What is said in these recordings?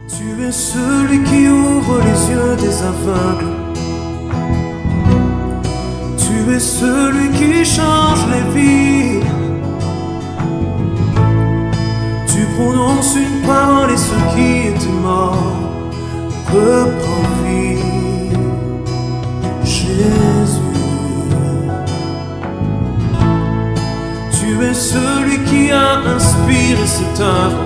Tu es celui qui ouvre les yeux des aveugles. Tu es celui qui change les vies. Tu prononces une parole et ce qui était mort reprend vie. Jésus. Tu es celui qui a inspiré cette œuvre,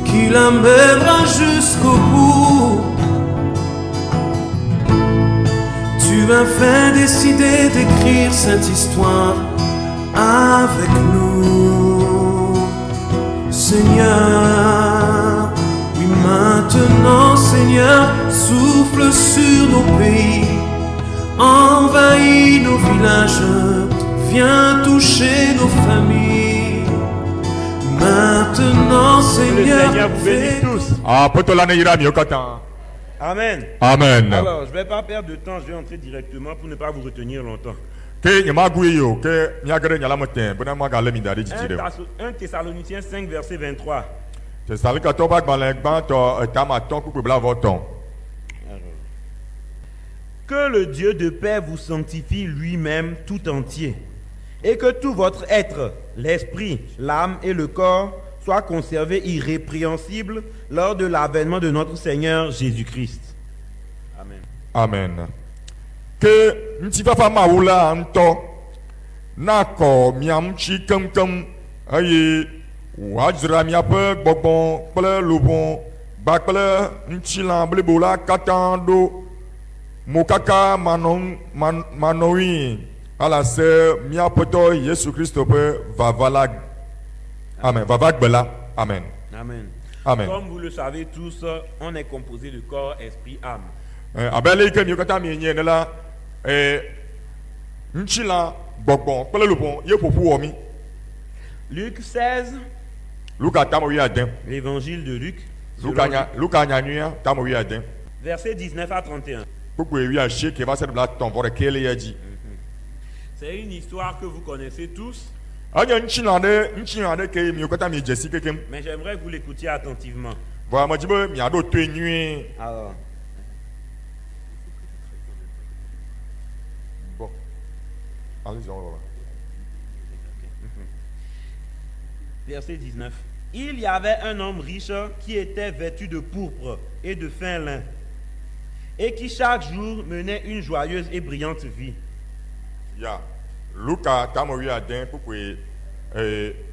qui l'amènera jusqu'au bout. Tu as fait décider d'écrire cette histoire avec nous, Seigneur. Oui, maintenant, Seigneur, souffle sur nos pays, envahis nos villages, viens toucher nos familles. Maintenant, Seigneur, le Seigneur vous bénisse tous. Amen. Amen. Alors, je ne vais pas perdre de temps, je vais entrer directement pour ne pas vous retenir longtemps. 1 Thessaloniciens 5, verset 23. Que le Dieu de paix vous sanctifie lui-même tout entier, et que tout votre être, l'esprit, l'âme et le corps, soient conservés irrépréhensibles lors de l'avènement de notre Seigneur Jésus-Christ. Amen. Amen. Que ntifafa maula anto nako miamchi kam aye wajra miape gbogbo pele lobon bakpele nchilan blebola katando mokaka manowi ala se miapoto Yesu Christ pe vavala. Amen. Vavagbela. Amen. Amen. Amen. Comme vous le savez tous, on est composé de corps, esprit, âme. Abele ke miokata mi nye la nchila gbogbo pele lobon ye popu omi. Luc 16, Luka tamowi aden. l'évangile de Luc, Luka nyanyua tamowi aden. versets 19 à 31. C'est une histoire que vous connaissez tous, mais j'aimerais que vous l'écoutiez attentivement. Alors, bon. Allez-y, on va voir. Verset 19. Il y avait un homme riche qui était vêtu de pourpre et de fin lin, et qui chaque jour menait une joyeuse et brillante vie. Ya, Luka tamowi aden pourquoi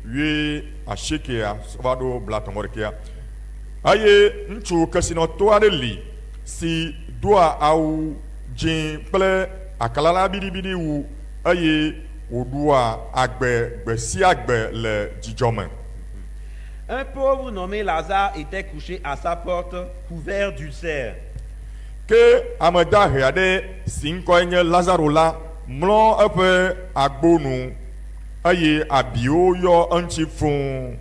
lui achekea savado blatomorkea. Aye nchu kasino to adeli si doa au jin ple akalala bidibidi wu aye odua agbe gbesi agbe le djidjome. Un pauvre nommé Lazare était couché à sa porte, couvert d'ulcères. Que ameda reade sinkoenye Lazarola mlon epe agbonu aye abio yo antifon.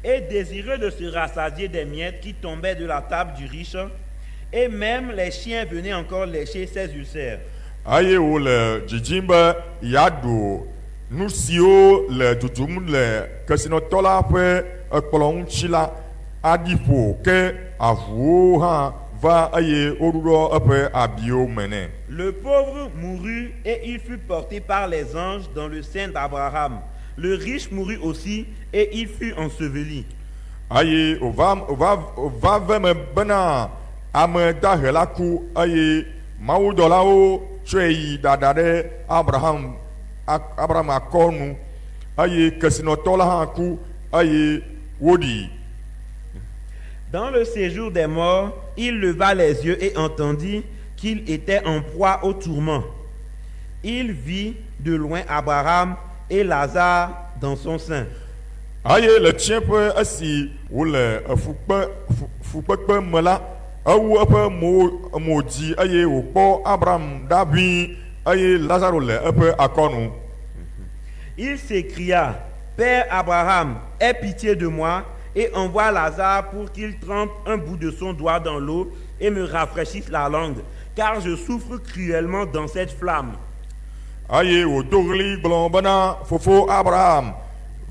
Et désireux de se rassasier des miettes qui tombaient de la table du riche, et même les chiens venaient encore lécher ses ulcères. Aye ou le djidjimbe yado nusio le dudum le kasinotola pe ekplon chila adifo ke avuo ha va aye oruro epe abio mene. Le pauvre mourut et il fut porté par les anges dans le sein d'Abraham. Le riche mourut aussi et il fut enseveli. Aye ova veme bena ame dahelaku aye maudolao chei dadade Abraham akonu aye kasinotola haku aye wodi. Dans le séjour des morts, il leva les yeux et entendit qu'il était en proie au tourment. Il vit de loin Abraham et Lazare dans son sein. Aye le tien pe asi ou le fukpe mela awu epe modi aye okpo Abraham dabi aye Lazaro le epe akonu. Il s'écria: Père Abraham, aie pitié de moi et envoie Lazare pour qu'il trempe un bout de son doigt dans l'eau et me rafraîchisse la langue, car je souffre cruellement dans cette flamme. Aye o dogli blonbana fofo Abraham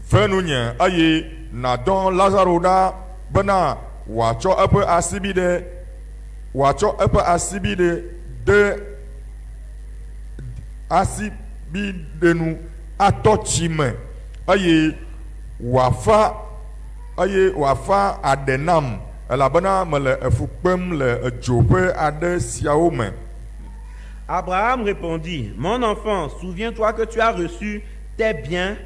fenunya aye na don Lazaro da bena wòatsɔ eƒe asibi de asibidenu atɔ tsi me eye wòafa aɖe nam elabena mele efu kpem le edzo ƒe aɖe siawo me. Abraham répondit, mon enfant, souviens-toi que tu as reçu tes biens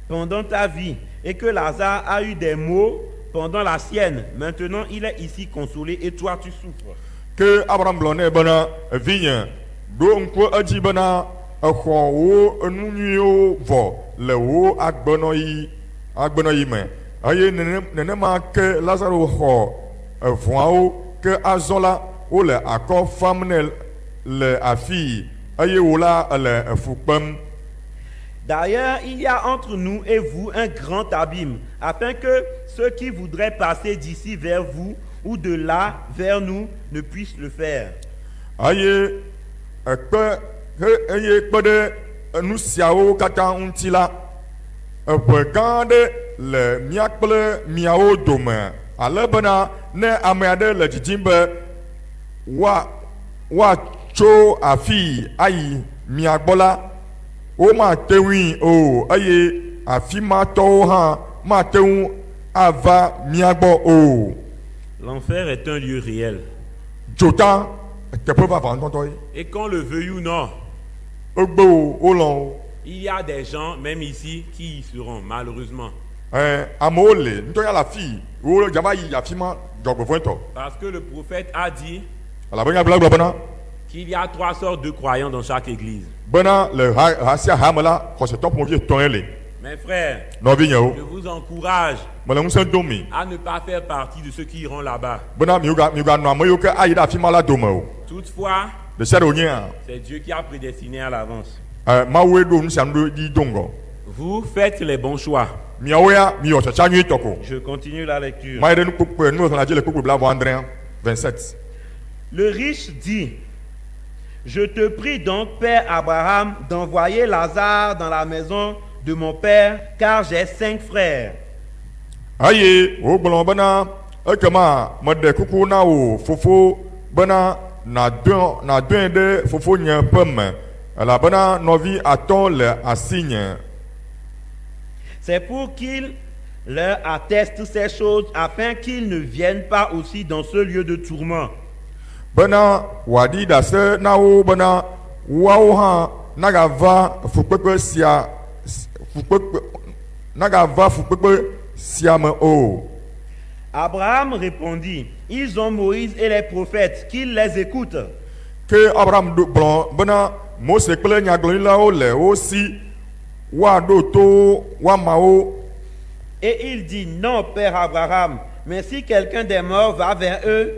pendant ta vie et que Lazare a eu des maux pendant la sienne. Maintenant, il est ici consolé et toi, tu souffres. Ke Abraham gblɔ nɛ bena vinye ɖo ŋku edzi bena exɔ wo enu nyuiwo vɔ le wo agbenɔyi me eye nenema ke Lazaro xɔ evɔawo ke azɔ la wole akɔ fam nɛ le afii eye wo la ele efu kpem. D'ailleurs, il y a entre nous et vous un grand abîme, afin que ceux qui voudraient passer d'ici vers vous ou de là vers nous ne puissent le faire. Eye kpe ɖe nu siawo katã ŋuti la, eƒe gã aɖe le mía kple miawo dome, ale bena ne ame aɖe le didim be woatso afii ayi mia gbɔ la, womate ŋui o eye afi ma tɔwo hã mate ŋu ava mia gbɔ o. L'enfer est un lieu réel. Dzota teƒe vava ŋutɔtɔ ye. Et qu'on le veuille ou non, Egbe o, wolɔ̃ o. il y a des gens, même ici, qui y seront, malheureusement. Amewo le ŋutɔ ya le afii wo dzava yi afi ma dzɔgbevɔ̃etɔ. Parce que le prophète a dit Elabena Bibla gblɔ bena qu'il y a 3 sortes de croyants dans chaque église. bena le ha sia ha me la xɔsetɔ ƒomevi etɔ̃ ye le. Mes frères, Nɔvinyewo, je vous encourage mele ŋusẽ dom mi à ne pas faire partie de ceux qui iront là-bas. bena miganɔ ame yiwo ke ayi ɖe afi ma la dome o. Toutefois, De sia ɖe wònyea c'est Dieu qui a prédestiné à l'avance. Mawue ɖo nu sia nu ɖi do ŋgɔ. Vous faites les bons choix. Miawo ya miyɔ tsatsa nyuitɔ ko. Je continue la lecture. Mayi ɖe nukpokpe nuxlẽla dzi le kpokpe blaadre 27. Le riche dit, je te prie donc, Père Abraham, d'envoyer Lazare dans la maison de mon père, car j'ai 5 frères. Eye wogblɔ bena ekema meɖe kuku na wò fofo bena nàdɔe ɖe fofonye ƒe me elabena nɔvi atɔ̃ le asinye. C'est pour qu'il leur atteste ces choses afin qu'ils ne viennent pas aussi dans ce lieu de tourment. Bena wòaɖi ɖase na wo bena woawo hã nagava fukpekpe sia me o. Abraham répondit, ils ont Moïse et les prophètes, qu'ils les écoutent. Ke Abraham gblɔ bena Mose kple nyagblɔɖilawo le wo si woaɖo to woamawo. Et il dit, non, Père Abraham, mais si quelqu'un des morts va vers eux,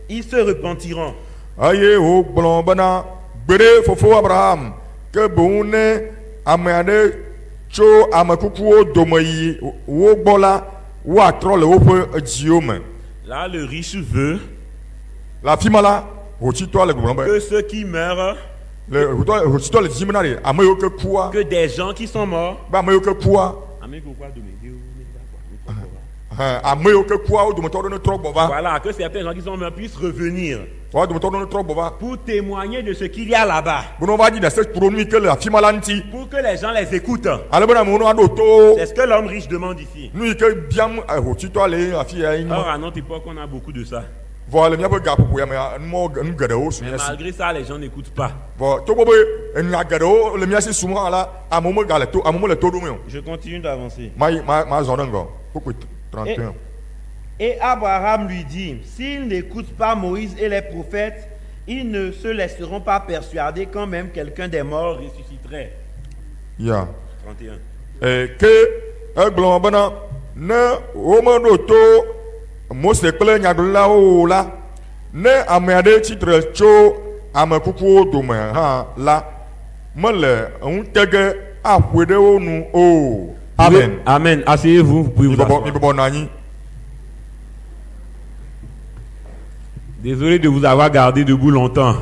ils se repentiront. Eye wogblɔ bena gbeɖe fofo Abraham ke boŋ ne ame aɖe tso ame kukuwo dome yi wo gbɔ la woatrɔ le woƒe dziwo me. Là, le riche veut Le afi ma la hotsitɔ le gblɔm que be ceux qui meurent, hotsitɔ le dzim na ɖe ame yiwo ke kua que des gens qui sont morts, be ame yiwo ke kua ame yiwo ke kua wo dometɔ aɖewo ne trɔ gbɔ va. voilà, que certains gens qui sont morts puissent revenir Wo dometɔ aɖewo ne trɔ gbɔ va. pour témoigner de ce qu'il y a là-bas, Bena wova dzi ɖase kplɔ nu yi ke le afi ma la ŋuti. pour que les gens les écoutent. Ale bena amewo aɖo to C'est ce que l'homme riche demande ici. nu yi ke biam hotsitɔ le afi ya yi Or, ma. à notre époque, on a beaucoup de ça. Vɔ le míaƒe gaƒoƒo ya mea nu geɖewo su Mais mía si. malgré ça, les gens n'écoutent pas. Vɔ togbɔ be enya geɖewo le mía si sum hã la amewo megale to ɖom o. Je continue d'avancer. Mazɔ ɖe ŋgɔ kpokpe 31. Et Abraham lui dit, s'ils n'écoutent pas Moïse et les prophètes, ils ne se laisseront pas persuader quand même quelqu'un des morts ressusciterait. Ya 31. ke egblɔ bena ne womeɖo to Mose kple nyagblɔɖilawo o la, ne ame aɖe tsitre tso ame kukuwo dome hã la mele ŋutege aƒoe ɖe wo nu o. Amen. Amen. Asseyez-vous, vous pouvez vous asseoir. Mibɔbɔ nɔ anyi. Désolé de vous avoir gardé debout longtemps.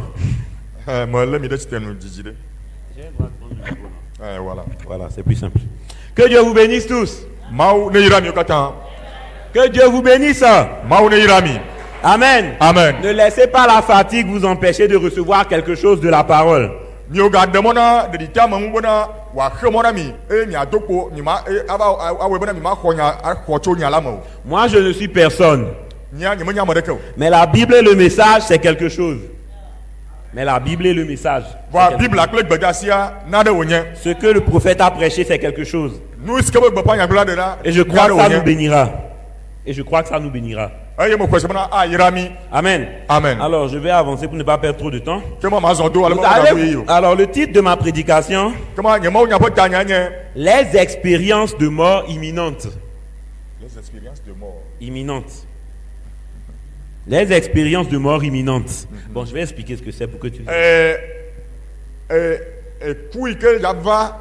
Mele mi ɖe tsitre nu dzidzi ɖe. Voilà. Voilà, c'est plus simple. Que Dieu vous bénisse tous. Mawu ne yra miwo katã. Que Dieu vous bénisse. Maune irami. Amen. Amen. Ne laissez pas la fatigue vous empêcher de recevoir quelque chose de la parole. Mioga demona de ditama mbona wa khemona mi mi adoko mi ma aba awebona mi ma khonya akhocho nyala mo. Moi, je ne suis personne. Nya nyama modeko. Mais la Bible et le message, c'est quelque chose. Mais la Bible et le message. Va Bible akle gbegasia nade wonye. Ce que le prophète a prêché, c'est quelque chose. Nous ce que bapa nya bla de là. Et je crois que ça nous bénira. Et je crois que ça nous bénira. Aye mo kwesebona ayirami. Amen. Amen. Alors, je vais avancer pour ne pas perdre trop de temps. Kema mazondo Vous savez, alors, le titre de ma prédication, Kema nyama nya potanya nye. les expériences de mort imminente. Les expériences de mort. Imminente. Les expériences de mort imminente. Bon, je vais expliquer ce que c'est pour que tu... Kui que java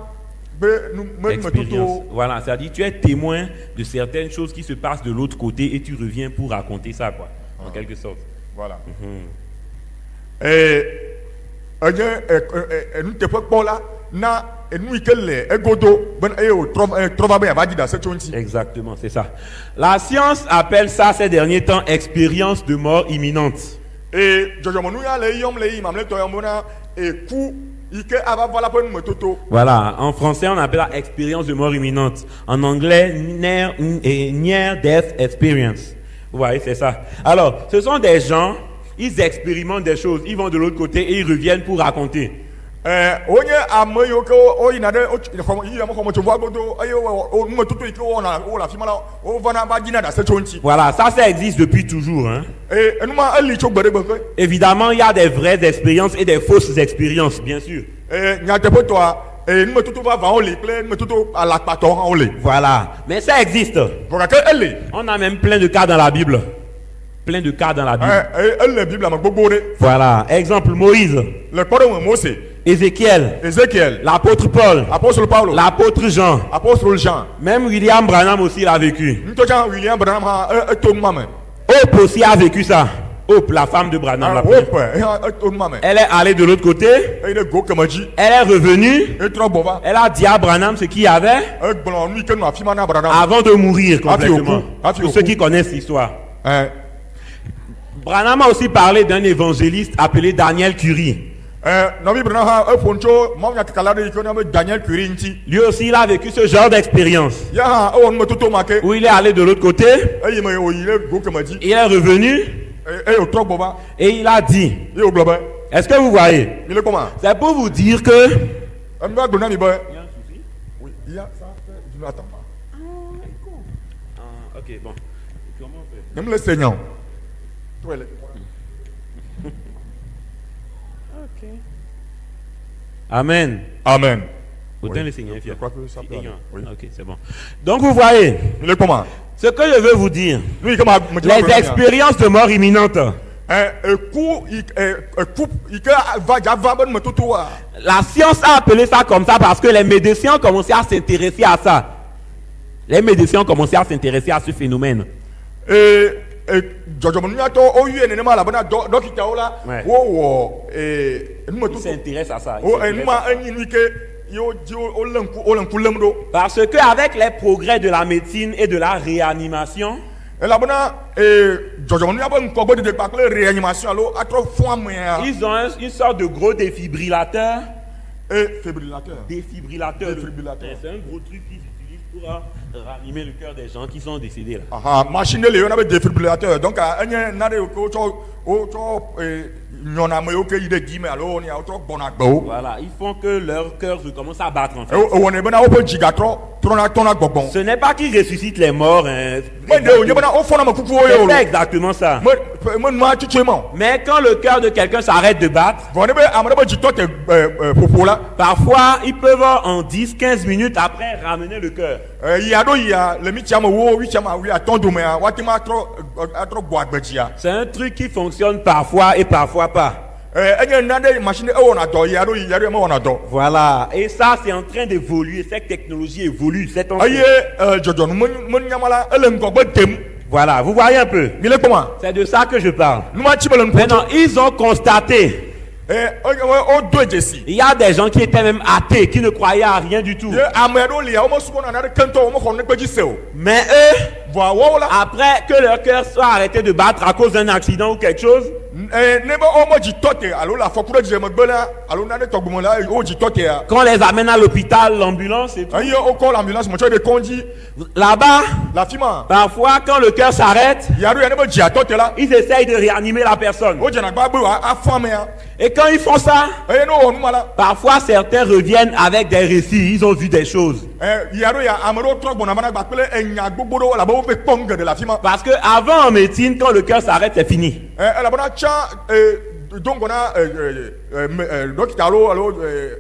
be nous Expérience. Voilà, c'est-à-dire tu es témoin de certaines choses qui se passent de l'autre côté et tu reviens pour raconter ça, quoi, en quelque sorte. Voilà. Nous te pas là na nous que les egodo ben trova ben va dire dans cette chose. Exactement, c'est ça. La science appelle ça ces derniers temps expérience de mort imminente. Et Jojo monu ya le yom le imam le to yomona et ku ike ava voilà pour nous toto. Voilà, en français on appelle ça expérience de mort imminente. En anglais, near death experience. Vous voyez, c'est ça. Alors, ce sont des gens, ils expérimentent des choses, ils vont de l'autre côté et ils reviennent pour raconter. Onye amoyo ko o inade o yamo ko mo twa godo ayo o nous toto ike o la fimala o vana ba dina da cette chose. Voilà, ça existe depuis toujours, hein. Et nous ma ali cho gbere gbere. Évidemment, il y a des vraies expériences et des fausses expériences, bien sûr. Nya te toi et nous toto va on les plein nous toto à la paton on les. Voilà, mais ça existe. Voilà que elle. On a même plein de cas dans la Bible. Plein de cas dans la Bible. Elle Bible ma gbogbo. Voilà, exemple Moïse. Le pardon Mose. Ézéchiel, l'apôtre Paul, apôtre Paul, l'apôtre Jean, apôtre Jean, même William Branham aussi l'a vécu. William Branham Hope aussi a vécu ça. Hope, la femme de Branham. Elle est allée de l'autre côté. Elle est revenue. Elle a dit à Branham ce qu'il y avait avant de mourir complètement. Pour ceux qui connaissent l'histoire. Branham a aussi parlé d'un évangéliste appelé Daniel Curie. Lui aussi, il a vécu ce genre d'expérience. Où il est allé de l'autre côté. Il est revenu. Et il a dit. Est-ce que vous voyez? C'est pour vous dire que. Il y a un souci? Oui, il y a ça. Je ne l'attends pas. Ok, bon. Comment on fait? Même le Seigneur. Amen. Amen. Autant le Seigneur est fier. Je crois que ça peut aller. Oui. Ok, c'est bon. Donc vous voyez, ce que je veux vous dire, les expériences de mort imminente, la science a appelé ça comme ça parce que les médecins ont commencé à s'intéresser à ça. Les médecins ont commencé à s'intéresser à ce phénomène. Ils s'intéressent à ça. Parce que avec les progrès de la médecine et de la réanimation, ils ont une sorte de gros défibrillateur. Défibrillateur. C'est un gros truc qu'ils utilisent pour ranimer le cœur des gens qui sont décédés là. Machine de défibrillateur. Donc, voilà, ils font que leur cœur recommence à battre en fait. Ce n'est pas qu'ils ressuscitent les morts. Hein. C'est exactement ça. Mais quand le cœur de quelqu'un s'arrête de battre, parfois ils peuvent en 10-15 minutes après ramener le cœur. C'est un truc qui fonctionne parfois et parfois pas. Voilà, et ça c'est en train d'évoluer, cette technologie évolue, voilà, vous voyez un peu. C'est de ça que je parle. Maintenant, ils ont constaté. Il y a des gens qui étaient même athées, qui ne croyaient à rien du tout. Mais eux, voa wɔwo la après que leur cœur soit arrêté de battre à cause d'un accident ou quelque chose, ne be wɔmɔ dzitɔ te alo le afɔku ɖe dze megbe la alo nane tɔgbome la wo dzitɔ tea qu'on les amène à l'hôpital, l'ambulance et tout. eye wokɔ l'ambulance me tsɔ ɖe kɔndzi Là-bas, le afi ma parfois, quand le cœur s'arrête, ya ɖo ya ne be dzia tɔ te la ils essayent de réanimer la personne. wo dzena gba be afɔ amea Et quand ils font ça, eye ne wɔ numa la parfois certains reviennent avec des récits, ils ont vu des choses. ya ɖo ya ame ɖewo trɔ gbɔna vana gba kple enya gbogbo ɖewo labe woƒe kpɔ nu geɖe le afi ma Parce que avant en médecine, quand le cœur s'arrête, c'est fini. elabena tsã dongo na dɔkita alo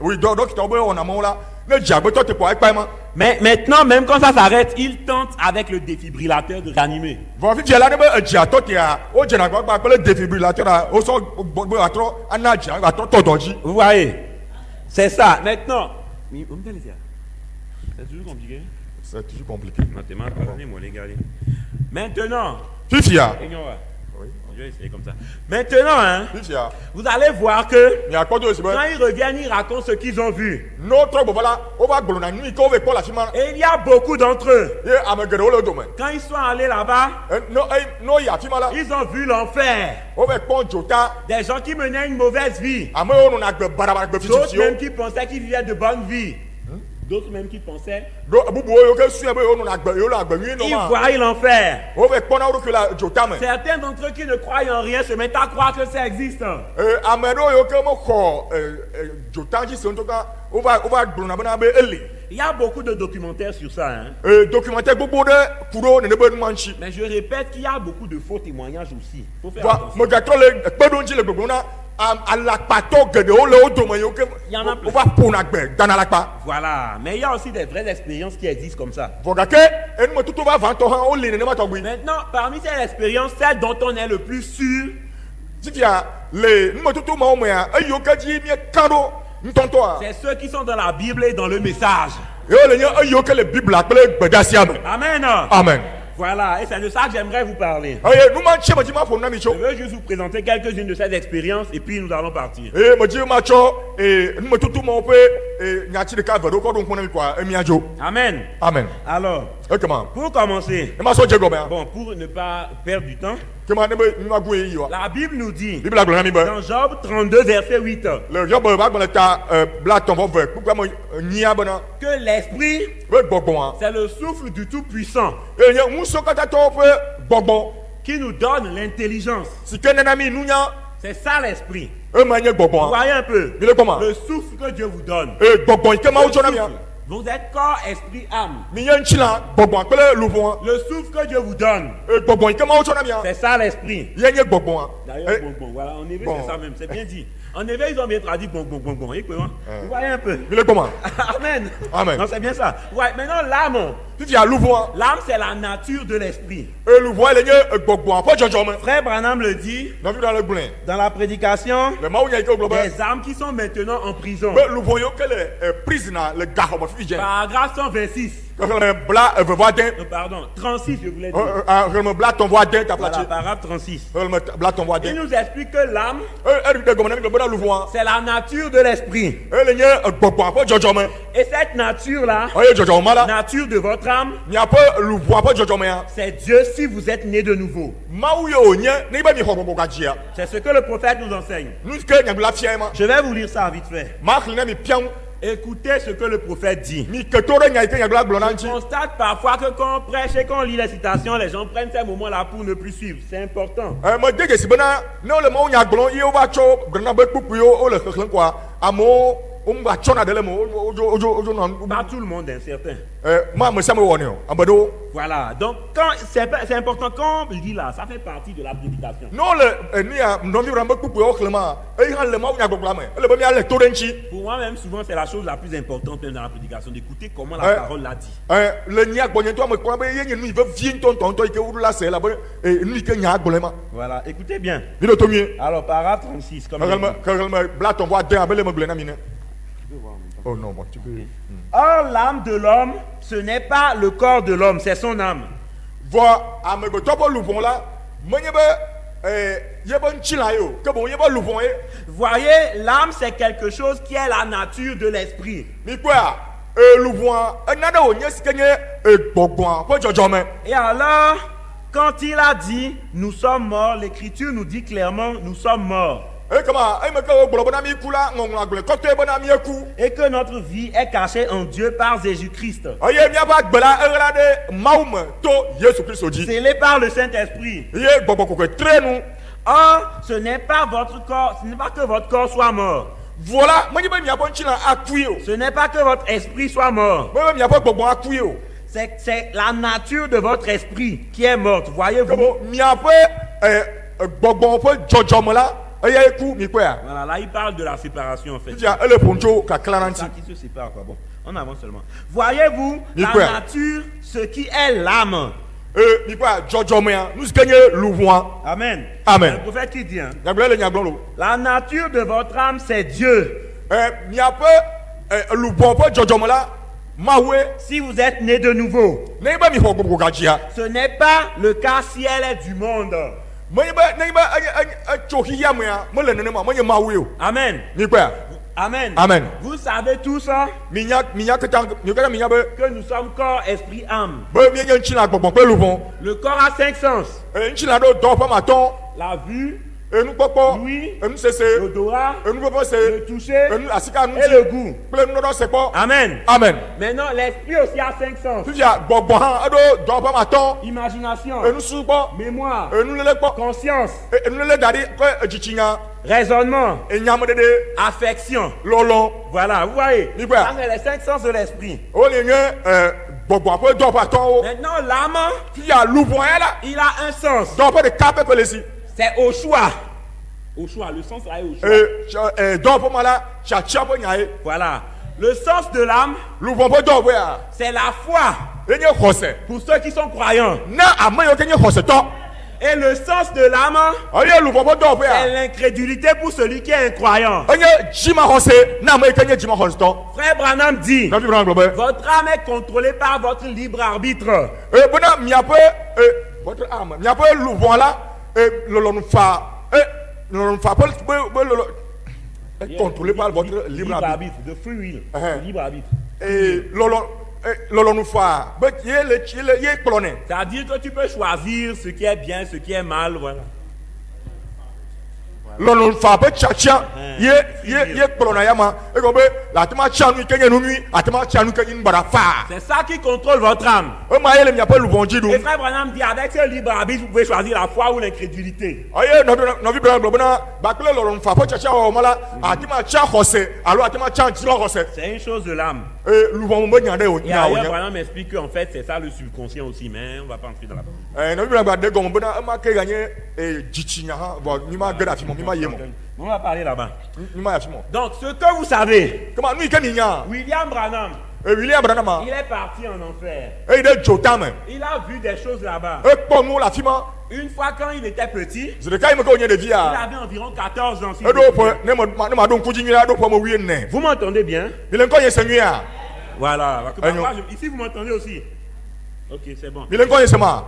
oui dɔkitawo be wɔna mɔwo la ne dziagbetɔ te kpɔ ekpae ma Mais maintenant, même quand ça s'arrête, ils tentent avec le défibrillateur de réanimer. vɔ fifia la ne be edziatɔ tea wo dzena gbagba kple défibrillateur a wosɔ be atrɔ ana dzia atrɔ tɔ dɔ dzi Vous voyez? C'est ça. Maintenant, c'est toujours compliqué. c'est toujours compliqué Mathématiques, pardonnez-moi les gars. Maintenant, fifia je vais essayer comme ça. Maintenant, hein, fifia vous allez voir que miakpɔ do esi be quand ils reviennent, ils racontent ce qu'ils ont vu. n'o trɔ gbɔ la wova gblɔ na nu yi ke wo ve kpɔ le afi ma Et il y a beaucoup d'entre eux. ye ame geɖewo le wo dome Quand ils sont allés là-bas, n'o yi afi ma la ils ont vu l'enfer. wo ve kpɔ dzota Des gens qui menaient une mauvaise vie. amewo nɔna gbe barabara gbe D'autres fitisiwo même qui pensaient qu'ils vivaient de bonne vie. D'autres même qui pensaient. do bubuwo yiwo ke suya be yiwo nɔna gbe yiwo le agbe nyui Ils nɔ ma voient l'enfer. wo ve kpɔna wo ɖokui le dzota me Certains d'entre eux qui ne croient en rien se mettent à croire que ça existe. ame ɖewo yiwo ke mexɔ dzota dzi se ŋutɔ wova gblɔna bena be eli Il y a beaucoup de documentaires sur ça. Hein. documentaire gbogbo ɖe ku ɖo nene be numa ŋuti Mais je répète qu'il y a beaucoup de faux témoignages aussi. Faut faire va attention. megatrɔ le kpeɖoŋdzi le gbogbo na alakpatɔ geɖewo le wo dome yiwo ke Y en a plein. wova ƒona gbe dana alakpa Voilà. Mais il y a aussi des vraies expériences qui existent comme ça. vɔ gake enumetoto vavãtɔ hã woli nenema tɔgbi Maintenant, parmi ces expériences, celle dont on est le plus sûr, fifia le numetoto mawo mea eyiwo ke dzi mieka ɖo ŋutɔŋutɔa c'est ceux qui sont dans la Bible et dans le message. yewo le nye eyiwo ke le biblia kple gbedasia me Amen. amen Voilà. Et c'est de ça que j'aimerais vous parler. eye numantsi me dzi ma ƒo na mi tso Je veux juste vous présenter quelques-unes de ces expériences et puis nous allons partir. eye me dzi ma tsɔ numetoto mawo ƒe nyatsi ɖeka ve ɖo kɔ ɖo ŋku na mi kɔa emia dzo Amen. amen Alors, ekema pour commencer, ne ma sɔ dze gɔmea bon, pour ne pas perdre du temps, kema ne be mi ma gu ye yi wa la Bible nous dit, biblia gblɔ na mi be dans Job 32, verset 8, le yɔbe ba gblɔ ta bla tɔn vɔ ve kpukpua me nyia bena que l'esprit, be gbɔgbɔa c'est le souffle du Tout-Puissant eye nye ŋusɔ katatɔwo ƒe gbɔgbɔ qui nous donne l'intelligence. si ke nena mi nunya C'est ça l'esprit. ema nye Vous gbɔgbɔa voyez un peu mi le kpɔma le souffle que Dieu vous donne. eye gbɔgbɔ yi ke mawo Le tsɔ na mia souffle. Vous êtes corps, esprit, âme. mi nye ŋutsila gbɔgbɔa kple luʋɔa Le souffle que Dieu vous donne, eye gbɔgbɔ yi ke mawo tsɔ na mia c'est ça l'esprit. ye nye gbɔgbɔa D'ailleurs, bon, voilà, en éveil, bon. c'est ça même, c'est bien dit. En éveil, ils ont bien traduit bon. Écoutez, hein? Vous voyez un peu. mi le kpɔma Amen. Amen. Non, c'est bien ça. Ouais, maintenant, l'âme. fifia luʋɔa L'âme, c'est la nature de l'esprit. eye luʋɔa le nye gbɔgbɔa ƒe dzɔdzɔme Frère Branham le dit nɔvi ɖa le gblɔe dans la prédication le mawu nya yi ke wogblɔ be des âmes qui sont maintenant en prison. be luʋɔ yiwo ke le prisona le gaxɔme fifi dze Paragraphe 126. xexlẽme bla evevɔ ade Pardon, 36, je voulais dire. xexlẽme bla tɔnvɔ ade ta Voilà, platsi paragraphe 36. xexlẽme bla tɔnvɔ Il ade nous explique que l'âme, eɖi ɖe gɔme na mi gblɔ bena luʋɔa c'est la nature de l'esprit. ele nye gbɔgbɔa ƒe dzɔdzɔme Et cette nature-là, eye dzɔdzɔme ma la nature de votre âme, miaƒe luʋɔa ƒe dzɔdzɔmea c'est Dieu si vous êtes né de nouveau. mawu ye wònye ne be mi xɔ gbɔgbɔ gadzia C'est ce que le prophète nous enseigne. nu ke nyagblɔla fia ye ma Je vais vous lire ça vite fait. maxli ne mi piaŋu Écoutez ce que le prophète dit. mi keto ɖe nya yi ke nyagblɔla gblɔ na On ŋuti constate parfois que quand on prêche et qu'on lit les citations, les gens prennent ces moments-là pour ne plus suivre. C'est important. mede dzesi bena ne wole mawu nya gblɔ ye wova tsɔ gblɔna be kpukpui yiwo wole xexlẽ koa amewo womgba tsɔna ɖe le me wodzo nɔ Pas tout le monde, hein, certains. ma ame sia me wɔnɛ o ame ɖewo Voilà. Donc, c'est important. Quand on lit là, ça fait partie de la prédication. ne wole nia nɔvi ɖam be kpukpuiwo xlẽma eyi hã le mawu nya gbɔgblɔa me ele be miale to ɖe ŋuti Pour moi-même, souvent, c'est la chose la plus importante même dans la prédication, d'écouter comment la parole l'a dit. le nya gbɔnye ŋutɔ me kpɔna be ye nye nu yi vevie ŋutɔŋutɔ yi ke woɖo la se la be nu yi ke nya agblɔe ma Voilà. Écoutez bien. mi ɖo to mie Alors, paragraphe 36, comme je l'ai dit. xexlẽme bla tɔnvɔ ade abe le megblɔe na mi ne oh non bon tu peux Or, l'âme de l'homme, ce n'est pas le corps de l'homme, c'est son âme. vɔ amegbetɔ ƒe luʋɔ la menye be yebe ŋutsila ye o ke boŋ yebe luʋɔ ye Voyez, l'âme, c'est quelque chose qui est la nature de l'esprit. mi kpɔa Louvoin, nada o nye sikenye gbogboin, po jojome. Et alors, quand il a dit nous sommes morts, l'Écriture nous dit clairement nous sommes morts. Comment, me ka gbolo mi kula, ngongla gble, kote bona mi eku. Et que notre vie est cachée en Dieu par Jésus-Christ. Oye mi aba gbela erade maume to Yesu Christ oji. Scellé par le Saint-Esprit. Ye gbogbo ko trenu. Or, ce n'est pas votre corps, ce n'est pas que votre corps soit mort. Voilà, moi je me mi apon china akuyo. Ce n'est pas que votre esprit soit mort. Moi mi apon gbogbo akuyo. C'est la nature de votre esprit qui est morte, voyez-vous. Comme mi apon gbogbo po jojome la, eye eku mi kwa. Voilà, là il parle de la séparation en fait. Tu dis ele poncho ka claranti. Ça qui se sépare quoi. Bon, on avance seulement. Voyez-vous la quoi? nature, ce qui est l'âme. Mi kwa jojome ya, nous kenye louvoin. Amen. Amen. Le prophète qui dit, hein, Nyagbele le nyagbon lo. la nature de votre âme c'est Dieu. Mi apon louvoin po jojome la, mawe. Si vous êtes né de nouveau, Ne ba mi ho gbogbo ka jia. ce n'est pas le cas si elle est du monde. Ne ba choki ya mo ya, mo le nene ma, mo ye mawe o. Amen. Mi kwa. Amen. Amen. Vous savez tout ça Minya ketang, mi ka minya be. que nous sommes corps, esprit, âme. Be mi ye nchina gbogbo pe louvoin. Le corps a 5 sens. Nchina do do pa ma ton. La vue, Enu popo. l'ouïe, Enu sese. l'odorat, Enu popo le se. toucher Enu asika nu et le goût. Ple nu do se po. Amen. Amen. Maintenant, l'esprit aussi a 5 sens. Tu dis gbogbo han do do pa ma ton. Imagination, Enu su po. mémoire, Enu lele po. conscience, Enu lele dadi ko jichinya. raisonnement, Enyam dede. affection. Lolo. Voilà, vous voyez. Ni quoi? Ça, c'est les 5 sens de l'esprit. O le nye gbogbo po do pa ton o. Maintenant, l'âme, Tu dis louvoin la. il a un sens. Do pa de kape ko lesi. C'est au choix. Au choix, le sens là est au choix. Do pa ma la, cha cha po nyae. Voilà. Le sens de l'âme, Louvoin po do po ya. c'est la foi Enye khose. pour ceux qui sont croyants. Na amayo kenye khose to. Et le sens de l'âme, Oye louvoin po do po c'est ya. l'incrédulité pour celui qui est incroyant. Onye jima khose, na amayo kenye jima khose to. Frère Branham dit, Na bi bran globe. votre âme est contrôlée par votre libre arbitre. Bona mi ape votre âme. Mi ape louvoin la lolo nu fa lolo nu fa po lolo contrôlé par votre libre arbitre. de free will. Uh-huh. Libre arbitre. Lolo nu fa be ye klone. C'est-à-dire que tu peux choisir ce qui est bien, ce qui est mal, voilà. Lolo nu fa be chacha ye klona yama e go be la tema chanu kenye nu nui atema chanu kenye mbara fa. C'est ça qui contrôle votre âme. O ma yele mi ape louvoin jidu. Et frère Branham dit, avec ce libre arbitre, vous pouvez choisir la foi ou l'incrédulité. Oye no vi bran globe na ba kle lolo nu fa po chacha o mala atema cha khose alo atema cha jilo khose. C'est une chose de l'âme. Louvoin mo nyande o Et nya o ailleurs, nya. Branham explique qu'en fait, c'est ça le subconscient aussi, mais on va pas entrer dans la No bi bran de go mo bona ma ke ganye jichinya ha bo ni ma gada fi mo mi ma ye mo. On va parler là-bas. Ni ma ya fi mo. Donc, ce que vous savez, Comment nous ke ni nya? William Branham, William Branham il est parti en enfer. e de jotam. Il a vu des choses là-bas. E po nous la fi ma. Une fois, quand il était petit, Je de kai me ko nye de il via. avait environ 14 ans. si E je do me po souviens. ne ma do kuji nya do po mo wi ne. Vous m'entendez bien? Mi len ko ye senyu ya. Voilà. Parce que Agnon. parfois, ici, vous m'entendez aussi. Ok, c'est bon. Mi len ko ye sema.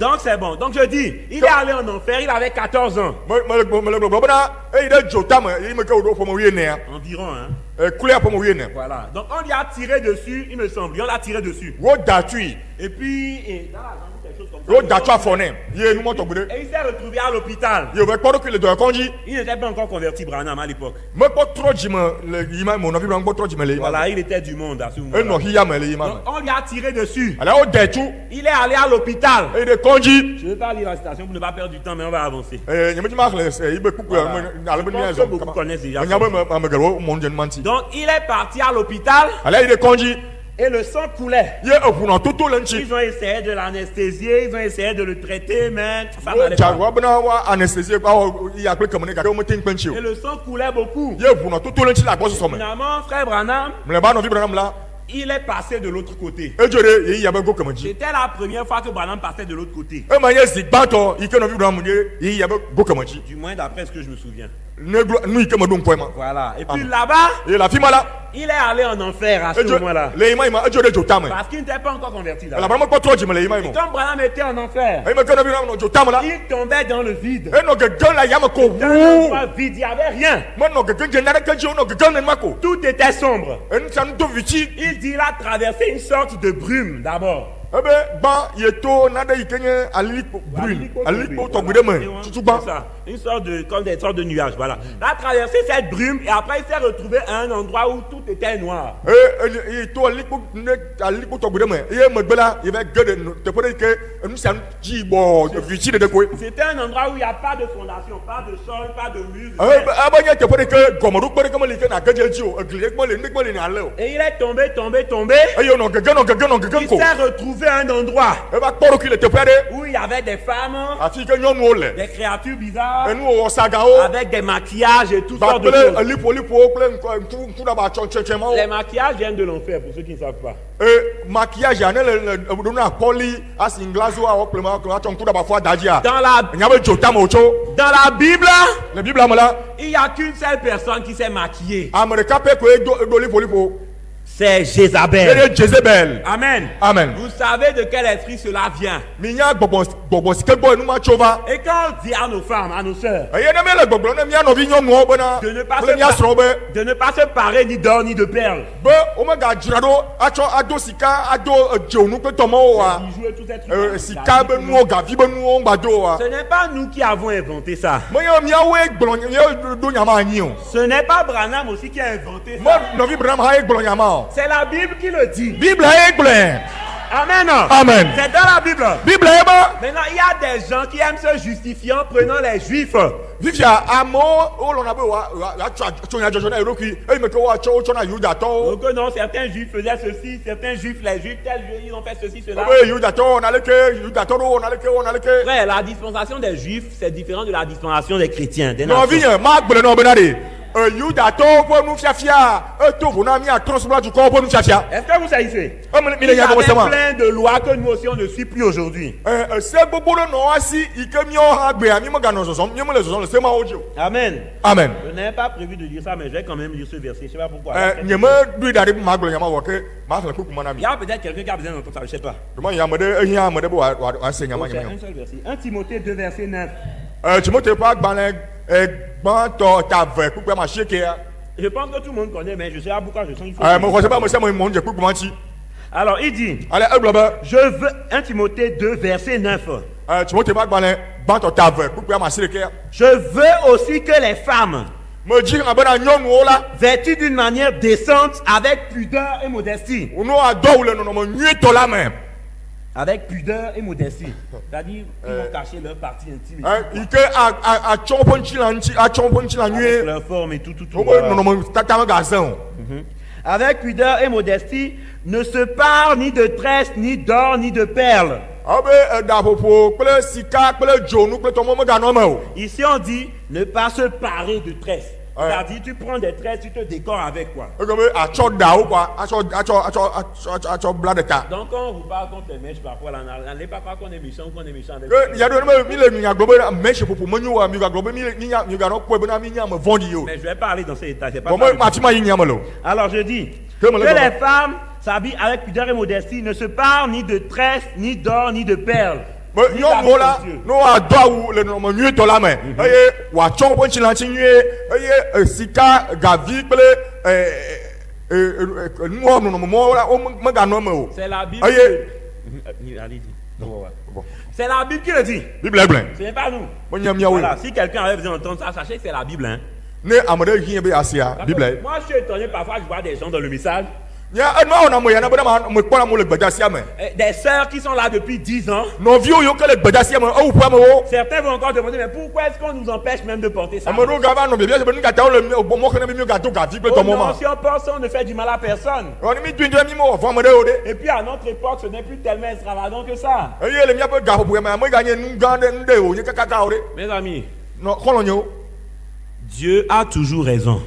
Donc, c'est bon. Donc, je dis, il est allé en enfer, il avait 14 ans. Me le bona e de jotam e me ko do po mo wi ne. Environ, hein. Couleur po mo wi ne. Voilà. Donc, on lui a tiré dessus, il me semble. On l'a tiré dessus. Wo datui. Et puis, dans la jambe, quelque chose comme ça. Wo datu afone. Ye nous monto bude. Et il s'est retrouvé à l'hôpital. Ye ve ko do le do konji. Il n'était pas encore converti, Branham, à l'époque. Me ko trop jima le yima mo no vi bran ko trop jima le yima. Voilà, il était du monde à ce E moment-là. no hiya me le Donc, yima. on lui a tiré dessus. Ala o datu Il est allé à l'hôpital. e de konji. Je ne vais pas lire la citation pour ne pas perdre du temps, mais on va avancer. Nyame ma khle ibe kuku ala Je be pense nyazo. que beaucoup connaissent déjà. Nyame ma garo mon jen manti. Donc, il est parti à l'hôpital Ala ide konji et le sang coulait. ye opuno tutu lenchi. Ils ont essayé de l'anesthésier, ils ont essayé de le traiter, mais ça O n'allait ja pas. wa bana wa anesthésie kwa ya kle kamone ka o mo tin penchi o. Et le sang coulait beaucoup. Ye opuno tutu lenchi la boso some. Finalement, frère Branham, Me ba no vi branam la. il est passé de l'autre côté. E jore ye ya be go kamanji. C'était la première fois que Branham passait de l'autre côté. E ma ye zigbato ike no vi branam ye ya be go kamanji. Du moins d'après ce que je me souviens. nous y sommes donc vraiment. Voilà. Et puis Amen. là-bas, Et la fille là, il est allé en enfer à ce moment-là. les imams ils ont jotam. Parce qu'il n'était pas encore converti là. La vraiment pas trop les imams. Quand Branham était en enfer, Et me connais bien non jotam là. il tombait dans le vide. Et non que gan la yama ko. Dans un endroit vide, il n'y avait rien. Moi non que gan na que non que gan ma ko. Tout était sombre. Et nous sommes tout viti. Il dit il a traversé une sorte de brume d'abord. Eh ben ban yeto na de ikenye ali brune. Ali ko to gude me. Tutu ban. C'est ça. Une sorte de, comme des sortes de nuages, voilà. Il a traversé cette brume et après il s'est retrouvé à un endroit où tout était noir. Et to ali ko to gude me. Et me bela il va gade te peut que nous sommes jibo de viti de ko. C'était un endroit où il n'y a pas de fondation, pas de sol, pas de mur. Abanya te peut que gomoru peut que me na gade jio, glek mo le na le. Et il est tombé. Ayo non que gan Il ko. s'est retrouvé à un endroit E ba kporo ki le te pere. où il y avait des femmes, Afi ke nyɔnu wo le. des créatures bizarres, Enu wɔ sagawo. avec des maquillages et toutes Ba sortes de kple choses. lipo kple ŋku da ba tsɔtsɛtsɛ ma wo. Les maquillages viennent de l'enfer, pour ceux qui ne savent pas. Maquillage ya ne le ɖo na kɔli asi nglazo awɔ kple ma atsɔ ŋku da ba fɔ adadzia. Dans la, Nya be dzo tame wotso. dans la Bible, Le Bible me la. il n'y a qu'une seule personne qui s'est maquillée. Ame ɖeka pe koe do lipo. C'est Jézabel. Eye Jezebel. Amen. Amen. Vous savez de quel esprit cela vient. Mi nya gbɔgbɔ si ke gbɔ enu ma tso va. Et quand on dit à nos femmes, à nos sœurs, Eye ne mi le gbɔgblɔ ne mia nɔvi nyɔnuwo bena de ne pas kple mia srɔ̃wo be. de ne pas se parer ni d'or ni de perles, Be womega dzra ɖo atsɔ ado sika ado dzonu kple tɔmɔwo wa. bijoux et tout ces trucs. Sika be nuwo gavi be nuwo ŋgba do wa. Ce n'est pas nous qui avons inventé ça. Menye miawoe gblɔ miawo do nyama anyi o. Ce n'est pas Branham aussi qui a inventé Mo ça. nɔvi Branham ha ye gblɔ nyama o. C'est la Bible qui le dit. Bible ye gblɔe. Amen. Amen. C'est dans la Bible. Bible ye ba. Maintenant, il y a des gens qui aiment se justifier en prenant les juifs. Fifia amewo wolɔna be tso nyadzɔdzɔ na eɖokui eyi me ke woatsɔ wotsɔ na Yudatɔwo. Donc non, certains juifs faisaient ceci, certains juifs, les juifs, tels juifs, ils ont fait ceci, cela. Ebe Yudatɔwo wɔna leke Yudatɔwo wɔna leke. Frère, la dispensation des juifs, c'est différent de la dispensation des chrétiens, des Nɔvi nations. nye ma gblɔ na wo bena de. Yudatɔwo ƒe nufiafia eto vo na mia trɔsubla dukɔwo ƒe nufiafia. Est-ce que vous saisissez? Mi Il le y nya avait gɔmɔ sema. plein de lois que nous aussi on ne suit plus aujourd'hui. Se gbogbo ɖe nɔ asi yi ke miawo hã gbea mi meganɔ zɔzɔm mi mele zɔzɔm le semawo dzi o. Amen. Amen. Je n'avais pas prévu de dire ça, mais je vais quand même lire ce verset. Je ne sais pas pourquoi. Nye me ɖoe da ɖe ma gblɔ nyama wɔ ke ma fɛ kuku ma na Il mi. y a peut-être quelqu'un qui a besoin d'entendre ça, je ne sais pas. Duma yi ame ɖe ehiã ame ɖe be wòase nyama Donc, c'est nyama. un seul verset. 1 Timothée 2, verset 9. Timothée ƒe agbalẽ gbãtɔ ta ve kpukpɛ ma asiekea. Je pense que tout le monde connaît, mais je ne sais pas pourquoi je sens qu'il faut. Me xɔ se be ame sia ame mɔ nu dze kpukpu ma ŋuti. Alors, il dit, Ale egblɔ be je veux, 1 Timothée 2, verset 9. Timothée ƒe agbalẽ gbãtɔ ta ve kpukpɛ ma asiekea. Je veux aussi que les femmes, Me dzi ŋa bena nyɔnuwo la vêtues d'une manière décente, avec pudeur et modestie. wonɔ adɔ awu le nɔnɔme nyuitɔ la me. Avec pudeur et modestie. C'est-à-dire, ils vont cacher leur partie intime. Yi ke atsɔ woƒe ŋutilã Avec nyuie. leur forme et tout. Woƒe Voilà. nɔnɔme tata megazẽ o. Avec pudeur et modestie, ne se parle ni de tresse, ni d'or, ni de perles. Abe ɖaƒoƒo kple sika kple dzonu kple tɔmɔ meganɔ eme o. Ici, on dit ne pas se parer de tresse. C'est-à-dire, tu prends des tresses, tu te décores avec quoi. Ege be atsɔ ɖawo kɔa atsɔ bla ɖe ta. Donc, quand on vous parle contre les mèches, parfois, là, n'allez pas croire qu'on est méchant ou qu'on est méchant avec Ke ya ɖo ne mi le nyagblɔ be mɛsi ƒoƒo menyo oa mi gagblɔ be mi ganɔ kpɔe bena mi nye ame vɔ̃ɖi o. Mais je vais pas aller dans ces détails. C'est pas Bon ça. me afi ma yi nyame le o. Alors, je dis Que que me le les donne. femmes s'habillent avec pudeur et modestie, ne se parlent ni de tresses, ni d'or, ni de perles. Me ni nyɔnuwo la d'argent précieux. ne woadɔ awu le nɔnɔme nyuitɔ la me eye wòatsɔ woƒe ŋutilãtsi nyuie eye sika gavi kple nuwɔ nɔnɔme mɔwo la wo meganɔ eme o. C'est la Bible. Eye Allez-y. bon. C'est la Bible qui le dit. Bible gblẽ Ce n'est pas nous. menye miawoe. Voilà. Si quelqu'un avait besoin d'entendre ça, sachez que c'est la Bible. Hein. Ne ame ɖe hiẽ be asia Bible. Moi, je suis étonné parfois, je vois des gens dans le message, Nya enua wɔna me yana be me kpɔna mo le gbedasia me. des sœurs qui sont là depuis 10 ans. Nɔviwo yiwo ke le gbedasia me ewu ƒe amewo. Certains vont encore demander, mais pourquoi est-ce qu'on nous empêche même de porter ça? Ame ɖewo gava nɔ biabia be nu katã wole mɔ xlẽ be mi gado gavi kple Oh tɔmɔ non, ma. si on pense, on ne fait du mal à personne. Ɔ ne mi dui ɖe mi mewɔ vɔ ame ɖewo ɖe. Et puis à notre époque, ce n'est plus tellement extravagant que ça. Eye le miaƒe gaƒoƒo ya me ame ganye nu gã ɖe nu ɖe o nye kakaka o ɖe. Mes amis, Nɔ xɔlɔnyewo. Dieu a toujours raison.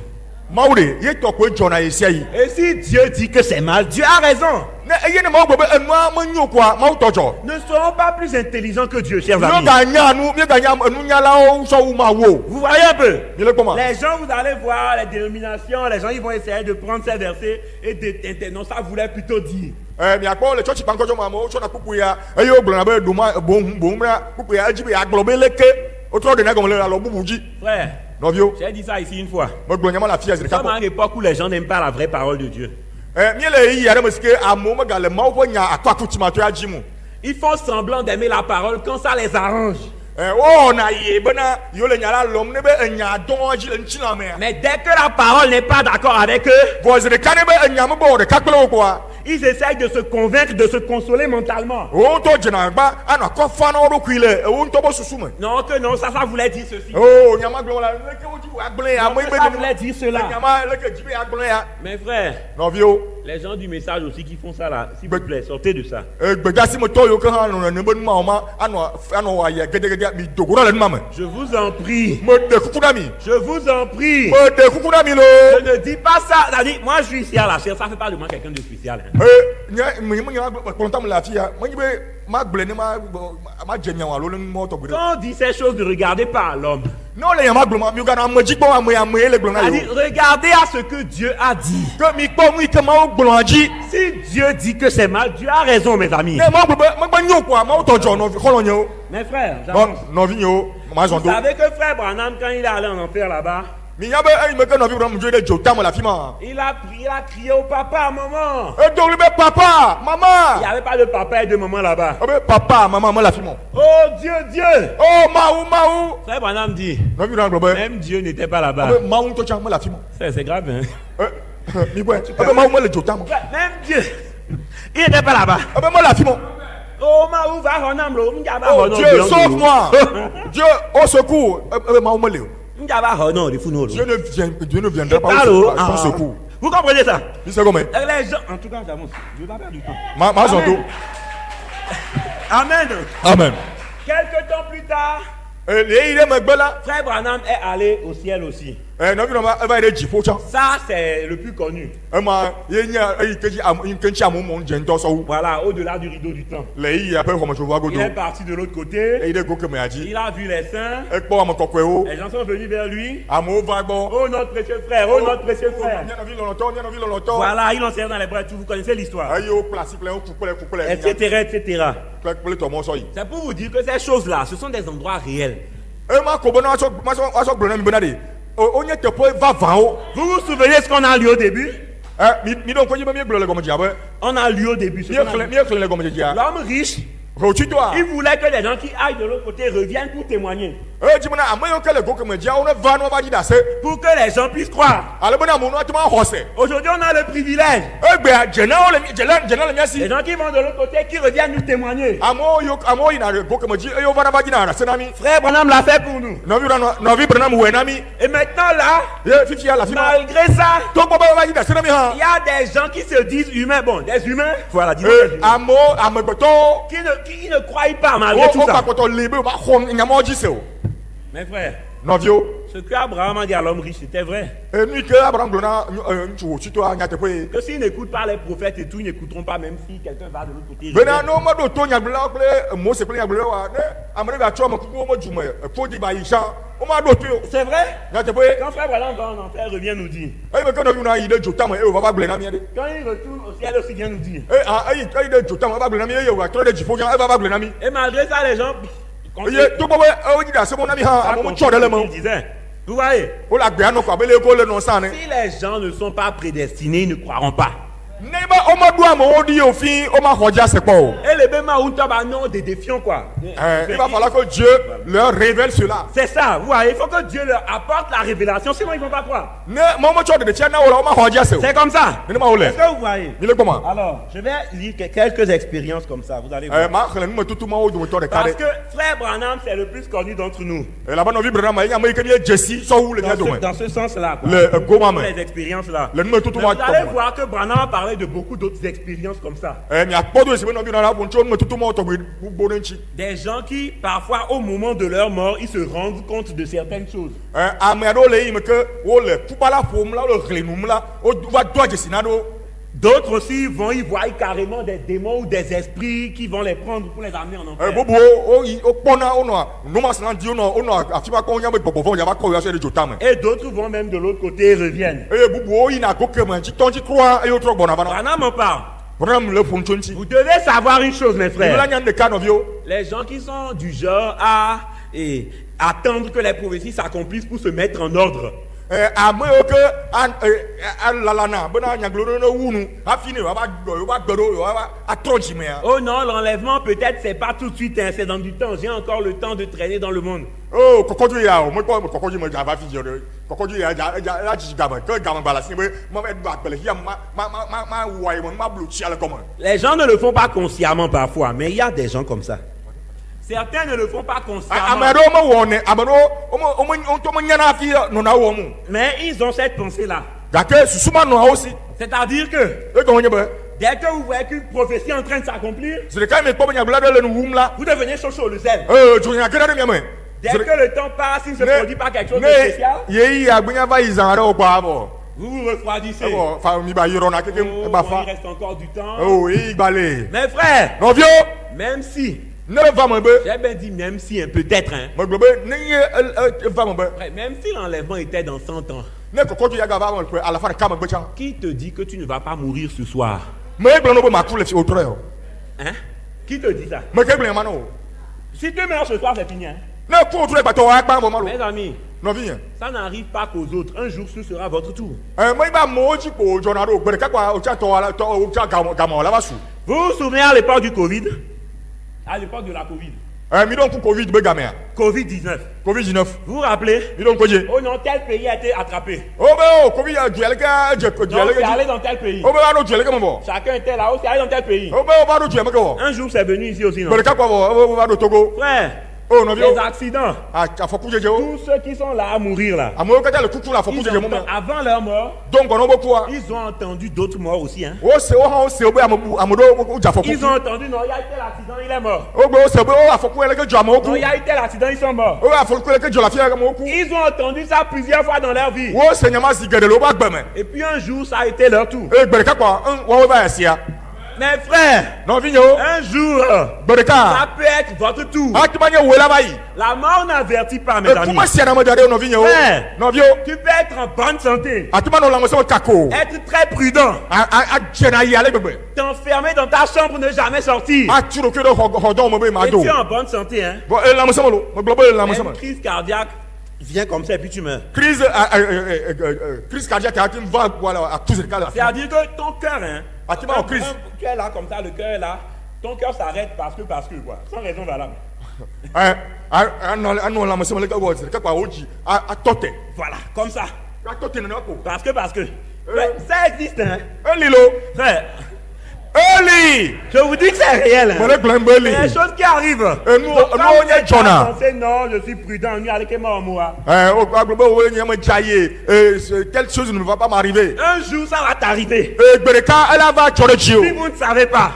Mawu ɖe ye tɔ koe dzɔna ye sia yi. Et si Dieu dit que c'est mal, Dieu a raison. ne eye ne ma gbo be enua manyo kwa ma utojo Ne serons pas plus intelligents que Dieu, chers mi amis. ga nya nu mi ga nya enu nya la o so ma wo Vous voyez un peu? mi le comment Les gens, vous allez voir les dénominations, les gens ils vont essayer de prendre ces versets et de non, ça voulait plutôt dire. mi akpo le church bankojo ma mo so na pupu ya eye o gbona be do ma bon bra pupu ya jibe ya glo be leke o tro de na gomo le la lo bubuji Frère, novio j'ai dit ça ici une fois. mo gbo nya ma la fia Nous sommes à une époque où les gens n'aiment pas la vraie parole de Dieu. mi le yi ya de meske amo ma ga le ma wo nya akwa kutima to ya jimu Ils font semblant d'aimer la parole quand ça les arrange. oh na ye bena yo le nya la lom ne be nya don ji le nchi na me Mais dès que la parole n'est pas d'accord avec eux, voice de kane be nya mo bo de kaklo kwa ils essayent de se convaincre, de se consoler mentalement. o to jina gba ana ko fa na ro kuile e wo nto bo susu me Non, que non, ça voulait dire ceci. oh nya ma glo la le ke wo ji wa gble ya mo Non, ibe ça ni voulait dire cela. nya ma le ke jibe ya gble ya Mes frères, novio les gens du message aussi qui font ça là, s'il vous plaît, sortez de ça. gbedasi mo to yo kan ha no ne be ma o ma ano wa ye gede gede mi dogoro le ma me Je vous en prie. mo de kukuna mi Je vous en prie. mo de kukuna mi lo Je ne dis pas ça. C'est-à-dire, moi je suis ici à la chair, ça fait pas de moi quelqu'un de spécial. Hein. nya mi nya ko tam la fia mo jibe ma gble ni ma jenya wa lo le mo to gbe Quand on dit ces choses, ne regardez pas à l'homme. no le ma gble ma mi ga na mo jigbo ma mo ya mo le gble na yo C'est-à-dire, regardez à ce que Dieu a dit. que mi po mi ke ma o gble anji Si Dieu dit que c'est mal, Dieu a raison, mes amis. ne ma gbe ma gba nyo kwa ma o to jo no ko lo nyo Mes frères, no j'avance. no vi nyo ma Vous zondo savez que frère Branham, quand il est allé en enfer là-bas, mi ya be ai me ke no vi ro mo je de jo tam la fi ma il a crié au papa, maman. e do le be papa Il n'y mama avait pas de papa et de maman là-bas. o be papa mama ma la fi mo Oh Dieu, Dieu. oh ma Frère Branham dit, no vi ro gbe même Dieu n'était pas là-bas. be ma un to cha ma la fi mo C'est grave, hein. mi gbe e be ma mo le jo tam Même Dieu, il n'était pas là-bas. e be ma la fi mo Oh, ma où va Honam, lo, m'gaba oh Honam, Dieu lo, sauve-moi Dieu au secours e be ma mo le m'gaba Honam, le founo, lo. Dieu ne viendra pas Allô? au ton secours Vous comprenez ça? il c'est comme Les gens, en tout cas, j'avance. Je ne vais pas perdre du temps. ma zondo Amen. amen Quelques temps plus tard, le ire me gbe la frère Branham est allé au ciel aussi. no vi no ma e ba ire jifo cha Ça, c'est le plus connu. e ma ye nya e ke ji am ke chi am mo nje ndo so Voilà, au-delà du rideau du temps. le yi après comme je vois Il godo est parti de l'autre e côté. ire go ke me aji Il a vu les saints. e po am kokwe o Les gens sont venus vers lui. am o va gbo Oh, notre précieux frère. Oh, notre précieux frère. nya no vi lo lото Voilà, il en serre dans les bras et tout. Vous connaissez l'histoire. ayi o place plein o couper Etc., etc. plein to mo so yi C'est pour vous dire que ces choses-là, ce sont des endroits réels. e ma ko bona so gbo na mi bona de o nye te po va van o Vous vous souvenez ce qu'on a lu au début? mi don ko ji mi gbo le gomo ji abe On a lu au début. ce mi qu'on a lu. kle le gomo ji a L'homme riche, ro chi to a il voulait que les gens qui aillent de l'autre côté reviennent pour témoigner. e ji bona amayo ke le go ke me ji a o ne va no ba ji da se Pour que les gens puissent croire. ale bona mo no atuma hose Aujourd'hui, on a le privilège. e gbe a jena o le jena le mi Les asi gens qui vont de l'autre côté, qui reviennent nous témoigner. amo yi na go ke me ji e yo va na ba ji na se na mi Frère Branham l'a fait pour nous. no vi brenam we na mi Et maintenant là, ye fifi ya la fi ma malgré ça, to ko ba ji da se na mi ha il y a des gens qui se disent humains. Bon, des humains. Voilà, disons des humains. amo amegbeto Qui ne croient pas malgré tout o pa ça. ko to lebe ba khon nyamo ji se o Mes frères, novio ce que Abraham a dit à l'homme riche, c'était vrai. e mi ke abraham glona nchu o chito anya te pe Que s'ils n'écoutent pas les prophètes et tout, ils n'écouteront pas même si quelqu'un va de l'autre côté. bena no ma do to nya gbla ple mo se ple nya gbla wa ne amre ga cho mo ku mo jume fo di ba isha o ma do to C'est vrai? nya te pe Quand frère Branham va en enfer, revient nous dire. e me ke no na yi de jota mo e o ba gbla na mi de Quand il retourne au ciel aussi, vient nous dire. e de jota mo ba gbla na mi e yo wa to de jifo nya e ba gbla na mi Et malgré ça, les gens. ye to bo e o ji da se mo na mi ha mo cho de le mo Il disait. Vous voyez? o la gbe anu ko abele ko le no san ne Si les gens ne sont pas prédestinés, ils ne croiront pas. ne ba o ma do amo o di òfin o ma hoja se po o Et les bêmes ont non des défiants quoi. il va falloir que Dieu leur révèle cela C'est ça, vous voyez, il faut que Dieu leur apporte la révélation, sinon ils ne vont pas croire. ne mo mo cho de tia na o la o ma hoja se o C'est comme ça. ne ma o le Est-ce que vous voyez? ni le comment Alors, je vais lire quelques expériences comme ça, vous allez voir. ma khale nu tutu ma o du to de Parce kare que frère Branham, c'est le plus connu d'entre nous. là-bas no vi brana ma ya ma ke ni Jesse so wu le nya do Dans ce sens-là. quoi. le goma Pour me les expériences-là. le nu tutu Mais ma vous allez voir que Branham a parlé de beaucoup d'autres expériences comme ça. mi apodo se no vi na bo ncho nu tutu ma to bo nchi Des gens qui, parfois, au moment de leur mort, ils se rendent compte de certaines choses. amado le yi me ke o le kupala fom la o le glenum la o va do Jesse na do D'autres aussi vont y voir carrément des démons ou des esprits qui vont les prendre pour les amener en enfer. bobo o pona ono no mas na di ono afiba ko nya be bobo fo ya ba ko ya se de jotam. Et d'autres vont même de l'autre côté et reviennent. Bobo yi na go ke man ti ton ti croix e o tro bona bana. Branham en parle. Vraiment le fond chonti. Vous devez savoir une chose, mes La frères. nya de canovio. Les gens qui sont du genre à attendre que les prophéties s'accomplissent pour se mettre en ordre. Ame o ke la na bena nya gloro no wunu afini wa ba gboro wa atronji me. Oh non, l'enlèvement peut-être c'est pas tout de suite, hein, c'est dans du temps. J'ai encore le temps de traîner dans le monde. Oh kokoju ya o mo kokoju mo ja ba fi jore. Kokoju ya la ji gaba ko gaba bala si be mo be ba pele ya ma wai mo ma blu chi ala comment. Les gens ne le font pas consciemment parfois, mais il y a des gens comme ça. Certains ne le font pas consciemment. Amado mo wone amado o to mo nyana fi no na wo mu. Mais ils ont cette pensée-là. Gake susuma no aussi. C'est-à-dire que E ko onye be. dès que vous voyez qu'une prophétie est en train de s'accomplir, C'est le cas mais ko nya blade le wum la. vous devenez chaud au zèle. Jo nya gere de me. Dès que le temps passe, il ne se produit pas quelque chose de spécial, Ye agbenya va izan o pa bo. vous vous refroidissez. Bo fa mi ba yiro na keke Oh, ba bon, fa. il reste encore du temps. Oh, igbalé. Mes frères, Non vieux, même si, ne va mon be. j'ai bien dit même si, hein, peut-être, hein, Mo globe ne va mon be. ouais, même si l'enlèvement était dans 100 ans, Ne ko tu ya ga va mon pe ala fa ka mo be chan. qui te dit que tu ne vas pas mourir ce soir? Me gbe no be ma ku le fi otre o. Hein? Qui te dit ça? Me ke gbe ma no. Si tu meurs ce soir, c'est fini. Hein? Ne ku otre ba to wa gba mo malo. Mes amis, No vi yan. ça n'arrive pas qu'aux autres. Un jour, ce sera votre tour. Me ba mo ji ko jona ro gbe ka kwa o cha to ala to o cha ga mo la ba su. Vous vous souvenez à l'époque du Covid? À l'époque de la Covid. Mi don ku covid be ga me. Covid-19. Covid-19. Vous vous rappelez? Mi don ko je. Oh non, tel pays a été attrapé. O be o covid du ele ka je ko du Donc, ele c'est ka. allé dans tel pays. O be anu du ele ka mo bo. Chacun était là-haut, c'est allé dans tel pays. O be o ba do du e me ka wo. Un jour, c'est venu ici aussi, non? Gbe ka kwa bo o ba do Togo. Frère, Oh no vieux. les accidents, Afoku jeje o. tous ceux qui sont là à mourir là, Amo ka le kuku la afoku ils jeje mo. avant leur mort, Donc on obo kwa. ils ont entendu d'autres morts aussi. Hein. O se o ha o se obo amodo o ja afoku. Ils ont entendu, non, il y a eu tel accident, il est mort. O gbe o se obo afoku ele ke jo amoku. Non, il y a eu tel accident, ils sont morts. O afoku ele ke jo la fi ele mo ku. Ils ont entendu ça plusieurs fois dans leur vie. O se nyama si gede lo ba gbe me. Et puis un jour, ça a été leur tour. E gbe ka kwa won ba sia. Mes frères, No vi yo. un jour, Gbe ça ka. peut être votre tour. A ti ma nye we la ba yi. La mort n'avertit pas, mes E amis. kuma sia na mo dare no vi yo. Ouais. No vi yo. Tu peux être en bonne santé, A ti ma no la mo se kako. être très prudent, A jena yi ale gbegbe. t'enfermer dans ta chambre, ne jamais sortir. A ti ro ke do hodon mo be ma Et do. tu es en bonne santé, hein. Bon e la mo se mo lo. Mo globe la mo se mo. Une crise cardiaque vient comme ça et puis tu meurs. Crise cardiaque a ti va voilà a tous les cas. C'est-à-dire que ton cœur, hein, Bâtiment en crise. tu es là comme ça, le cœur est là, ton cœur s'arrête parce que quoi, sans raison valable. Non, la monsieur Malika Woods, le Oji, à Tote. Voilà, comme ça. À Tote, non, Parce que. Ouais, ça existe, hein. un lilo. Frère, Eli! je vous dis que c'est réel. Hein. Mon école, Il y a des choses qui arrivent. Et nous, Donc, quand on vous est êtes Jonah. pensé, non, je suis prudent, nous allons que moi. Quelque chose ne va pas m'arriver. Un jour, ça va t'arriver. Et Bereka, elle va te Si vous ne savez pas,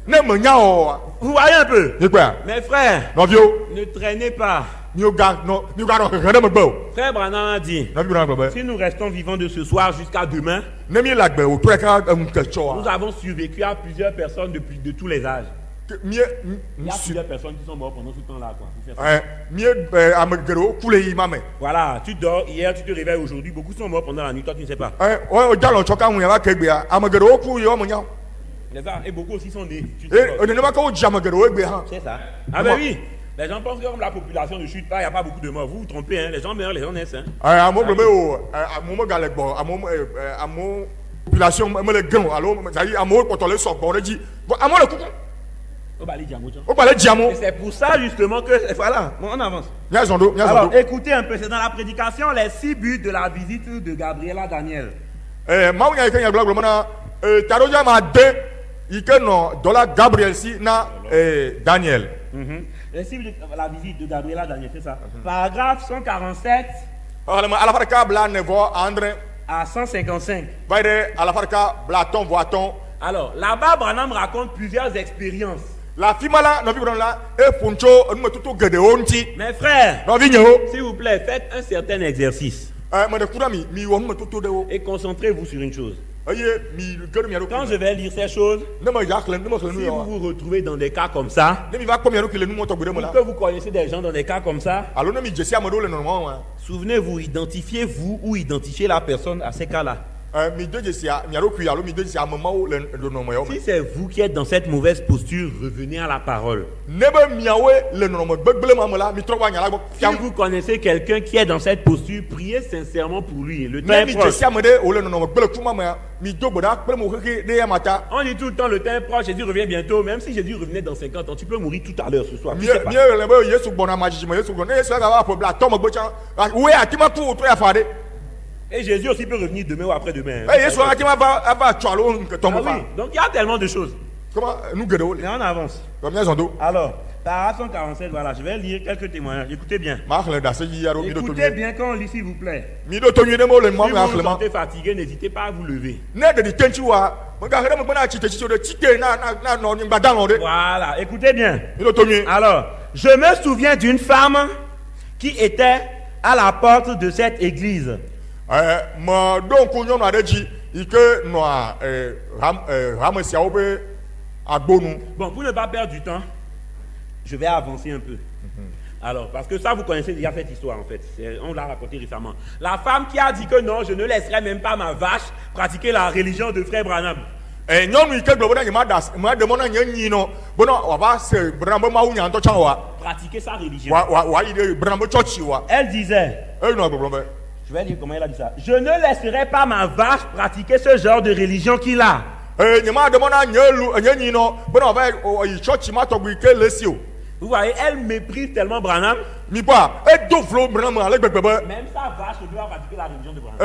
ne me nyao. vous voyez un peu. Et quoi? Mes frères, Non, vieux. ne traînez pas. Nous gardons, regardez mon beau. Frère Branham a dit, Non, vieux, non, si nous restons vivants de ce soir jusqu'à demain, Nemi la gbe, ou toi, nous avons survécu à plusieurs personnes de tous les âges. Il y a plusieurs personnes qui sont mortes pendant ce temps-là. Voilà, tu dors hier, tu te réveilles aujourd'hui, beaucoup sont morts pendant la nuit, toi tu ne sais pas. Les ça, et beaucoup aussi sont nés. Tu ne sais pas. C'est ça. Ah ben oui, les gens pensent que comme la population ne chute pas, il n'y a pas beaucoup de morts. Vous vous trompez, hein? Les gens meurent, les gens naissent. Hein? Population, le grand, alors, ça y est, amour, quand on le sort, on dit, amour, le coucou. On parle de diamant. Et c'est pour ça justement que. Voilà, on avance. Alors, écoutez un peu, c'est dans la prédication les 6 buts de la visite de Gabriela Daniel. Gabriel si na Daniel. Les 6 buts de la visite de Gabriela Daniel, c'est ça. Paragraphe 147 à 155. Alors, là-bas, Branham raconte plusieurs expériences. La fimala no vibron la e puncho on metuto gede onti. Mes frères, No vinyo. s'il vous plaît, faites un certain exercice Me de kurami mi wo metuto de o. et concentrez-vous sur une chose. Quand je vais lire ces choses, si vous vous retrouvez dans des cas comme ça, ou que vous connaissez des gens dans des cas comme ça, souvenez-vous, identifiez-vous ou identifiez la personne à ces cas-là. Si c'est vous qui êtes dans cette mauvaise posture, revenez à la parole. Si vous connaissez quelqu'un qui est dans cette posture, priez sincèrement pour lui. Le temps est proche. On dit tout le temps, le temps est proche, Jésus revient bientôt. Même si Jésus revenait dans 50 ans, tu peux mourir tout à l'heure ce soir. Tu sais pas. Et Jésus aussi peut revenir demain ou après-demain. Ah oui, donc il y a tellement de choses. Mais on avance. Alors, paragraphe 147, voilà, je vais lire quelques témoignages. Écoutez bien. Écoutez bien quand on lit, s'il vous plaît. Si vous vous sentez fatigué, n'hésitez pas à vous lever. Voilà, écoutez bien. Alors, je me souviens d'une femme qui était à la porte de cette église. Bon, pour ne pas perdre du temps, je vais avancer un peu. Alors, parce que ça, vous connaissez déjà cette histoire en fait. On l'a raconté récemment. La femme qui a dit que non, je ne laisserai même pas ma vache pratiquer la religion de Frère Branham. Pratiquer sa religion. Elle disait, je vais dire comment elle a dit ça. Je ne laisserai pas ma vache pratiquer ce genre de religion qu'il a. Vous voyez, elle méprise tellement Branham. Même sa vache doit pratiquer la religion de Branham.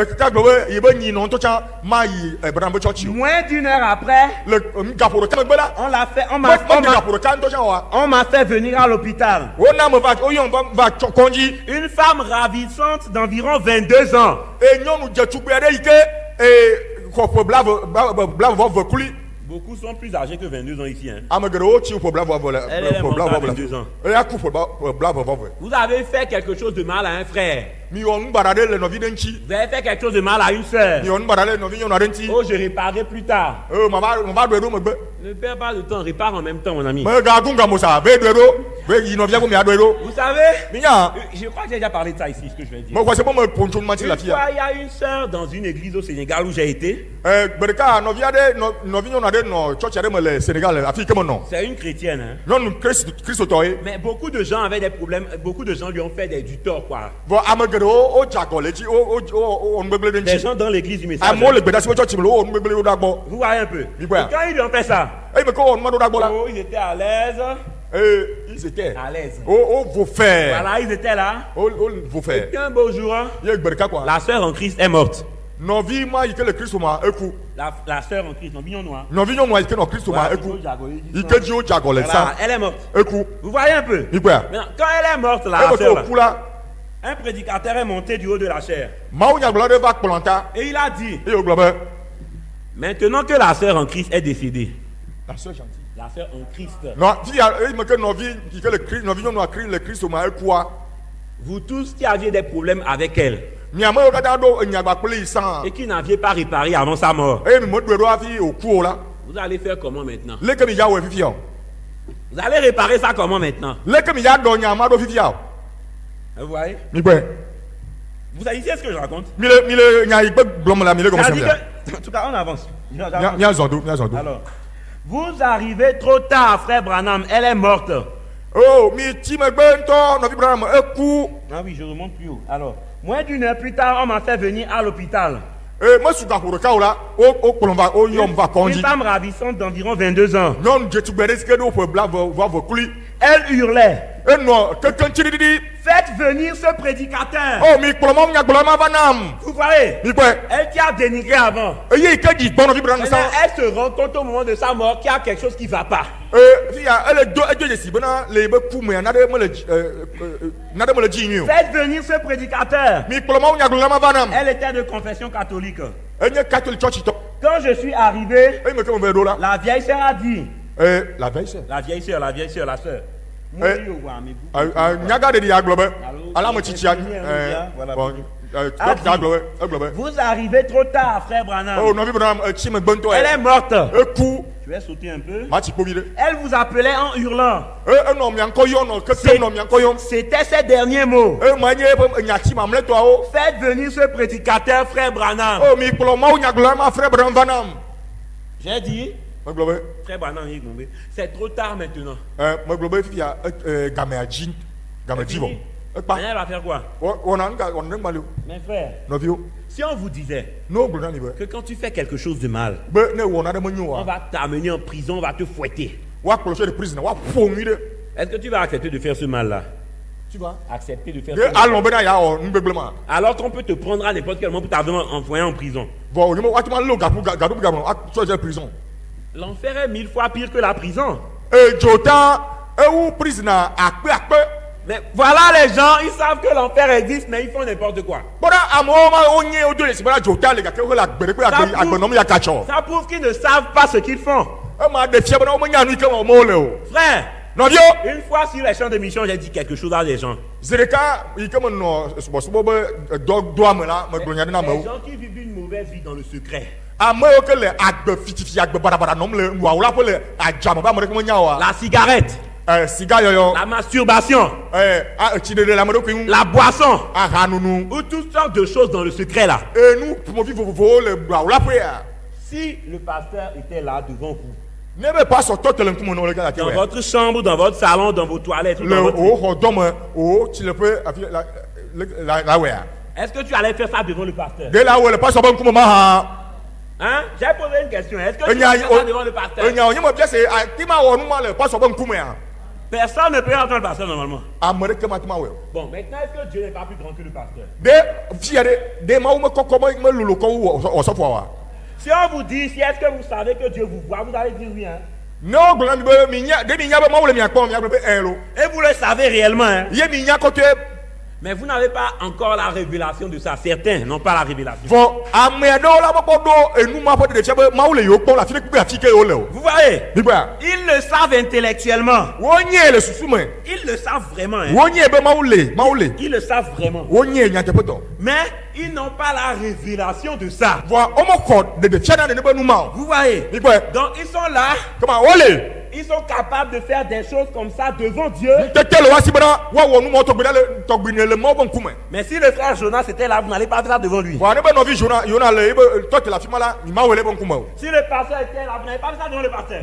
Moins d'une heure après, on m'a fait venir à l'hôpital. Une femme ravissante d'environ 22 ans. Beaucoup sont plus âgés que 22 ans ici. Hein. Elle est morte à 22 ans. Vous avez fait quelque chose de mal à un frère. Vous avez fait quelque chose de mal à une soeur. Oh, je réparerai plus tard. Ne perds pas de temps, répare en même temps, mon ami. Vous savez, je crois que j'ai déjà parlé de ça ici, ce que je vais dire. Une fois, il y a une soeur dans une église au Sénégal où j'ai été. C'est une chrétienne. Hein. Mais beaucoup de gens avaient des problèmes, beaucoup de gens lui ont fait du tort, quoi. Des gens dans l'église du message. Vous voyez un peu. Et quand ils lui ont fait ça, oh, ils étaient à l'aise. Ils étaient à l'aise. Vos frères. Voilà, ils étaient là. Vos frères. Et un beau jour, la sœur en Christ est morte. La sœur en Christ, voilà, elle est morte. Vous voyez un peu. Maintenant, quand elle est morte, la sœur, un prédicateur est monté du haut de la chair. Et il a dit, maintenant que la sœur en Christ est décédée, la sœur gentille. La sœur en Christ. Vous tous qui aviez des problèmes avec elle et qui n'aviez pas réparé avant sa mort, vous allez faire comment maintenant? Vous allez réparer ça comment maintenant? Vous voyez? Vous savez ce que je raconte? En tout cas, on avance. Alors, vous arrivez trop tard, frère Branham, elle est morte. Ah oui, je remonte plus haut. Alors, moins d'une heure plus tard, on m'a fait venir à l'hôpital. Une femme ravissante d'environ 22 ans. Elle hurlait. Faites venir ce prédicateur. Vous voyez, elle qui a dénigré avant. Elle se rend compte au moment de sa mort qu'il y a quelque chose qui ne va pas. Faites venir ce prédicateur. Elle était de confession catholique. Quand je suis arrivé, la vieille sœur a dit. La vieille sœur, la sœur. a dit, vous arrivez trop tard, frère Branham. Oh, non, Branham, tu me bonnes toi. Elle est morte. Coup. Je vais sauter un peu. Ma chipo vide. Elle vous appelait en hurlant. Non, mais encore yon, que c'est non, mais encore yon. C'était ses derniers mots. Manier, nyati mamle toi. Faites venir ce prédicateur, frère Branham. Oh, mais pour le moment, ma frère Branham. J'ai dit, frère Branham, c'est trop tard maintenant. Moi, global, il y a Gaméadjin. Gaméadjivon. Elle va faire quoi? Mes frères, si on vous disait que quand tu fais quelque chose de mal, on va t'amener en prison, on va te fouetter. Est-ce que tu vas accepter de faire ce mal-là? Tu vas accepter de faire ce mal. Alors qu'on peut te prendre à n'importe quel moment pour t'amener envoyer en prison. L'enfer est 1000 fois pire que la prison. Mais voilà les gens, ils savent que l'enfer existe, mais ils font n'importe quoi. Ça prouve qu'ils ne savent pas ce qu'ils font. Frère, une fois sur les champs de mission, j'ai dit quelque chose à des gens. Les gens qui vivent une mauvaise vie dans le secret. La cigarette. La masturbation, la boisson, ou toutes sortes de choses dans le secret là. Si le pasteur était là devant vous, dans votre chambre, dans votre salon, dans vos toilettes, est-ce que tu allais faire ça devant le pasteur? Hein? J'ai posé une question. Est-ce que tu allais faire ça devant le pasteur? Personne ne peut entendre le pasteur normalement. Bon, maintenant, est-ce que Dieu n'est pas plus grand que le pasteur? Si on vous dit, est-ce que vous savez que Dieu vous voit, vous allez dire oui. Hein? Et vous le savez réellement. Hein? Mais vous n'avez pas encore la révélation de ça. Certains n'ont pas la révélation. Vous voyez, ils le savent intellectuellement. Ils le savent vraiment. Hein? Ils le savent vraiment. Mais ils n'ont pas la révélation de ça. Vous voyez, donc ils sont là. Ils sont capables de faire des choses comme ça devant Dieu. Mais si le frère Jonas était là, vous n'allez pas faire ça devant lui. Si le pasteur était là, vous n'allez pas faire ça devant le pasteur.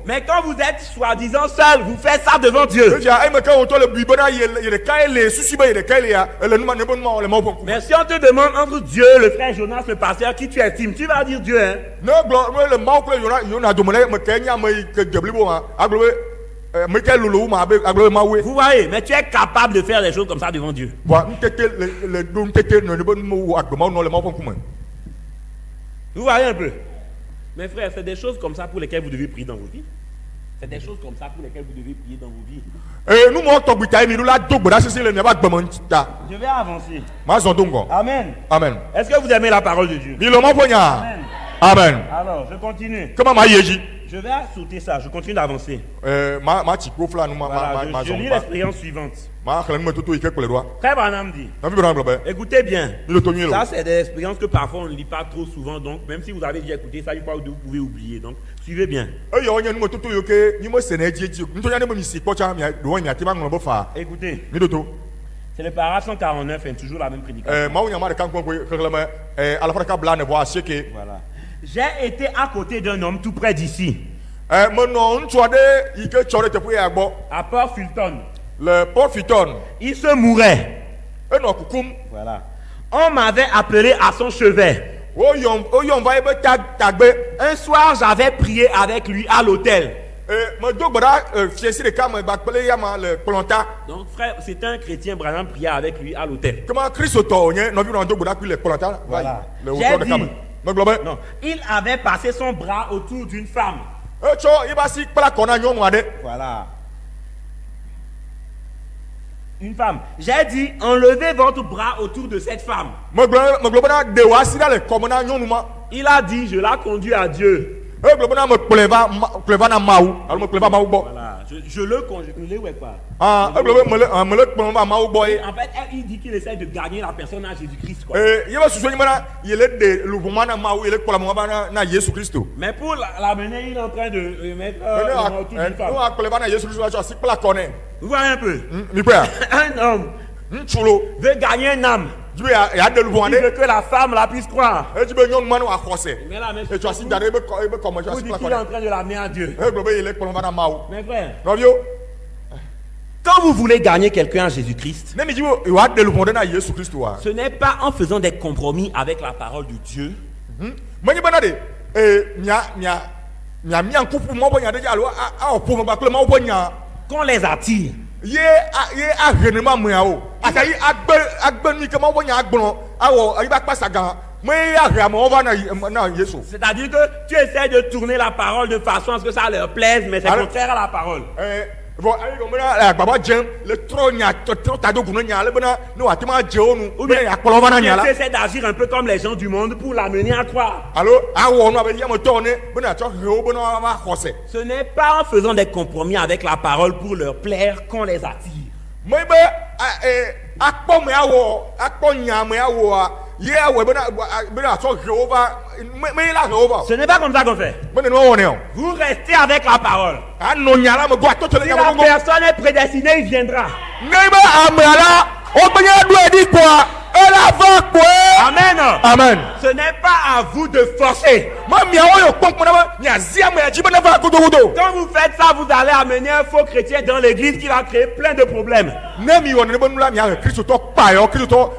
Mais quand vous êtes soi-disant seul, vous faites ça devant Dieu. Mais si on te demande entre Dieu, le frère Jonas, le pasteur, qui tu estimes, tu vas dire Dieu. Hein? Vous voyez, mais tu es capable de faire des choses comme ça devant Dieu. Vous voyez un peu. Mes frères, c'est des choses comme ça pour lesquelles vous devez prier dans vos vies. C'est des choses comme ça pour lesquelles vous devez prier dans vos vies. Je vais avancer. Amen. Amen. Est-ce que vous aimez la parole de Dieu? Amen. Amen. Alors, je continue. Comment je vais sauter ça, je continue d'avancer. Voilà, je lis l'expérience suivante. Frère Branham dit, écoutez bien, ça c'est des expériences que parfois on ne lit pas trop souvent, donc même si vous avez déjà écouté ça, vous pouvez oublier, donc suivez bien. Écoutez, c'est le paragraphe 149, hein, toujours la même prédication. Voilà. J'ai été à côté d'un homme tout près d'ici, à Port Fulton. Il se mourait. Voilà. On m'avait appelé à son chevet. Un soir, j'avais prié avec lui à l'hôtel. Donc frère, c'est un chrétien, Branham priait avec lui à l'hôtel. Voilà. J'ai dit, non, il avait passé son bras autour d'une femme. Voilà. Une femme. J'ai dit, enlevez votre bras autour de cette femme. Il a dit, je la conduis à Dieu. Voilà. Je le conjure, ouais pas. Ah, me le kpɔn va mawu gbɔ ye. En fait, il dit qu'il essaie de gagner la personne à Jésus-Christ. Quoi. Yeba susu ni mana yele de lubuma na mawu yele kpɔla mo ba na Yesu Kristo. Mais pour l'amener, il est en train de mettre autour d'une femme. Nous a kpɔla ba na Yesu Kristo wa si kpɔla kɔnɛ. Vous voyez un peu. Mi pɛ. Un homme Ntsulo. veut gagner un âme. Jibe ya de lubuma Il veut de. que la femme la puisse croire. Jibe nyɔnu manu wa xɔsɛ. Mais là, mais Et tu as si dade ebe kɔmɔ vous si dites kpɔla qu'il est en kɔnɛ. train de l'amener à Dieu. Gblɔ be yele kpɔla ba na mawu. Mes frères, Nɔvio. quand vous voulez gagner quelqu'un à Jésus-Christ, Ne mi jibe wa de lubuma de na Yesu Kristo wa. ce n'est pas en faisant des compromis avec la parole de Dieu Mɛ bana de mia kupu mɔ bɔ nya de dza alo a ƒome ba kple mawu bɔ nya. qu'on les attire. Ye ahenema meawo akayi agbe nu ke mawu bɔ nya agblɔ awɔ ayi ba kpasa gan me ye ahe amewo va na Yesu. C'est-à-dire que tu essaies de tourner la parole de façon à ce que ça leur plaise, mais c'est Alors- contraire à la parole. Bon ayi ko mena agbaba jɛm le trɔ nya trɔ ta do gunɔ nya ale bena ne wa te ma jɛ wo nu Ou bena yakplɔ va na nya tu la essaies d'agir un peu comme les gens du monde pour l'amener à croire. alo awɔ nu abe yametɔ ne bena atsɔ he wo bena wa xɔsɛ. Ce n'est pas en faisant des compromis avec la parole pour leur plaire qu'on les attire. Me be akpɔ me awɔ akpɔ nya me awɔa ye awɔ bena atsɔ he wo va me ye la he wo va. Ce n'est pas comme ça qu'on fait. Bena ne wa wɔnɛ o. Vous restez avec la parole. Anɔ nya la me go atɔ tɔ le Si nya la me go. personne est prédestinée, il viendra. Neighbor amela ogbenya do edi kwa ela va kwa. Amen. Amen. Ce n'est pas à vous de forcer. Ma miawo yo kpɔnkpɔ na ba nya zia me aji bena va godogodo. Quand vous faites ça, vous allez amener un faux chrétien dans l'église qui va créer plein de problèmes. Ne mi wɔ ne be nu la mia Kristo tɔ kpayɔ Kristo tɔ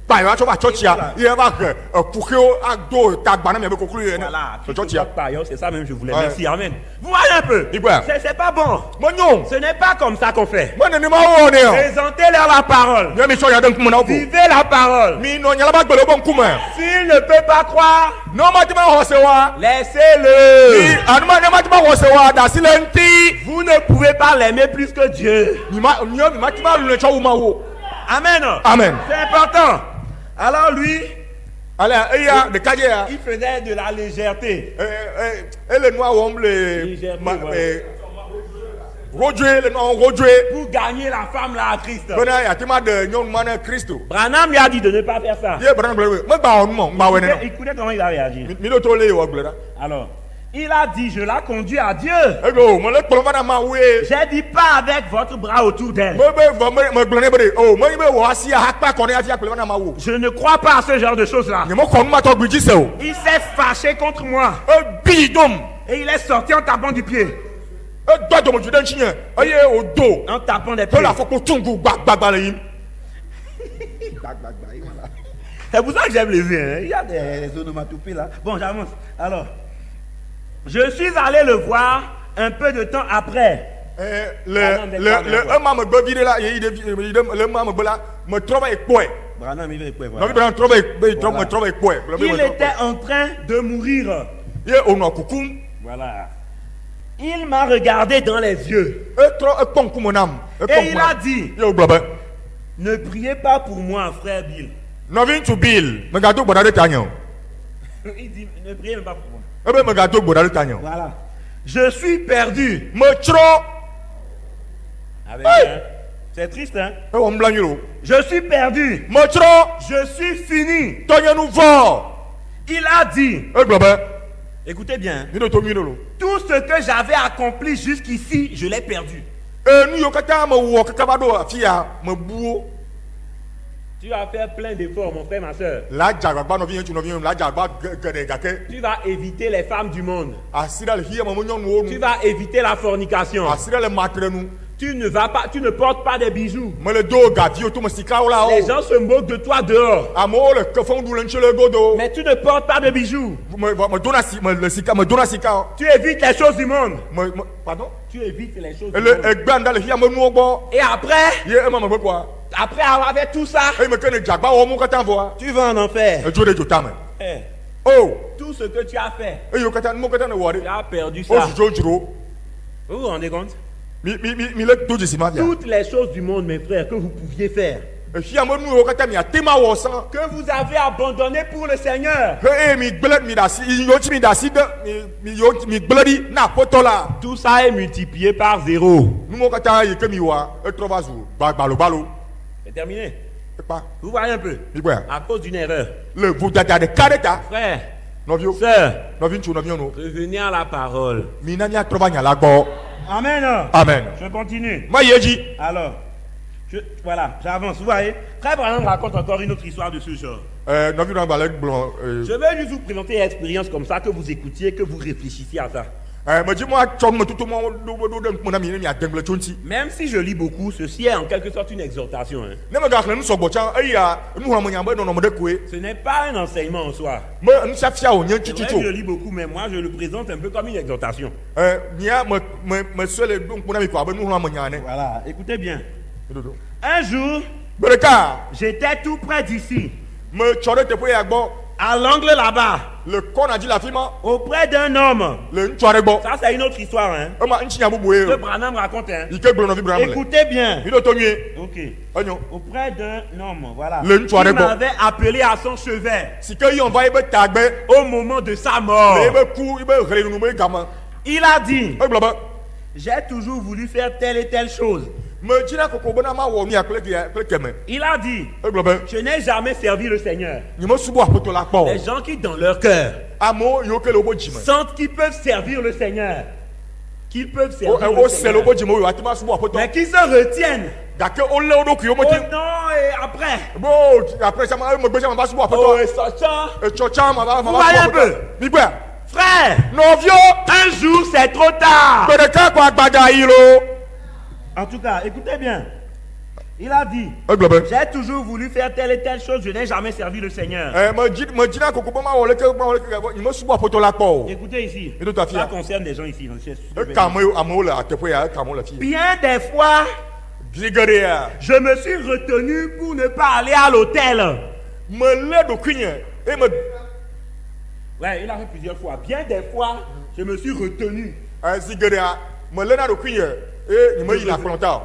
kpayɔ atsɔ va tsɔtsia ye va he kuxiwo ado tagba na mia be koklo ye ne Voilà. tsɔtsia. C'est ça même je voulais. Ouais. Merci. Amen. Vous voyez un peu. Il voit. C'est pas bon. Monyo. Ce n'est pas comme ça qu'on fait. Mo ne ni ma wo ne o. Présentez-leur la parole. Ne mi sɔ ya de nkumu na wo. Vivez la parole. Mi nɔ nyala ba gbɛlɛ bo nkume. S'il ne peut pas croire, No ma ti ma hɔse wa. laissez-le. Ni anuma ne ma ti ma hɔse wa dasi le ŋti. Vous ne pouvez pas l'aimer plus que Dieu. Mi ma ti ma lu ne tsɔ wu ma wo. Amen. Amen. C'est important. Alors lui, Ale eya ɖeka dze ya. il faisait de la légèreté. Ele nua wɔm le Légèreté, ma ouais. rodzoe le nua rodzoe Pour gagner la femme là à Christ. bena yate ma de nyɔnu ma ne Kristo. Branham lui a dit de ne pas faire ça. Ye bena gblɔ be me gba wɔ nu mɔ gba wɔ nene. Écoutez comment il a réagi. Mi ɖo to le wɔ gblɔ ɖa. Alors, il a dit, je la conduis à Dieu. Ego me le kplɔ va na ma wo ye. J'ai dit pas avec votre bras autour d'elle. Me be vɔ me gblɔ ne be de o me nyi be wɔ asi akpa kɔ ne hafi akplɔ va na ma wo. Je ne crois pas à ce genre de choses là. Nye me kɔ nu ma tɔ gbi dzi se o. Il s'est fâché contre moi Ebi dom. et il est sorti en tapant du pied. Edɔ dɔmɔdzi ɖe ŋtsi nye eye o do. En tapant des pieds. Hele afɔkpo tungu gbagbagba le yim. C'est pour ça que j'aime les vieux. Hein. Il y a des onomatopées là. Bon, j'avance. Alors, je suis allé le voir un peu de temps après. Le ema me gbe vi ɖe la ye yi ɖe le ema me gbe la me trɔ va yi kpɔe. Branham, il veut quoi, Nɔvi voilà. bena trɔ va yi me trɔ va yi kpɔe. Gblɔ be Il me trɔ était en train de mourir. ye onɔ kukum. Voilà. Il m'a regardé dans les yeux Etrɔ ekpɔ ŋkume nam. et il a dit, Ye wogblɔ be ne priez pas pour moi, frère Bill. nɔvi ŋutsu Bill megado gbɔɖa ɖe ta nye o. Il dit, ne priez même pas pour moi. Ebe megado gbɔɖa ɖe ta nye o. Voilà. Je suis perdu. Me trɔ Avec, Hey! hein. C'est triste, hein? ewɔ nublanui o. Je suis perdu. Me trɔ Je suis fini. tɔnye nu vɔ. Il a dit, Egblɔ be écoutez bien, mi ɖo to mi ɖo lo. tout ce que j'avais accompli jusqu'ici, je l'ai perdu. Nu yiwo katã me wɔ kaka va ɖo afi ya me bu wo. Tu vas faire plein d'efforts, mon frère, ma soeur. La dze agbagba nɔvi ŋutsu nɔvi nyɔnu la dze agbagba geɖe gake Tu vas éviter les femmes du monde. asi ɖe le fi me nyɔnuwo Tu nu. vas éviter la fornication. Asi ɖe le matre nu. Tu ne portes pas des bijoux. Me le do gaviwo to me sikawo la Les o. gens se moquent de toi dehors. Amewo le kefɔnu ɖu le ŋuti le godo. Mais tu ne portes pas de bijoux. Me dona sika o. Tu évites les choses du monde. Pardon. Tu évites les choses du Ele monde. egbea ŋda le fi ame nuwo gbɔ. Et après, Ye ema me gbe kɔa. après avoir fait tout ça, Eye me ke ne dzagba wɔ mu katã vɔa. tu vas en enfer. Edzo ɖe dzo tame. Eh, O. tout ce que tu as fait, Eyiwo katã nuwo katã ne wɔ tu ɖe. as perdu O ça. dzro. Vous vous rendez compte? Mi le do dzesi ma fia. Toutes les choses du monde, mes frères, que vous pouviez faire, e fia me nu yo kata mi atema wo san que vous avez abandonné pour le Seigneur. he mi gbele mi dasi yo ti mi dasi de mi gbele di na potola Tout ça est multiplié par 0. nu mo kata ye ke mi wa e trova zu balo C'est terminé. e pa Vous voyez un peu. mi gba À cause d'une erreur. le vous dada de kareta Frère, novio sœur, novio no revenez à la parole. mi na mi atrova nya la gbo Amen. amen Je continue. ma yeji Alors, voilà, j'avance. Vous voyez, Frère Branham raconte encore une autre histoire de ce genre. novio na balek blanc Je vais juste vous présenter une expérience comme ça, que vous écoutiez, que vous réfléchissiez à ça. me di mo chom me tutu mo do de mo na mi adengle chonti Même si je lis beaucoup, ceci est en quelque sorte une exhortation. Hein. ne me ga kle nu so gbo chan eya nu ha mo nya no mo de kwe Ce n'est pas un enseignement en soi. me nu sa fia o nyen C'est vrai tutu que je lis beaucoup, mais moi je le présente un peu comme une exhortation. nia me swele donc mo na mi ko abe nu ha mo nya ne Voilà, écoutez bien. dodo Un jour, bereka j'étais tout près d'ici, me chore te po ya gbo à l'angle là-bas, le con a dit la fima auprès d'un homme. le chore gbo Ça, c'est une autre histoire, hein. e ma nchi nya bubu Que e Branham raconte, hein. ike gbo no vi bram le Écoutez bien. ilo to nyi Ok. onyo Auprès d'un homme, voilà. Le Qui Ntouareg bon. m'avait appelé à son chevet sike yi on va ebe tagbe au moment de sa mort. le ebe ku ebe rele nu me gama Il a dit, e gbo ba j'ai toujours voulu faire telle et telle chose. me jina koko bona ma wo mi akle keme Il a dit, e gbo ba je n'ai jamais servi le Seigneur. ni mo subo apoto la po Les gens qui, dans leur cœur, amo yo ke le obo jime sentent qu'ils peuvent servir le Seigneur. Qu'ils peuvent o servir o le se le Seigneur. obo jime o atima subo apoto Mais qui se retiennent. dake o le o do ku yo mo Oh ti non, et après. bo après ça ma mo gbe ça ma subo apoto Oh, et ça, ça. e chocha ma ba Vous voyez un peu. mi gba Frère, novio un jour c'est trop tard. bereka ko agbada yi lo En tout cas, écoutez bien. Il a dit, e gbo ba j'ai toujours voulu faire telle et telle chose, je n'ai jamais servi le Seigneur. me jina koko bo ma wo le ke ni mo subo apoto la po Écoutez ici, Et tout à fait. ça concerne les gens ici. C'est ce que je e vais ka dire. mo amo le atepo ya ka mo le fi Bien des fois, gigere ya je me suis retenu pour ne pas aller à l'hôtel. me le do kunye e me Ouais, il a fait plusieurs fois. Bien des fois, je me suis retenu. zigere ya me le na do kunye e ni me yi na planta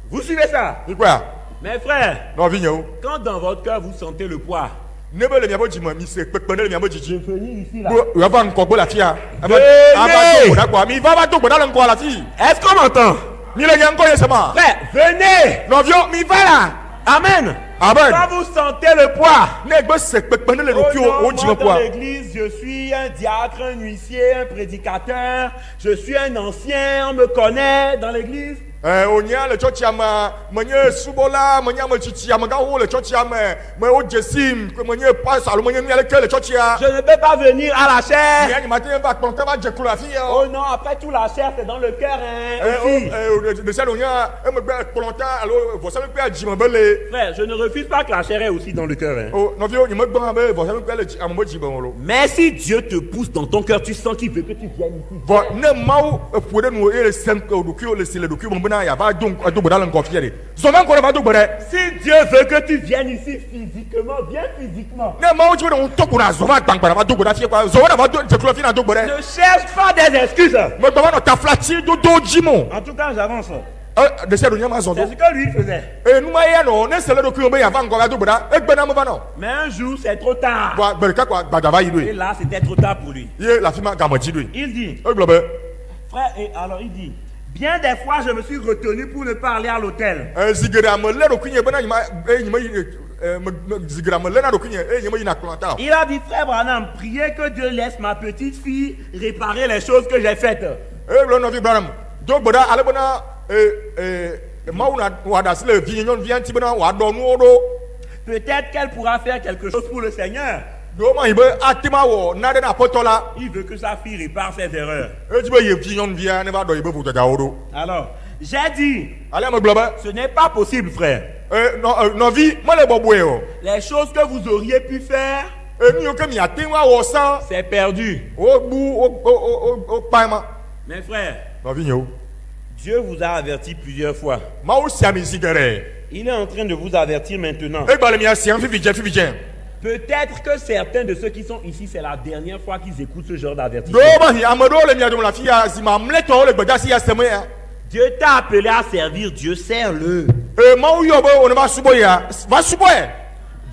Vous suivez ça? ni kwa Mes frères, no vi nyo quand dans votre cœur vous sentez le poids, ne be le mi abo jime mi se pepe ne le mi abo jiji venez ici là. bo ya va nko gbo la fia aba Venez. do da kwa mi va do gbo da nko la fi Est-ce qu'on m'entend? mi le nyanko ye sama Frère, venez! no vio mi va là Amen! amen Quand vous sentez le poids, ne gbe se pepe ne le do oh ki non, o moi, jime dans kwa l'église, je suis un diacre, un huissier, un prédicateur, je suis un ancien, on me connaît dans l'église. onya le church ama menye subola menye me chichi ama ga wo le church ama me o jesim que menye pas salo menye mi le ke le church ya Je ne peux pas venir à la chair. ni matin va konta va je kula fi ya Oh non, après tout, la chair, c'est dans le cœur, hein. aussi. de ça onya e me gbe plonta alors vous savez pas jime bele Frère, je ne refuse pas que la chair est aussi dans le cœur, hein. o no vio ni me gbe be vous savez pas le ambo jime lo Mais si Dieu te pousse dans ton cœur, tu sens qu'il veut que tu viennes ici. vo ne mau pour no e le sem ko do ki o le sile do ki mo na ya ba donc do bada lan ko fi de so man ko ba do bere Si Dieu veut que tu viennes ici physiquement, viens physiquement. ne mau ji do to ko na zo va tang ba do bada fi kwa zo na ba do je kula fi na do bere Ne cherche pas des excuses. me gbe no ta flati do jimo En tout cas, j'avance. de ça do nyama zo C'est ce que lui faisait. e nu ma ye no ne sele do ki o be ya va ngo ga do bada e gbe na mo va no Mais un jour, c'est trop tard. wa bere ka kwa gbada va yi do Et là, c'était trop tard pour lui. ye la fi ma ga mo ji do e Il dit, globe frère, et alors il dit, bien des fois, je me suis retenu pour ne pas aller à l'hôtel. zigera me le do kunye bana nyima e nyima zigera me le na do kunye e nyima yi na klanta Il a dit, frère Branham, priez que Dieu laisse ma petite fille réparer les choses que j'ai faites. e lo no vi branam do bada ale bana mauna wa da sile vi nyon vi anti bana wa do nu do Peut-être qu'elle pourra faire quelque chose pour le Seigneur. do ma ibe atima wo na de na potola Il veut que sa fille répare ses erreurs. e jibe ye vi nyon vi ne ba do ibe fu da do Alors, j'ai dit, ale me globe ce n'est pas possible, frère. no vi mo le bobo e o Les choses que vous auriez pu faire, e ni o ke mi atima wo san c'est perdu. o bu o pa ma Mes frères, no vi nyo Dieu vous a averti plusieurs fois. ma o sia mi zigere Il est en train de vous avertir maintenant. e ba le mi asia fi je Peut-être que certains de ceux qui sont ici, c'est la dernière fois qu'ils écoutent ce genre do d'avertissement. ma hi amado le mi adum la fi ya zima mle to le gbada si ya seme ya Dieu t'a appelé à servir Dieu, sers-le. Mawu yɔ be wo ne va subɔ ya, va subɔe.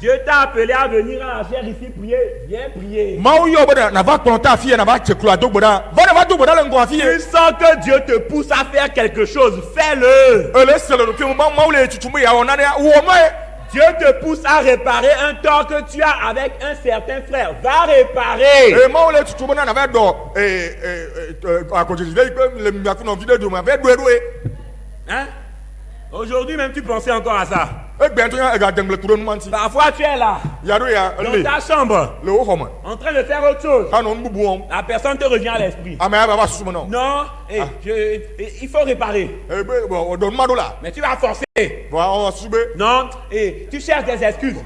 Dieu t'a appelé à venir à la chaire ici prier, viens prier. Mawu yɔ be na va kplɔ ta afi ya, na va tse klo do gbe ɖa. Va ne va do gbe ɖa le ŋgɔ afi Tu ye. sens que Dieu te pousse à faire quelque chose, fais-le. Le se le ɖokui Mawu le tutu be ya wɔ nane wɔ ma ye. Dieu te pousse à réparer un tort que tu as avec un certain frère. Va réparer. Mawu le tutu be na va dɔ akɔdzesi ɖe yi ke le miafi nɔvi ɖe dome va ɖoe ɖoe. Hein? Aujourd'hui même tu pensais encore à ça. Egbɛntɔ nya ega dengle ku ɖe nu ma ŋuti. Parfois tu es là, Ya ɖo ya dans le ta chambre, wo xɔ me. en train de faire autre chose. Anɔ nu bubu wɔm. La personne te revient à l'esprit. Ame ya va susu me nɔ. Non, il faut réparer. Bon, dɔ numa ɖo la. Mais tu vas forcer. Bon, on susu be. Non, tu cherches des excuses.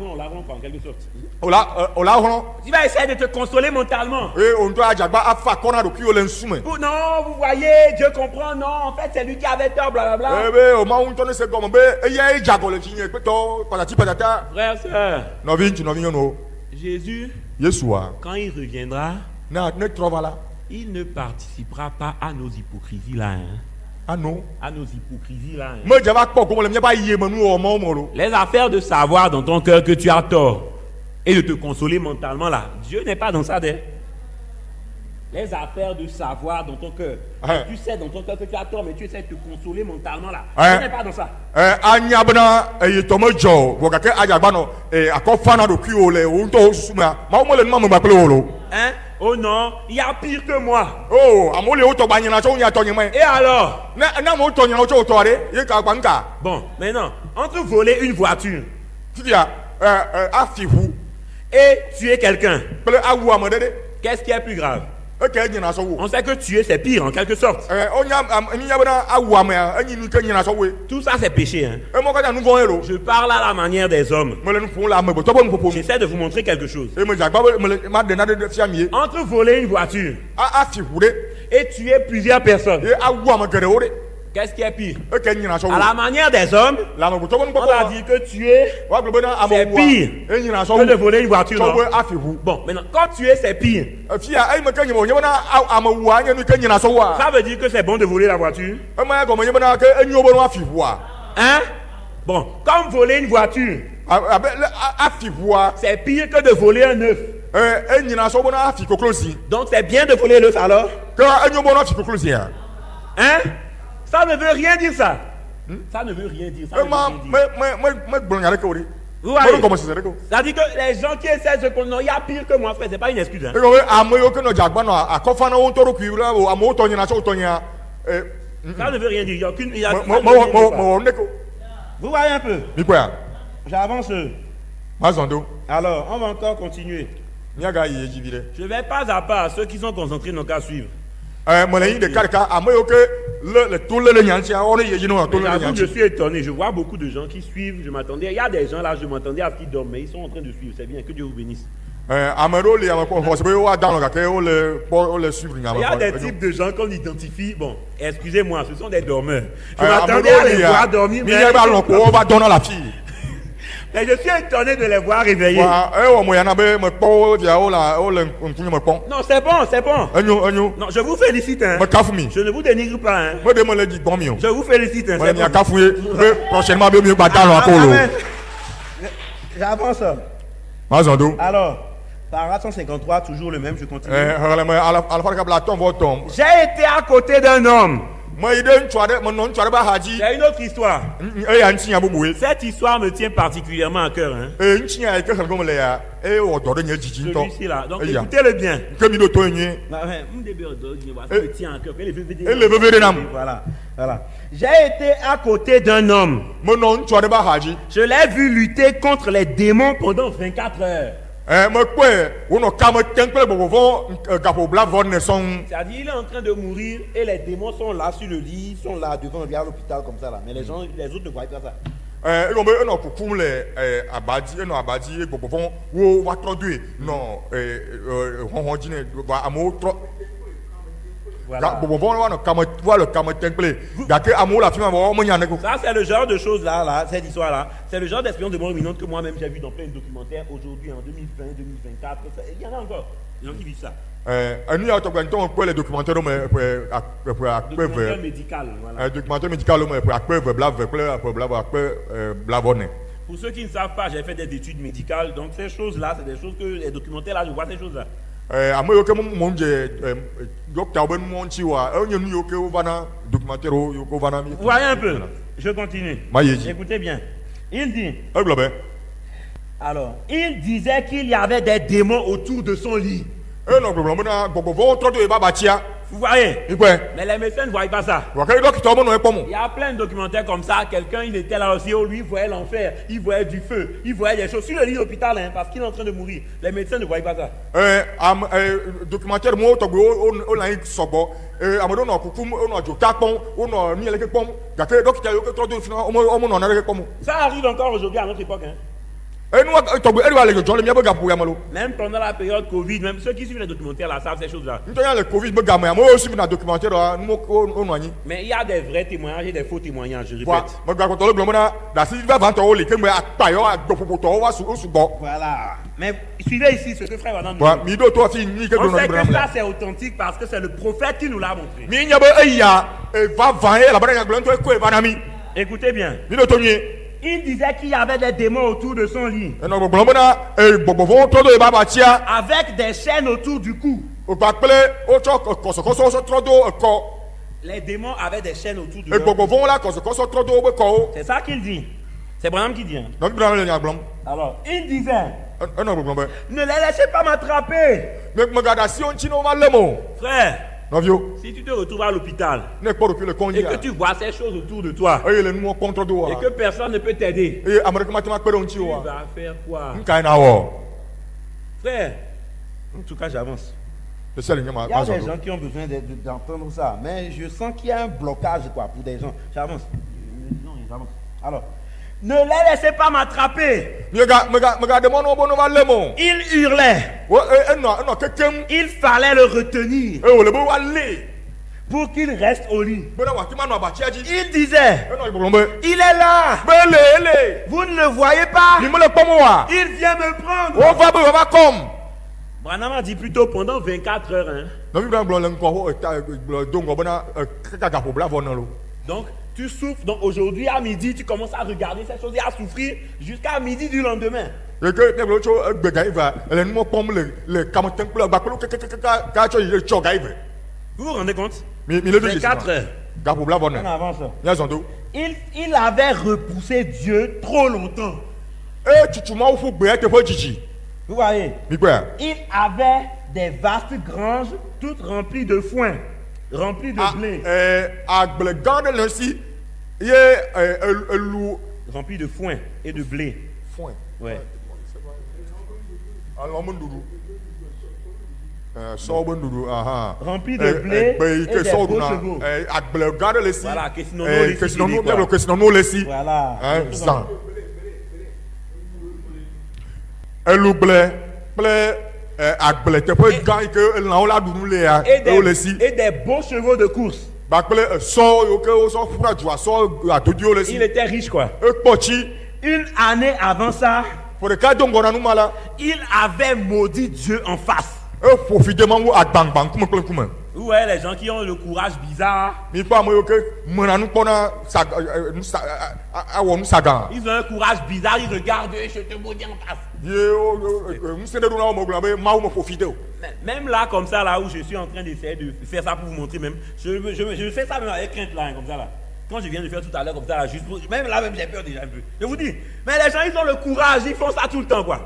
On la rend en quelque sorte. O la xlɔ̃. Tu vas essayer de te consoler mentalement. O ŋutɔ adzagba afa kɔna ɖokui wo le nsume. Non, vous voyez, Dieu comprend. Non, en fait, c'est lui qui avait tort, blablabla. Be o Mawu ŋutɔ ne se gɔme be eyae dze agɔ le dzi nye kpetɔ patati patata. Frère, sœur, Nɔvi ŋutsu nɔvi nyɔnuwo. Jésus, Yesua quand il reviendra, ne trɔ va la. il ne participera pas à nos hypocrisies là. Hein. Ano. À nos hypocrisies là. Hein. Me dze va kpɔ gome le miaƒe ayeme nuwɔwɔ mawo me lo. Les affaires de savoir dans ton cœur que tu as tort et de te consoler mentalement là, Dieu n'est pas dans ça. Les affaires de savoir dans ton cœur. Tu sais dans ton cœur que tu as tort, mais tu essaies de te consoler mentalement là. Dieu n'est pas dans ça. Anya bena eyetɔ me dzɔ vɔ gake adzagba nɔ akɔ fana ɖokui wo le wo ŋutɔ wo susu mea Mawu me le numa me kple wo lo. Hein? Oh non, il y a pire que moi. Oh, amewo le wo tɔ gba nyina tso wo nya tɔ nye me. Et alors? Ne amewo tɔ nyina tso wo tɔ ɖe ye ka gba ŋka. Bon, maintenant, entre voler une voiture Fifia afi ʋu et tuer quelqu'un, kple awu ame ɖe ɖe. qu'est-ce qui est plus grave? Eke nyina sɔ wo. On sait que tuer c'est pire en quelque sorte. Nya bena awu amea enyi nu ke nyina sɔ woe. Tout ça c'est péché. Hein? Emɔ katã nu vɔ ye lo. Je parle à la manière des hommes. Me le nu ƒom le ame gbetɔ ƒe nuƒoƒo. J'essaie de vous montrer quelque chose. Me dzagba be ma ɖe naɖe fia mi ye. Entre voler une voiture Afi ʋu ɖe et tuer plusieurs personnes, ye awu ame geɖewo ɖe. qu'est-ce qui est pire? Eke nyina sɔ À la wo. manière des hommes, Le ame gbetɔ ƒe on a nukpɔkpɔ. dit que tuer Wa gblɔ bena c'est ame pire wua enyina sɔ que de wo. voler une voiture. Sɔ Non? wo afi ʋu. Bon, maintenant, quand tuer c'est pire, Fia eyi me ke nye nye bena ame wua nye nu ke nyina sɔ woa. ça veut dire que c'est bon de voler la voiture? Ema ya gɔme nye bena ke enyo be nu afi ʋua. Hein? Bon, comme voler une voiture, Abe afi ʋua. c'est pire que de voler un œuf. Enyina sɔ bena afi koklozi. Donc c'est bien de voler l'œuf alors? Ke enyo bena afi koklozia. Hein? Ça ne veut rien dire ça. Ça ne veut rien dire. Ça ne veut Ema rien dire. me gblɔ nya ɖeke o ɖe. Vous Me voyez? gɔme sese ɖeke o. Ça dit que les gens qui essaient de se non, il y a pire que moi, frère, c'est pas une excuse. Hein? Egɔme ame yiwo ke nɔ dzagba nɔ akɔfa na wo ŋutɔ ɖokui la o amewo tɔ nyina sɔ wo tɔ nya. Ça ne veut rien dire. Il y a aucune. Il y a, Me ça ne veut rien dire, quoi. wɔ nu ɖeke o. Vous voyez un peu? Mi kpɔa. J'avance. Ma zɔn do. Alors, on va encore continuer. Miaga yi edzi vi ɖe. Je vais pas à pas, ceux qui sont concentrés n'ont qu'à suivre. Me le yi ɖeka ɖeka ame yiwo ke le to le nya ŋutia wɔn ne yedzi ne to le nya J'avoue, je ŋuti. suis étonné. Je vois beaucoup de gens qui suivent. Je m'attendais. Il y a des gens là, je m'attendais à ce qu'ils dorment, mais ils sont en train de suivre. C'est bien. Que Dieu vous bénisse. Ame ɖewo li ame kpɔ xɔse be woa da nɔ gake wo le suivre nya me. Il y a des types de gens qu'on identifie. Bon, excusez-moi, ce sont des dormeurs. Je Ame m'attendais à ɖewo les li voir dormir, mi nye be alɔ ko wo va dɔn na la fi. mais je suis étonné de les voir réveillés. Wa ewɔ mo ya na be me kpɔ wo via wo le ŋkunye me kpɔm. Non, c'est bon, c'est bon. Enyo. Non, je vous félicite. Hein. Me kafu mi. Je ne vous dénigre pas. Hein. Me de me le di gbɔn mi o. Je vous félicite. Hein, Me le c'est mia bon. kafu ye be prochainement be mi gba da lɔ akɔ lo. Amen. J'avance. Ma zɔn do. Alors, paragraphe 153, toujours le même, je continue. Xexlẽme alafa ɖeka bla atɔ̃ vɔ tɔ̃. J'ai été à côté d'un homme. Me yi ɖe ŋutsu aɖe me nɔ ŋutsu aɖe be axadzi. C'est une autre histoire. Eya ŋuti nya bubu ye. Cette histoire me tient particulièrement à cœur. Hein. Ŋuti nya yi ke xexlẽme le ya wɔ dɔ ɖe nye dzidzi ŋutɔ. Celui-ci là. Donc Eya. écoutez-le bien. Ke mi ɖo to enye. Ça me tient à cœur. Elle est veuve de nam. Voilà. Voilà. J'ai été à côté d'un homme. Me nɔ ŋutsu aɖe be axadzi. Je l'ai vu lutter contre les démons pendant 24 heures. Me kpɔe wonɔ kame tem kple gbɔgbɔvɔ gaƒo bla vɔ ne sɔŋ. C'est-à-dire, il est en train de mourir et les démons sont là sur le lit, sont là devant lui à l'hôpital comme ça là. Mais les gens, les autres ne voient pas ça. Egɔme be enɔ kukum le abadzi enɔ abadzi ye gbɔgbɔvɔ wo va trɔ doe nɔ xɔxɔ dzi ne amewo trɔ. Voilà. Gbɔgbɔvɔ va le kame tem kple gake amewo le afi ma vɔ menya ne ko. Ça, c'est le genre de choses là, cette histoire-là. C'est le genre d'espion de mort imminente que moi-même j'ai vu dans plein de documentaires aujourd'hui, en 2020, 2024. Il y en a encore. Les gens qui vivent ça. nous avons pour les documentaires Documentaire médical, voilà. documentaire médical Pour ceux qui ne savent pas, j'ai fait des études médicales, donc ces choses-là, c'est des choses que les documentaires là, je vois ces choses-là. Voyez un peu, je continue. Écoutez bien. Il dit, alors, il disait qu'il y avait des démons autour de son lit. Vous voyez? Mais les médecins ne voient pas ça. Il y a plein de documentaires comme ça. Quelqu'un, il était là aussi, lui, il voyait l'enfer, il voyait du feu, il voyait des choses sur le lit d'hôpital, hein, parce qu'il est en train de mourir. Les médecins ne voient pas ça. Documentaire Ça arrive encore aujourd'hui à notre époque. Hein. Même pendant la période Covid, même ceux qui suivent les documentaires là savent ces choses-là. Mais il y a des vrais témoignages et des faux témoignages, je répète. Voilà. Mais suivez ici ce que frère Adam nous dit. On sait que ça c'est authentique parce que c'est le prophète qui nous l'a montré. Écoutez bien. Il disait qu'il y avait des démons autour de son lit. Avec des chaînes autour du cou. Les démons avaient des chaînes autour du cou. C'est ça qu'il dit. C'est Branham qui dit. Hein. Alors, il disait, ne les laissez pas m'attraper. Frère, si tu te retrouves à l'hôpital et que tu vois ces choses autour de toi et que personne ne peut t'aider, tu vas faire quoi? Frère, en tout cas j'avance. Il y a des gens qui ont besoin d'entendre ça, mais je sens qu'il y a un blocage quoi, pour des gens. J'avance. Non, j'avance. Alors, ne les laissez pas m'attraper. Il hurlait. Il fallait le retenir pour qu'il reste au lit. Il disait, il est là. Vous ne le voyez pas. Il vient me prendre. Branham a dit plutôt pendant 24 heures. Hein. Donc, tu souffres. Donc, aujourd'hui à midi, tu commences à regarder ces choses et à souffrir jusqu'à midi du lendemain. Vous vous rendez compte? 24 heures. On avance. Il avait repoussé Dieu trop longtemps. Vous voyez? Il avait des vastes granges toutes remplies de foin, remplies de blé. Remplies de foin et de blé. Ouais. Rempli de blé et des beaux chevaux. Voilà, que sinon voilà. Et des beaux chevaux de course. Il était riche quoi. Une année avant ça, il avait maudit Dieu en face. Vous voyez les gens qui ont le courage bizarre. Ils ont un courage bizarre, ils regardent, je te maudis en face. Même là, comme ça, là où je suis en train d'essayer de faire ça pour vous montrer même, je fais ça même avec crainte là, comme ça là. Quand je viens de faire tout à l'heure comme ça, là, juste pour, même là même j'ai peur déjà un peu. Je vous dis, mais les gens ils ont le courage, ils font ça tout le temps quoi.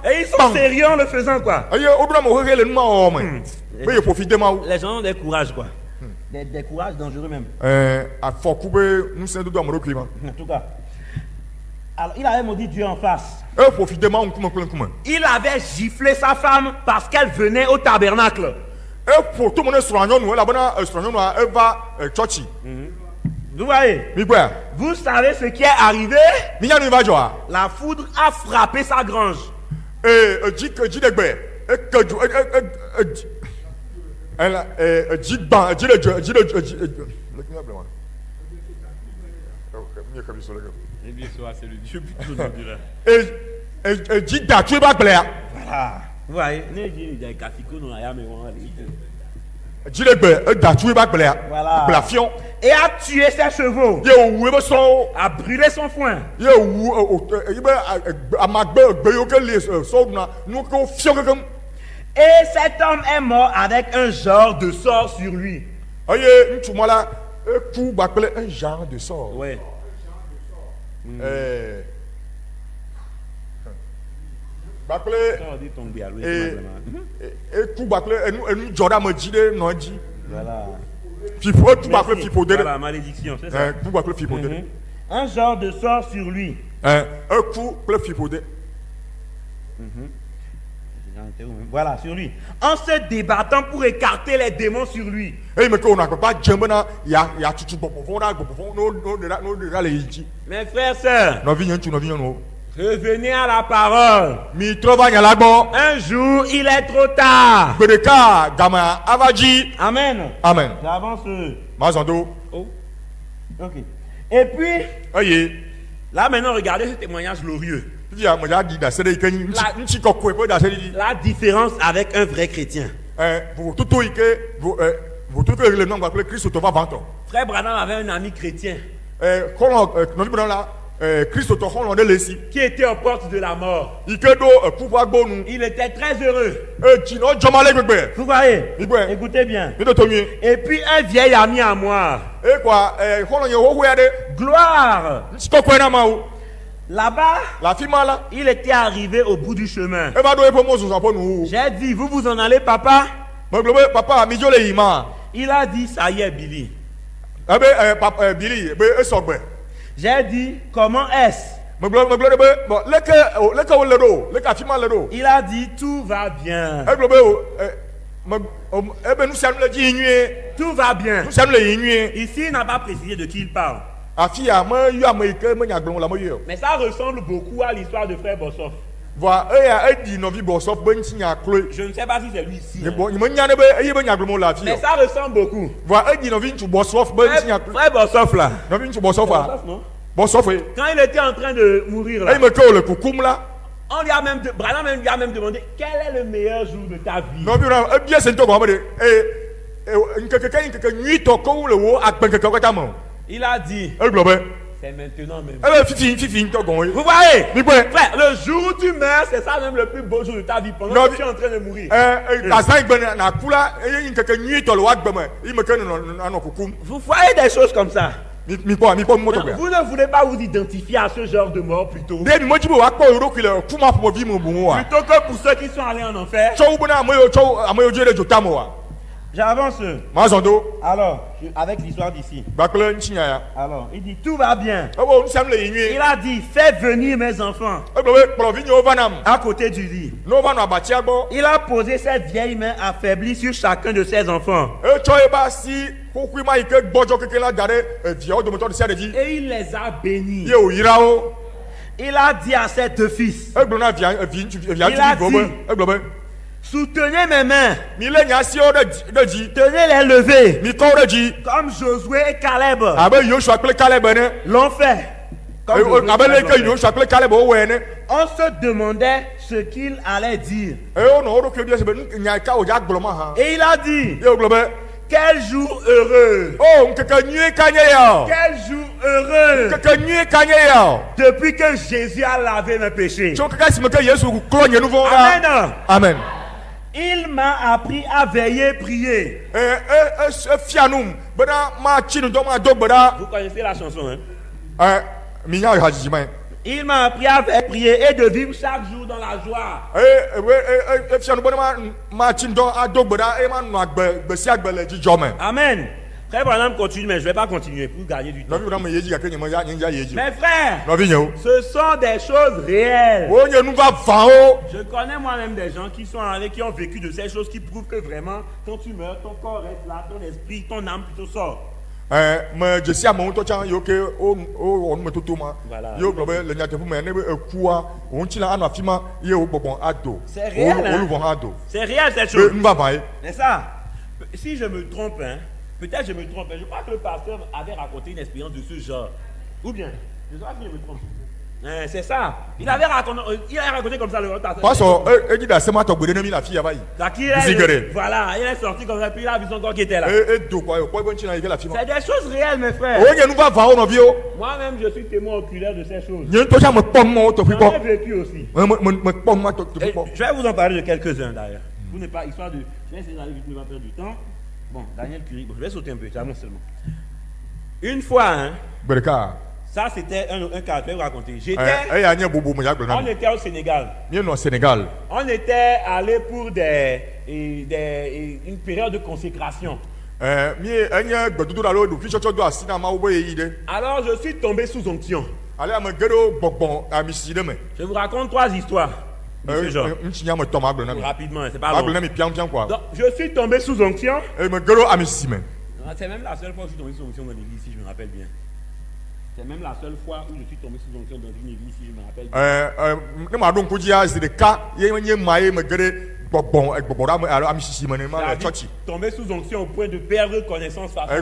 Et ils sont sérieux en le faisant quoi. Les gens ont des courages quoi. Des courages dangereux même. En tout cas. Alors, il avait maudit Dieu en face. Il avait giflé sa femme parce qu'elle venait au tabernacle. Vous voyez? Vous savez ce qui est arrivé? La foudre a frappé sa grange. Et bien sûr, c'est le Dieu plutôt nous dira. Et dit d'attuer ma plaie. Voilà. Vous voyez, il y a un caféco dans la mais on va aller. Dit le bé, d'attuer ma plaie. Voilà. Blafion. Et a tué ses chevaux, Yo, où est son. a brûlé son foin. Yo, où à ma beau que les soldats, nous qu'on fion comme. Et cet homme est mort avec un genre de sort sur lui. Aïe, tu m'as là, coup, appelé un genre de sort. Ouais. Appelé. On dit tomber à lui. Et coup, appelé, et nous, Jordan me dit, non, dit. Voilà. Fifo, tout appelé Fifo. Voilà, malédiction, c'est ça. Coup, appelé Fifo. Un genre de sort sur lui. Un coup, appelé Fifo. Voilà, sur lui. En se débattant pour écarter les démons sur lui. Et mais qu'on n'a pas Jambana, il y a tout bon, non, les ici. Mes frères, sœurs, Non, viens, tu n'as viens, non. revenez à la parole. Mi travaille à la bon. Un jour, il est trop tard. Bereka, Gama, Avaji. Amen. Amen. J'avance. Mazando. Oh. Ok. Et puis, Aïe. là maintenant, regardez ce témoignage glorieux. Il y a mon dit dans cette école, un petit coco, dans cette école. La différence avec un vrai chrétien. Vous tout vous tout le nom va appeler Christ au vent. Frère Branham avait un ami chrétien Quand on dit là, Christ au on est laissé. qui était aux portes de la mort. Il que do pouvoir bon nous. Il était très heureux. Tu n'as jamais bébé. Vous voyez? Ouais. Écoutez bien. Il te mieux. Et puis un vieil ami à moi. Et quoi, quand on y a Gloire. c'est quoi qu'on a maou. Là-bas, La fille là. il était arrivé au bout du chemin. Et va donner pour moi sur nous. J'ai dit, vous vous en allez, papa? Mon globé, papa, mi jole ima. Il a dit, ça y est, Billy. Eh ben, papa, Billy, ben, sogbe. J'ai dit, comment est-ce? Mon globé, bon, le do, le fille le do. Il a dit, tout va bien. Eh globé, eh ben, nous sommes le dîner. Tout va bien. Nous sommes le dîner. Ici, il n'a pas précisé de qui il parle. A fille a moi, il y a moi que moi y glon la moi. Mais ça ressemble beaucoup à l'histoire de frère Bossoff. Voilà, dit non vie bon sauf ben signa clé. Je ne sais pas si c'est lui ici. Mais Hein. bon, il me nyane be, il me nyaglo mon la fille. Mais ça ressemble beaucoup. Voilà, dit non vie tu bon sauf ben signa clé. Frère Bossoff là. Non vie tu bon sauf là. Bossoff, non? Bon sauf. Quand il était en train de mourir là, Il me que le coucoum là. on lui a même, Branham lui a même demandé quel est le meilleur jour de ta vie. Non vie bien c'est toi comme quelqu'un nuit to ko le wo akben quelqu'un ta mon. Il a dit, Eh globe. c'est maintenant même. Eh ben fifi to gon. Vous voyez? Mi ouais. Frère, le jour où tu meurs, c'est ça même le plus beau jour de ta vie pendant Non, que tu es en train de mourir. La sang ben na kula, quelqu'un nuit to le wa akben. Il me que non coucoum. Vous voyez des choses comme ça. Mi quoi moto. Non, vous ne voulez pas vous identifier à ce genre de mort plutôt. Dès moi tu vois quoi euro qu'il kuma pour vie mon bon. Plutôt que pour ceux qui sont allés en enfer. Chow bona amoyo jere jotamo wa. J'avance. Mazando. Alors, avec l'histoire d'ici. Bakle nchinya ya. Alors, il dit tout va bien. Abo nsam le Il yinwe. a dit fais venir mes enfants Eglowe provinyo vanam. à côté du lit. No vanu abati agbo. Il a posé ses vieilles mains affaiblies sur chacun de ses enfants. E choy ba si kokui ma ike gbojo keke la dare vie o de moto de sia de di. Et il les a bénis. Ye o yirao. Il a dit à ses deux fils, Eglona via tu Il a via gobe. dit. Eglobe. soutenez mes mains, Mi le nya si o de di. tenez-les levées, Mi ko de di. comme Josué et Caleb Abe Yoshua kle Caleb ne. l'ont fait. Comme Josué et Abe le Caleb ke l'ont fait. Yoshua kle Caleb o we ne. On se demandait ce qu'il allait dire. E o no ro ke bi se be nya ka o ja gloma ha. Et il a dit, Ye oglobe. quel jour heureux, Oh, nkeke nyue kanye ya. quel jour heureux, Nkeke nyue kanye ya. depuis que Jésus a lavé mes péchés. Tso kaka si me ke Yesu klo nye nouveau là. Amen. Amen. Il m'a appris à veiller, prier. Fianum, bena ma chinu do ma do bena. Vous connaissez la chanson, hein? Minya haji man. Il m'a appris à veiller, prier et de vivre chaque jour dans la joie. Fianum bena ma chinu do a do bena e ma no agbe si agbe le ji jo man. Amen. Frère Branham continue, mais je ne vais pas continuer pour gagner du temps. No vi na me yeji ka kenye mo ya nya yeji. Mes frères, No vi nyo. ce sont des choses réelles. O nye nu va fa o. Je connais moi-même des gens qui sont allés, qui ont vécu de ces choses qui prouvent que vraiment, quand tu meurs, ton corps reste là, ton esprit, ton âme plutôt sort. Me je si amon to chan yo ke o on me toto ma. Voilà. Yo globe le nya te fu me ne kuwa on chi la anu afima ye o bobon ado. C'est réel, hein? O lu bon ado. C'est réel cette chose. Nu va va e. C'est ça. Si je me trompe, hein, peut-être je me trompe, mais je crois que le pasteur avait raconté une expérience de ce genre. Ou bien, je sais pas si je me trompe. C'est ça. Il avait raconté comme ça le retard. Parce que il dit à ce matin que vous la fille availle. Voilà, il est sorti comme ça, puis il a vu son corps qui était là. Et d'où quoi? Pourquoi tu n'as la fille? C'est des choses réelles, mes frères. Oh, il nous va voir nos vieux. Moi-même, je suis témoin oculaire de ces choses. Il y a toi me pomme moi te J'en ai vécu aussi. me pomme moi te Je vais vous en parler de quelques-uns d'ailleurs. Vous n'êtes pas histoire de. Je vais essayer d'aller vite, ne pas perdre du temps. Bon, Daniel Curie, bon, je vais sauter un peu, j'avance seulement. Une fois, hein. Berka. Ça, c'était un cas, je vais vous raconter. On était au Sénégal. Sénégal. On était allé pour une période de consécration. Alors, je suis tombé sous onction. Je vous raconte 3 histoires. De ce genre. Rapidement, c'est pas long. Donc, je suis tombé sous onction. C'est même la seule fois où je suis tombé sous onction dans l'église, si je me rappelle bien. C'est même la seule fois où je suis tombé sous onction dans une église, si je me rappelle bien. Tombé sous onction au point de perdre connaissance faciale.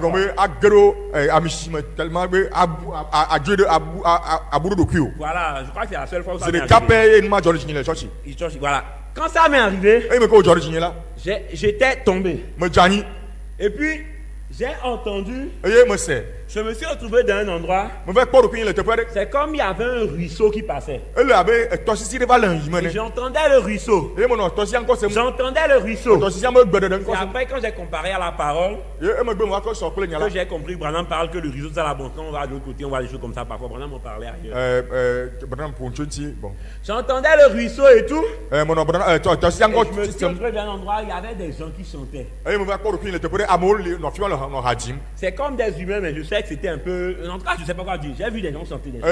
Voilà, je crois que c'est la seule fois où ça m'est arrivé. Voilà. Quand ça m'est arrivé, j'étais tombé. Et puis, j'ai entendu, je me suis retrouvé dans un endroit, c'est comme il y avait un ruisseau qui passait. Et j'entendais le ruisseau. J'entendais le ruisseau. Et après, quand j'ai comparé à la parole, que j'ai compris, Branham parle que le ruisseau c'est la bonne. Quand on va de l'autre côté, on voit des choses comme ça. Parfois, Branham m'en parlait ailleurs. J'entendais le ruisseau et tout. Et je me suis retrouvé dans un endroit où il y avait des gens qui chantaient. C'est comme des humains, mais je sais que c'était un peu. En tout cas, je ne sais pas quoi dire. J'ai vu des gens chanter des choses.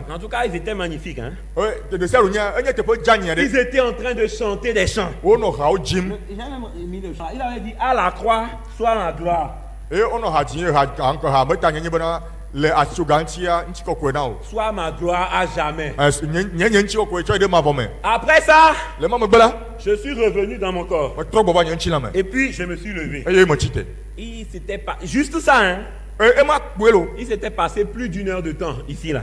En tout cas, ils étaient magnifiques. Hein? Ils étaient en train de chanter des chants. J'ai même mis le chant. Il avait dit à la croix, soit la gloire. Soit ma gloire à jamais. Après ça, je suis revenu dans mon corps. Et puis je me suis levé. Il s'était pas juste ça, hein? Il s'était passé plus d'1 heure de temps ici là.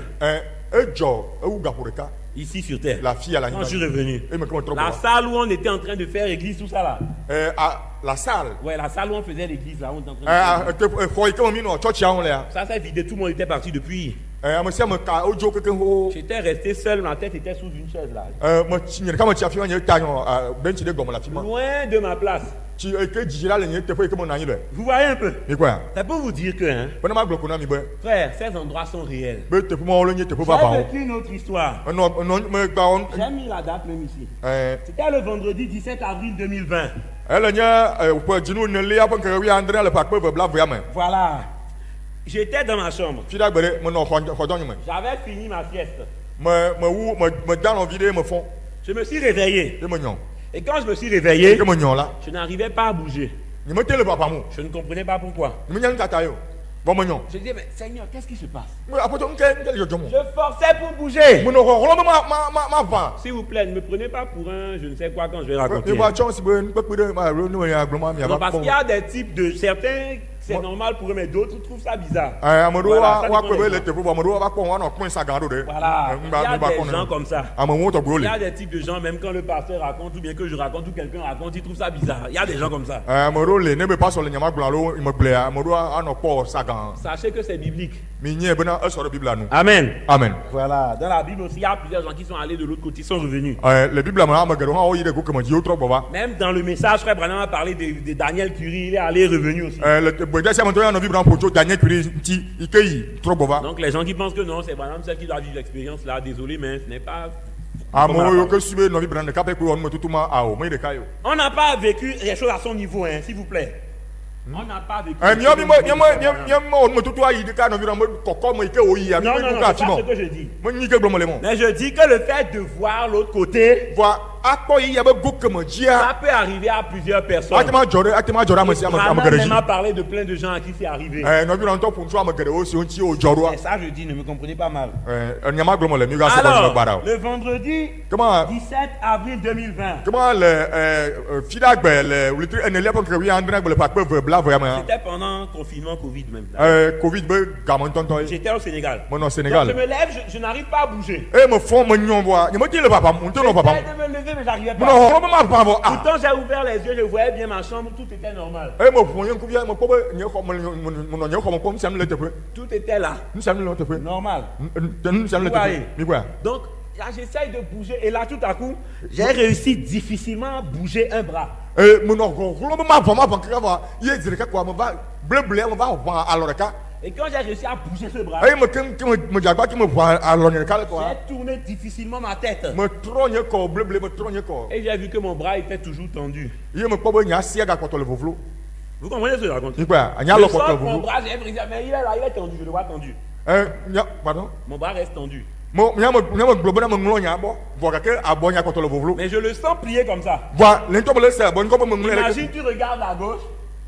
Ici sur terre. Quand je suis revenu. La salle où on était en train de faire église, tout ça là. La salle. Ouais, la salle où on faisait l'église là, on était en train de faire. Ça s'est vidé, tout le monde était parti depuis. J'étais resté seul, ma tête était sous une chaise là. Loin de ma place. Vous voyez un peu? Ça peut vous dire que, hein, frère, ces endroits sont réels. J'ai vécu une autre histoire. J'ai mis la date même ici. C'était le vendredi 17 avril 2020. Voilà. J'étais dans ma chambre. J'avais fini ma sieste. Je me suis réveillé. Et quand je me suis réveillé, je n'arrivais pas à bouger. Je ne comprenais pas pourquoi. Je disais, mais Seigneur, qu'est-ce qui se passe? Je forçais pour bouger. S'il vous plaît, ne me prenez pas pour un je ne sais quoi quand je vais raconter. Non, parce qu'il y a des types de certains, c'est normal pour eux, mais d'autres trouvent ça bizarre. Voilà, il y a des gens comme ça. Il y a des types de gens, même quand le pasteur raconte, ou bien que je raconte, ou quelqu'un raconte, ils trouvent ça bizarre. Il y a des gens comme ça. Sachez que c'est biblique. Amen. Amen. Voilà. Dans la Bible aussi, il y a plusieurs gens qui sont allés de l'autre côté, ils sont revenus. Même dans le message, frère Branham a parlé de Daniel Curie, il est allé revenu aussi. Donc les gens qui pensent que non, c'est Branham seul qui doit vivre l'expérience là, désolé, mais ce n'est pas. On n'a pas vécu les choses à son niveau, hein, s'il vous plaît. On n'a pas vécu. Non, c'est pas ce que je dis. Mais je dis que le fait de voir l'autre côté, akpɔ yi yabe go keme Ça dzia peut arriver à plusieurs personnes. atema dzɔ ame si ame Branham geɖe même dzi a parlé de plein de gens à qui c'est arrivé. nɔvi la ŋutɔ ƒo ŋutsu ame geɖewo siwo ŋuti wo dzɔ ɖoa Et ça, je dis, ne me comprenez pas mal. nyama gblɔm le mi ga se kɔ gba Alors, ɖa o le vendredi kema 17 avril 2020, kema le fidagbe le wulitri enelia ƒe ŋkeke wuiadre gbe le ƒe akpe eve bla ya mea c'était pendant le confinement Covid même. covid be game ŋutɔŋutɔ ye J'étais au Sénégal. menɔ Donc, je Sénégal me lève, je n'arrive pas à bouger. eye me fɔ me nyɔ vɔa nye me di le papam ŋutɔ nɔ papam J'essayais de me lever, mais j'arrivais menɔ pas. hɔrɔn be ma papam vɔ ah Pourtant, j'ai ouvert les yeux, je voyais bien ma chambre, tout était normal. eye me ƒo nye ŋkuvia me kpɔ be nye xɔ menɔ nye xɔ me kpɔm nu sia nu le teƒe Tout était là, nu sia nu le teƒe normal. nu sia nu le teƒe Ouais. mi gba Donc, là, j'essaye de bouger, et là, tout à coup, j'ai réussi difficilement à bouger un bras. eye menɔ hɔrɔn be ma vɔ keke vɔa ye zi ɖeka koa me va bleble me va ʋã alɔ ɖeka Et quand j'ai réussi à bouger ce bras, eye me ke me dzagba ke me ʋã alɔ nye ɖeka le koa j'ai tourné difficilement ma tête. me trɔ nye kɔ bleble me trɔ nye kɔ Et j'ai vu que mon bras était toujours tendu. ye me kpɔ be nye asia gakpɔtɔ le vovlo Vous comprenez ce que je raconte? mi gba anya Je lɔ sens kpɔtɔ le que mon vovlo bras, j'ai brisé, mais il est là, il est tendu, je le vois tendu. nya pardon Mon bras reste tendu. nya me gblɔ be na me ŋlɔ nya abɔ vɔ gake abɔ nya kpɔtɔ le vovlo Mais je le sens plier comme ça. vɔa le ŋutɔ be le se abɔ ŋkɔ be me ŋlɔ le Imagine, tu regardes à gauche,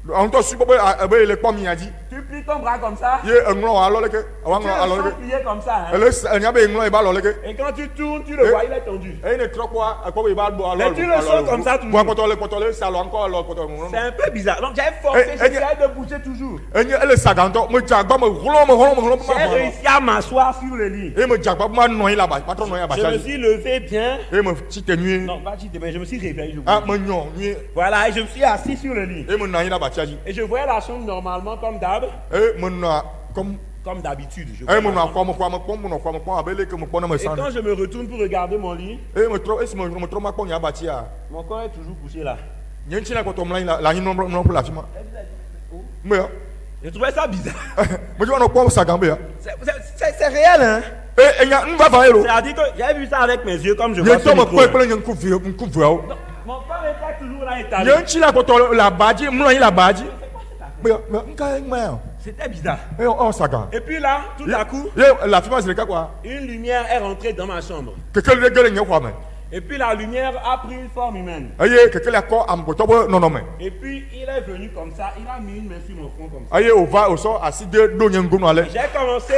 ŋutɔ su be ebe le kpɔ mia dzi tu plies ton bras comme ça, ye eŋlɔ alɔ leke awa tu ŋlɔ le alɔ sens leke plier comme ça. Hein. ele se enya be eŋlɔ eba alɔ leke Et quand tu tournes, tu le vois, il est tendu. eye ne trɔ kpɔa ekpɔ be eba alɔ Mais tu le sens comme ça toujours. vɔa kpɔtɔ le se alɔ ŋkɔ alɔ kpɔtɔ C'est un peu bizarre. Donc j'ai forcé, Eh, j'essayais de bouger toujours. enye ele saga ŋutɔ me dze agba me hlɔ be J'ai ma vɔ réussi à m'asseoir sur le lit. eye me dze agba be ma nɔ anyi le aba ma trɔ nɔ anyi Je me abatsa dzi suis levé bien. eye me tsi te nyuie Non, pas cheaté, mais je me suis réveillé. Je ah voulais. me nyɔ nyuie Voilà, et je me suis assis sur le lit. eye me nɔ anyi le abatsa dzi Et je voyais la chambre normalement comme d'hab, eye me nɔ comme d'habitude. Je eye voyais me la nɔ chambre. xɔme kpɔm me nɔ xɔme kpɔm abe leke me kpɔna me Et san quand je me retourne pour regarder mon lit, eye me trɔ esi me trɔ ma kpɔ nye abatsia mon corps est toujours couché là. nye ŋtsi la kpɔtɔ mlɔ anyi le anyi nɔƒe le afi ma me ya Je trouvais ça bizarre. me dzi wɔnɔ kpɔm saga be ya C'est réel, hein? enya nu vava ye lo C'est-à-dire que j'ai vu ça avec mes yeux comme je nye vois ce tɔ me micro. kpɔe kple nye ŋkuveawo Mon corps était toujours là étalé. nye ŋtsi la kpɔtɔ le aba dzi mlɔ anyi le aba dzi me ya nka ye ŋma ya C'était bizarre. eye ɔ saga Et puis là, tout à coup, ye le afi ma zi ɖeka koa une lumière est rentrée dans ma chambre. kekeli ɖe ge le nye xɔa me Et puis la lumière a pris une forme humaine. eye kekelia kɔ amegɔtɔ be nɔnɔme Et puis il est venu comme ça, il a mis une main sur mon front comme ça. eye wòsɔ asi de ɖo nye ŋgonu ale J'ai commencé.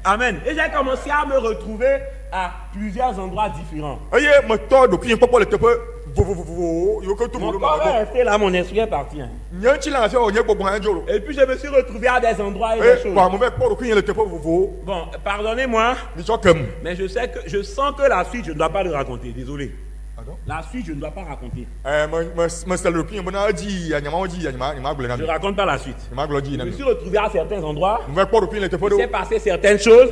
Amen. Et j'ai commencé à me retrouver à plusieurs endroits différents. eye metɔ ɖokui nye kpɔkpɔ le teƒe vovovowo yiwo ke to Mon mo corps est ɖo resté là, mon esprit est parti. Hein. nye ŋtsi la afia wò nye gbɔgbɔ hã dzo lo Et puis je me suis retrouvé à des endroits et des eye choses. kpɔ ame bɛ kpɔ ɖokui nye le teƒe vovovowo Bon, pardonnez-moi, mitsɔ kem mais je sens que la suite, je ne dois pas le raconter. Désolé. Pardon? La suite, je ne dois pas raconter. me se le ɖokui nye bena edzi yi anyamawo dzi anyama gblɔ na Je mi ne raconte pas la suite. anyama gblɔ dzi Je na me mi suis retrouvé à certains endroits. me bɛ kpɔ ɖokui le teƒe Il s'est ɖewo passé certaines choses.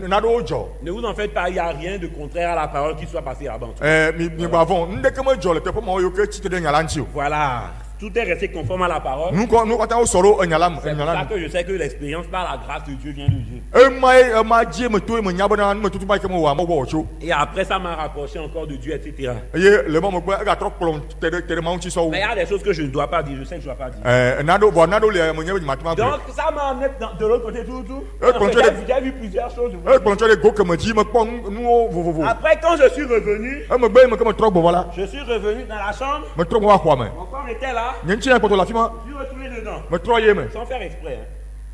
naɖewo dzɔ Ne vous en faites pas, il n'y a rien de contraire à la parole qui soit passée là-bas. en tout cas. mi gba vɔ nuɖeke me dzɔ le teƒe mawo yiwo ke tsi te ɖe nya la ŋuti o Voilà. Tout est resté conforme à la parole. nu katã wo sɔ ɖo enya la me C'est enya pour la ça me que je sais que l'expérience par la grâce de Dieu vient de Dieu. ema dzi me to ye me nya bena nu me tutu ma yi ke me wɔa me wɔ tso Et après, ça m'a rapproché encore de Dieu, etc. eye le mɔ megbe egatrɔ kplɔm te ɖe mawu ŋuti sɔwo Mais il y a des choses que je ne dois pas dire. Je sais que je ne dois pas dire. naɖewo vɔ naɖewo le menye be nyemate ma gblɔ Donc, ça m'a amené de l'autre côté tout. Eh, En fait, quand j'ai vu plusieurs choses. ekplɔm tsɔ ɖe go keme dzi mekpɔ nuwo vovovo Après, quand je suis revenu, emegbe yi me ke metrɔ gbɔvɔ la je suis revenu dans la chambre. metrɔ gbɔ va xɔa me Mon corps était là. nye ŋtsi la kpɔtɔ le afi ma Je suis retourné dedans. metrɔ ye me Sans faire exprès.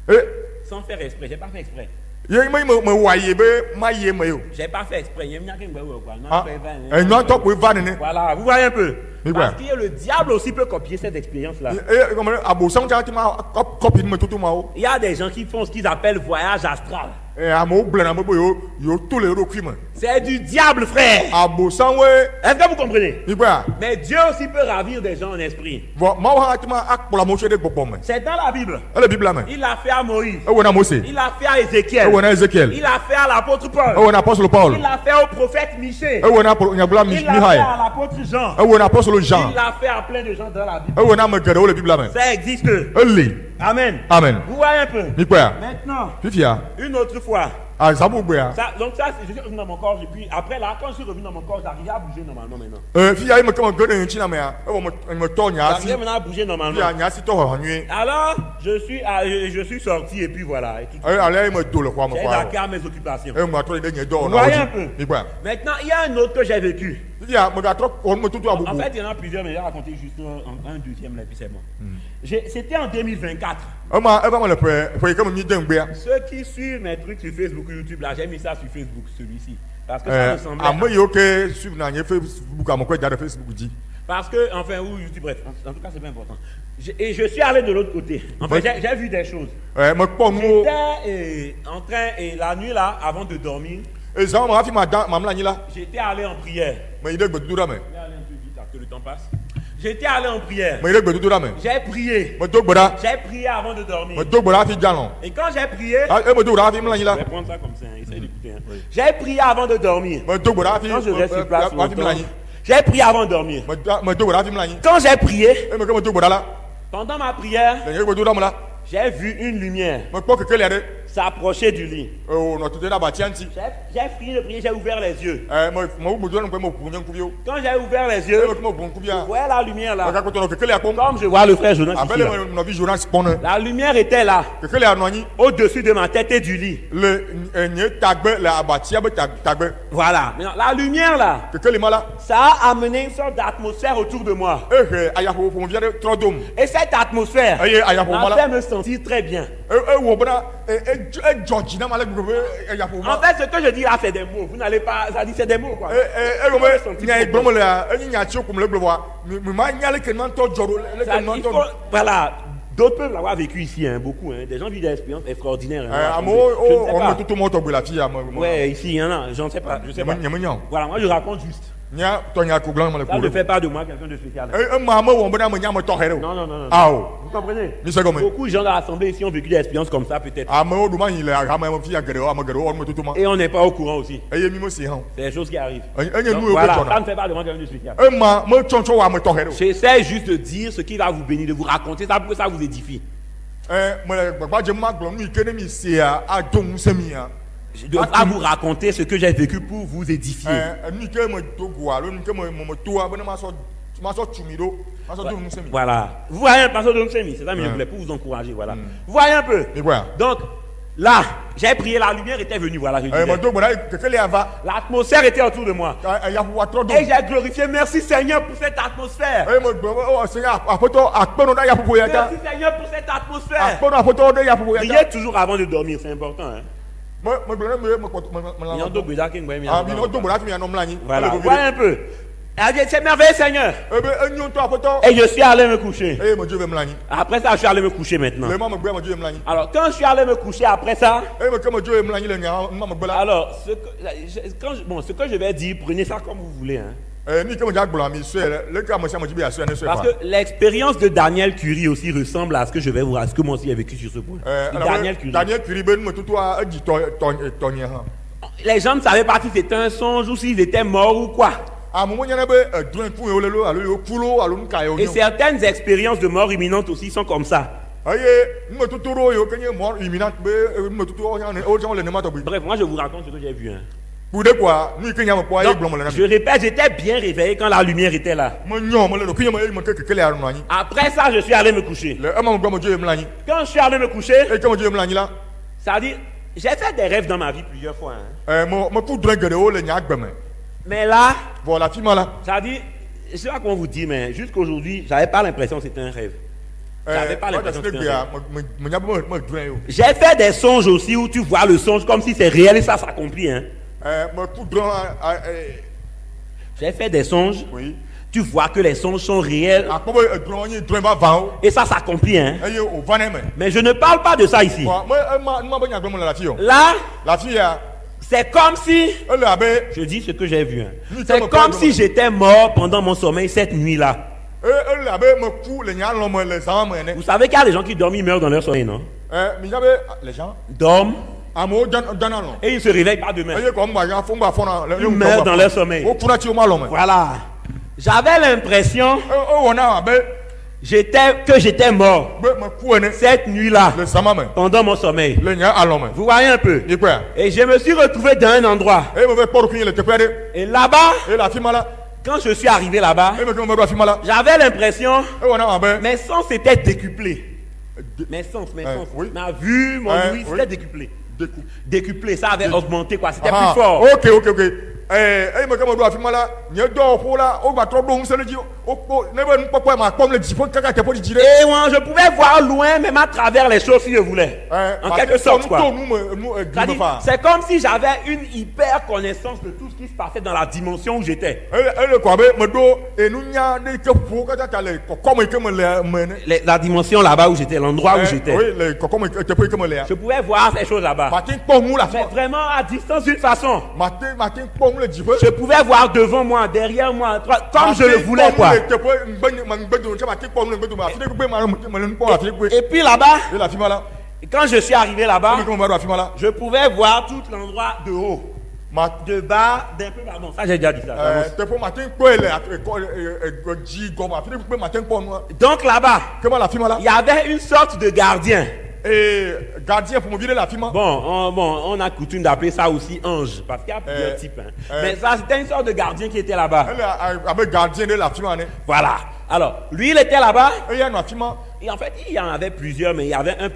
Hein. e Sans faire exprès. J'ai pas fait exprès. ye me wɔa ye be ma ye me o J'ai pas fait exprès. Il y a un quoi. Non, ah fait vingt, hein. enyɔtɔ koe va nene Voilà, vous voyez un peu. Mais Parce voilà. que le diable aussi peut copier cette expérience-là. eye comme abosam tsa ti ma kɔpi nu me tutu ma wo Il y a des gens qui font ce qu'ils appellent voyage astral. amewo gblẽna be yewo to le ɖokui me C'est du diable, frère. abosam woe Est-ce que vous comprenez? mi gbea Mais Dieu aussi peut ravir des gens en esprit. vɔ mawu hã ti ma akplɔ amewo tso ɖe gbɔgbɔ me C'est dans la Bible. ele biblia me Il l'a fait à Moïse. ewɔ na mose Il l'a fait à Ézéchiel. ewɔ na ezekiel Il l'a fait à l'apôtre Paul. ewɔ na apɔstolo paul Il l'a fait au prophète Michée. ewɔ na nyagblɔla Il l'a fait mihai à l'apôtre Jean. ewɔ na apɔstolo jean Il l'a fait à plein de gens dans la Bible. ewɔ na ame geɖewo le biblia me Ça existe. eli Amen. amen Vous voyez un peu. mi kpɔa Maintenant, fifia une autre fois, Ah, ça vous boit. Donc ça, je suis revenu dans mon corps. Et puis après là, quand je suis revenu dans mon corps, j'arrivais à bouger normalement maintenant. Fille, il me comme un gars de Chine, mais il me tourne, J'arrivais maintenant à bouger normalement. il y a si toi, nuit. Alors, je suis sorti et puis voilà. Et tout. Allez, il me doule, quoi, J'ai vaqué à mes occupations. Moi, toi, il est Vous voyez un peu. Maintenant, il y a un autre que j'ai vécu. Il y a, me trop, on me tout à En beaucoup. fait, il y en a plusieurs, mais je vais raconter juste un deuxième là, puis c'est bon. C'était en 2024. Ceux qui suivent mes trucs sur Facebook ou YouTube, là, j'ai mis ça sur Facebook, celui-ci. Parce que ça me semblait. Parce que, enfin, ou YouTube, bref, en tout cas, c'est pas important. Et je suis allé de l'autre côté. En fait, j'ai vu des choses. J'étais en train, et la nuit là, avant de dormir, j'étais allé en prière. Je vais aller un peu vite, que le temps passe. J'étais allé en prière. J'ai prié. J'ai prié avant de dormir. Et quand j'ai prié, je vais prendre ça comme ça, essaye d'écouter. J'ai prié avant de dormir. Quand je reste sur place, j'ai prié avant de dormir. Quand j'ai prié, pendant ma prière, j'ai vu une lumière s'approcher du lit. J'ai fini de prier, j'ai ouvert les yeux. Quand j'ai ouvert les yeux, je voyais la lumière là. Comme je vois le frère Jonas ici, là. La lumière était là, au-dessus de ma tête et du lit. Voilà. Maintenant, la lumière là, ça a amené une sorte d'atmosphère autour de moi. Et cette atmosphère m'a fait me sentir très bien. En fait, ce que je dis là, c'est des mots. Vous n'allez pas. Ça dit, c'est des mots quoi. Voilà. D'autres peuvent l'avoir vécu ici, hein, beaucoup. Hein. Des gens vivent des expériences extraordinaires. Hein, ouais, ici, il y en a. Je ne sais pas. Je sais pas. Voilà, moi je raconte juste. Ça ne fait pas de moi quelqu'un de spécial. Non. Vous comprenez? Beaucoup de gens dans l'assemblée ici ont vécu des expériences comme ça, peut-être. Et on n'est pas au courant aussi. C'est des choses qui arrivent. Donc, voilà, ça ne fait pas de moi quelqu'un de spécial. J'essaie juste de dire ce qui va vous bénir, de vous raconter ça pour que ça vous édifie. Je dois pas vous raconter ce que j'ai vécu pour vous édifier. Voilà. Vous voyez un pasteur de Nsemi, c'est ça, mais je voulais pour vous encourager. Voilà. Vous voyez un peu. Donc, là, j'ai prié, la lumière était venue. Voilà, je disais. L'atmosphère était autour de moi. Et j'ai glorifié. Merci Seigneur pour cette atmosphère. Merci Seigneur pour cette atmosphère. Priez toujours avant de dormir, c'est important. Hein. Voilà, voyez un peu. C'est merveilleux Seigneur. Et je suis allé me coucher. Après ça, je suis allé me coucher maintenant. Alors, quand je suis allé me coucher après ça, alors, ce que je vais dire, prenez ça comme vous voulez. Hein. Parce que l'expérience de Daniel Curie aussi ressemble à ce que je vais vous, à ce que moi aussi j'ai vécu sur ce point. Daniel Curie. Les gens ne savaient pas si c'était un songe ou s'ils étaient morts ou quoi. Et certaines expériences de mort imminente aussi sont comme ça. Bref, moi je vous raconte ce que j'ai vu. Hein. Donc, je répète, j'étais bien réveillé quand la lumière était là. Après ça, je suis allé me coucher. Quand je suis allé me coucher, ça dit, j'ai fait des rêves dans ma vie plusieurs fois. Hein. Mais là, ça dit, je ne sais pas comment vous dire, mais jusqu'aujourd'hui, j'avais pas l'impression que c'était un rêve. J'avais pas l'impression que c'était un rêve. J'ai fait des songes aussi où tu vois le songe comme si c'est réel et ça s'accomplit. Hein. J'ai fait des songes. Oui. Tu vois que les songes sont réels. Et ça s'accomplit. Hein. Mais je ne parle pas de ça ici. Là, c'est comme si. Je dis ce que j'ai vu. Hein. C'est comme si j'étais mort pendant mon sommeil cette nuit-là. Vous savez qu'il y a des gens qui dorment, ils meurent dans leur sommeil, non? Les gens dorment. Et ils ne se réveillent pas demain. Ils meurent dans leur sommeil. Voilà. J'avais l'impression. j'étais mort be me ku ene cette nuit-là le sama me pendant mon sommeil. le nya alɔ me Vous voyez un peu. yi kpɛ Et je me suis retrouvé dans un endroit. eye me be kpɔ ɖokui le teƒe aɖe Et là-bas, eye le afi ma la quand je suis arrivé là-bas, eye me ke me ɖo afi ma la j'avais l'impression ewɔna abe mes sens étaient décuplés. Mes sens, oui. ma vue, mon ouïe, oui. c'était décuplé. Décou- Décuplé, ça avait augmenté quoi, c'était Ah, plus fort. ok eye me ke me ɖo afi ma la nye dɔwɔƒo la wo gba trɔ ɖo ŋusẽ ɖe dzi wokpɔ ne be nukpɔkpɔ ma kpɔm le dziƒo kaka teƒe dzidzi ɖe Et moi, je pouvais voir loin, même à travers les choses si je voulais. En quelque sorte, quoi. C'est-à-dire, c'est comme si j'avais une hyper connaissance de tout ce qui se passait dans la dimension où j'étais. ele ko abe me ɖo enunya ɖe ke ƒo katã le kɔkɔme yi ke me le me ne La dimension là-bas où j'étais, l'endroit où j'étais. oui le kɔkɔme teƒe yi ke me lea Je pouvais voir ces choses là-bas. mate kpɔ nu le afi Mais ma vraiment à distance d'une façon. mate kpɔ nu le dziƒo Je pouvais voir devant moi, derrière moi, comme je le voulais, quoi. le teƒe ŋgbedome tse mate kpɔ nu le ŋgbedome afi ɖe gbegbe me le nu kpɔm afi ɖe gbegbe Et puis là-bas, le afi ma la quand je suis arrivé là-bas, eme ke me va ɖo afi ma la je pouvais voir tout l'endroit de haut, de bas, d'un peu pardon. Ça, j'ai déjà dit ça. j'avance. teƒe mate kpɔe le dzi gɔme afi ɖe gbegbe mate kpɔ nua Donc là-bas, ke me le afi ma la il y avait une sorte de gardien. gardien ƒomevi ɖe le afi ma Bon, on a coutume d'appeler ça aussi ange, parce qu'il y a plusieurs types. Hein. Mais ça, c'était une sorte de gardien qui était là-bas. ele abe gardien ɖe le afi ma ne Voilà. Alors, lui, il était là-bas. eya nɔ afi ma Et en fait, il y en avait plusieurs, mais il y avait un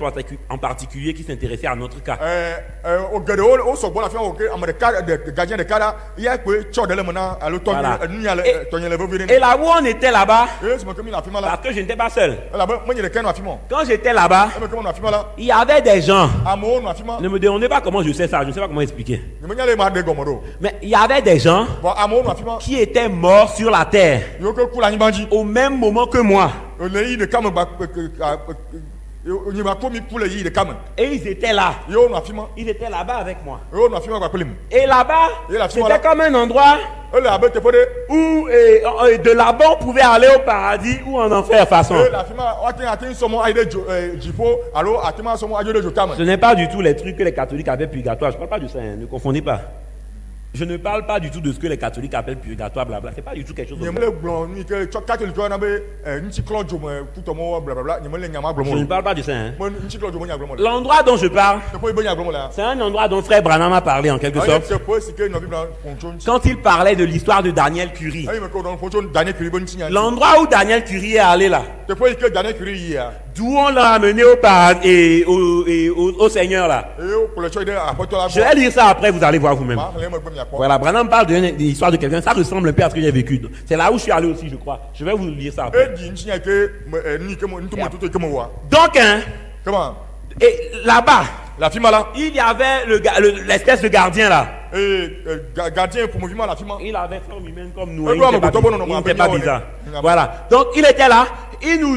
en particulier qui s'intéressait à notre cas. o geɖewo wo sɔgbɔ le afi ma wo ke ame ɖeka gardien ɖeka la ya kpoe tsɔ ɖe le me na alo Voilà. nunya le tɔnye le vevi ɖe Et là où on était là-bas, ne esime ke mi le afi ma la parce que je n'étais pas seul. elabe menye ɖeka nɔ afi ma o Quand j'étais là-bas, eme ke me nɔ afi ma la il y avait des gens. amewo nɔ afi ma Ne me demandez pas comment je sais ça, je ne sais pas comment expliquer. nye menya le ma ɖe gɔme ɖo Mais il y avait des gens bon amewo nɔ afi ma qui étaient morts sur la terre yiwo ke ku le anyigba dzi au même moment que moi. le yi ɖeka me nyigba kpɔ mi ku le yi ɖeka me Et ils étaient là. yewo nɔ afi ma Ils étaient là-bas avec moi. yewo nɔ afi ma kpakple mi Et là-bas, Et la c'était voilà. comme un endroit ele abe teƒe ɖe où de là-bas on pouvait aller au paradis ou en enfer façon. le afi ma ate ŋu sɔmɔ ayi ɖe dziƒo alo ate ma sɔmɔ ayi ɖe dzo tame Ce n'est pas du tout les trucs que les catholiques appellent purgatoire. Je ne parle pas de ça, hein, ne confondez pas. Je ne parle pas du tout de ce que les catholiques appellent purgatoire, blabla. C'est pas du tout quelque chose nye comme me ça. le gblɔ nu yi ke tsɔ katolikɔ na be ŋutiklɔ dzome kutɔmɔ blablabla nye me le nyama gblɔm Je o ne parle pas de ça. Hein. me ŋutiklɔ dzome nya gblɔm o le L'endroit dont je parle, teƒe yi be nya gblɔm o le c'est un endroit dont frère Branham a parlé en quelque eye sorte. teƒe si ke nɔvi bla ƒontso ŋuti Quand il parlait de l'histoire de Daniel Curie. eye me ke wònɔ ƒontso Daniel Curie be ŋuti nya L'endroit où Daniel Curie est allé là, teƒe yi ke Daniel Curie yia d'où on l'a amené au paradis et au Seigneur là. eye wokplɔe tsɔ yi ɖe aƒetɔ la Je vais lire ça après, vous allez voir vous-même. ma xlẽ megbe miakpɔ Voilà, Branham parle de l'histoire de quelqu'un, ça ressemble un peu à ce que j'ai vécu. C'est là où je suis allé aussi, je crois. Je vais vous lire ça après. edi ŋuti nya yi ke nu yi ke nutomototo yi ke me wɔa Donc, hein, comment et là-bas, le afi ma la il y avait l'espèce de gardien là. gardien ƒomevi ma le afi ma Il avait forme humaine comme nous. Et Il toi, n'était mais toi, pas, bon, non, il mais n'était après, pas on est- bizarre. on est- Voilà. Donc, il était là.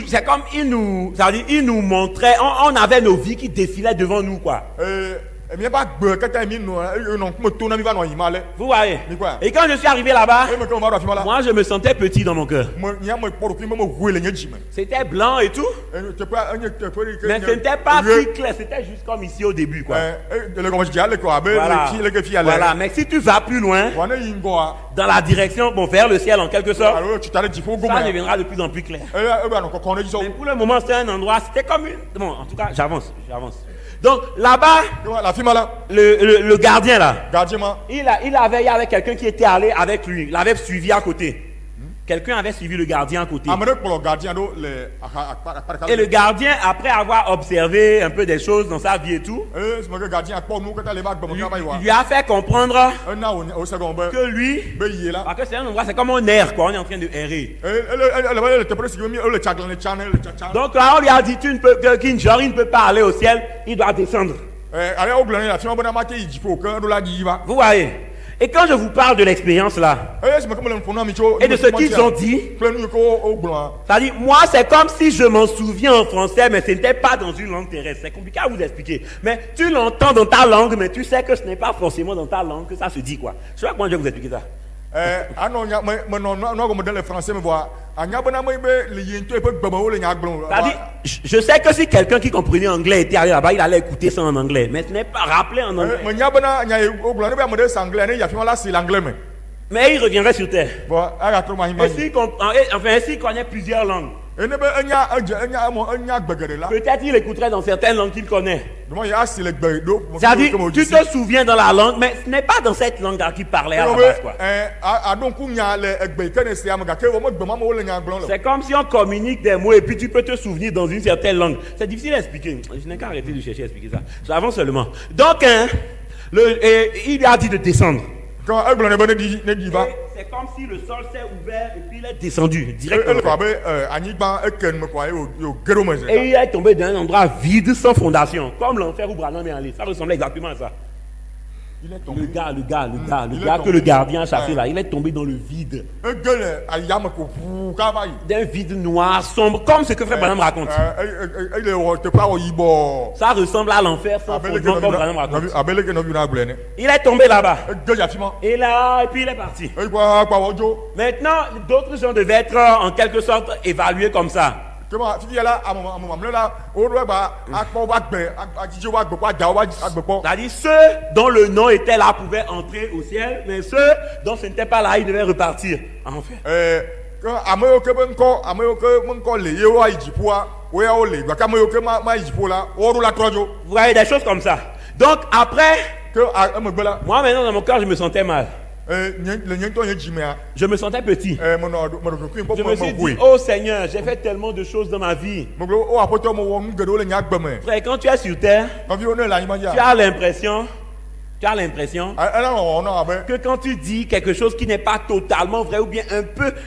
C'est comme il nous montrait, on avait nos vies qui défilaient devant nous, quoi. miaba gbe katã mi nɔ ŋkume to na mi va nɔ yi ma lɛ Vous voyez? Mi quoi? Et quand je suis arrivé là-bas, eye me ke me va ɖo afi ma la moi, je me sentais petit dans mon cœur. nya me kpɔ ɖokui be me hoe le nye dzi me C'était blanc et tout, teƒea enye teƒe yi ke mais nye ce n'était pas ɣe. si clair. C'était juste comme ici au début, quoi. Le gɔme dzidzi ale ko abe Voilà. le fi ya Voilà. le Mais si tu vas plus loin, wa ne yi ŋgɔa dans la direction, bon, vers le ciel en quelque sorte, alo tu ta ɖe dziƒo ça gome deviendra de plus en plus clair. ebe anɔ kɔkɔ ɖe dzi Mais sɔ pour le moment, c'était un endroit, c'était comme une... Bon, en tout cas, j'avance. Donc, là-bas, la fi ma la le gardien, là, gardien ma il y avait quelqu'un qui était allé avec lui, l'avait suivi à côté. Quelqu'un avait suivi le gardien à côté. ame ɖe kplɔ gardien ɖo le akpa ɖeka Et le gardien, après avoir observé un peu des choses dans sa vie et tout, esime ke gardien akpɔ nu katã le eba gbeme kaba yi wa lui a fait comprendre ena wo se gɔme que lui, be yi la parce que c'est un endroit, c'est comme un air, quoi, on est en train de errer. ele va le teƒe ɖe si ke mi ele tsaglã le tsã ne le tsatsa Donc là, on lui a dit, tu ne peux, genre, il ne peut pas aller au ciel, il doit descendre. ale wo gblɔ ne le afi ma bena mate yi dziƒo ke ɖo la dzi yi va Vous voyez? Et quand je vous parle de l'expérience là, eye esime ke me le ƒo na mi tso et de ce qu'ils ont dit, kple nu yi ke wo gblɔa c'est-à-dire, moi, c'est comme si je m'en souviens en français, mais ce n'était pas dans une langue terrestre. C'est compliqué à vous expliquer. Mais tu l'entends dans ta langue, mais tu sais que ce n'est pas forcément dans ta langue que ça se dit, quoi. Je sais pas comment je vais vous expliquer ça. anɔ nya me nɔ nua gɔme ɖe le français me voa anya bena me be le yi ŋutɔ eƒe gbeme wo le nya gblɔm C'est-à-dire, je sais que si quelqu'un qui comprenait anglais était allé là-bas, il allait écouter ça en anglais. Mais ce n'est pas rappelé en anglais. me nya bena nya yi wo gblɔ ne be ame ɖe se anglais ne yi afi ma la si le anglais me Mais il reviendrait sur terre. bon aga trɔ ma Et hima s'il connaît plusieurs langues, ene be enya gbegede la peut-être il écouterait dans certaines langues qu'il connaît. dɔmɔ ya si le gbe do C'est-à-dire, tu te souviens dans la langue, mais ce n'est pas dans cette langue-là qu'il parlait à la base, quoi. adonku nya le egbe ke ne se ame gake wo me gbe ma wo le nya gblɔ le C'est comme si on communique des mots et puis tu peux te souvenir dans une certaine langue. C'est difficile à expliquer. Je n'ai qu'à arrêter de chercher à expliquer ça. J'avance seulement. Donc, il lui a dit de descendre. quand egblɔ ne be ne di va Et c'est comme si le sol s'est ouvert et puis il est descendu ele directement. ko abe anyigba eke me quoi yo geɖo me ze Et il est tombé dans un endroit vide sans fondation. Comme l'enfer où Branham est allé. Ça ressemblait exactement à ça. il est Le tombé gars Il est que tombé. le gardien a chassé Ouais. là, il est tombé dans le vide. ege le ayame ko ƒu kava yi D'un vide noir, sombre, comme ce que Frère Branham raconte. ele wɔ teƒea wɔ yibɔ Ça ressemble à l'enfer sans fondement comme Branham raconte. abe leke nɔvi na gblɔe ne Il est tombé là-bas. ege dza fi ma Et là, et puis il est parti. eyi kɔ wɔ dzo Maintenant, d'autres gens devaient être en quelque sorte évalués comme ça. kema fifi ya la ame mamlɛ la woɖo egba akpɔ woƒe agbe adzidzi woƒe agbe kpɔ adawo woƒe agbe kpɔ C'est-à-dire ceux dont le nom était là pouvaient entrer au ciel, mais ceux dont ce n'était pas là, ils devaient repartir en enfer. ke ame yiwo ke be ŋkɔ ame yiwo ke me ŋkɔ le ye woayi dziƒoa woyawo le gake ame yiwo ke ma yi dziƒo la woɖo la trɔ dzo Vous voyez des choses comme ça. Donc après, ke emegbe la moi maintenant dans mon cœur, je me sentais mal. le nye ŋutɔ nye dzimea Je me sentais petit. menɔ ɖokuim Je me suis kpɔ dit, oh Seigneur, j'ai fait tellement de choses dans ma vie. megblɔ o aƒetɔ me wɔ nu geɖewo le nye agbe me Frère, quand tu es sur terre, nɔviwo ne le anyigba tu dzia as l'impression ena wɔwɔ nɔ abe que quand tu dis quelque chose qui n'est pas totalement vrai ou bien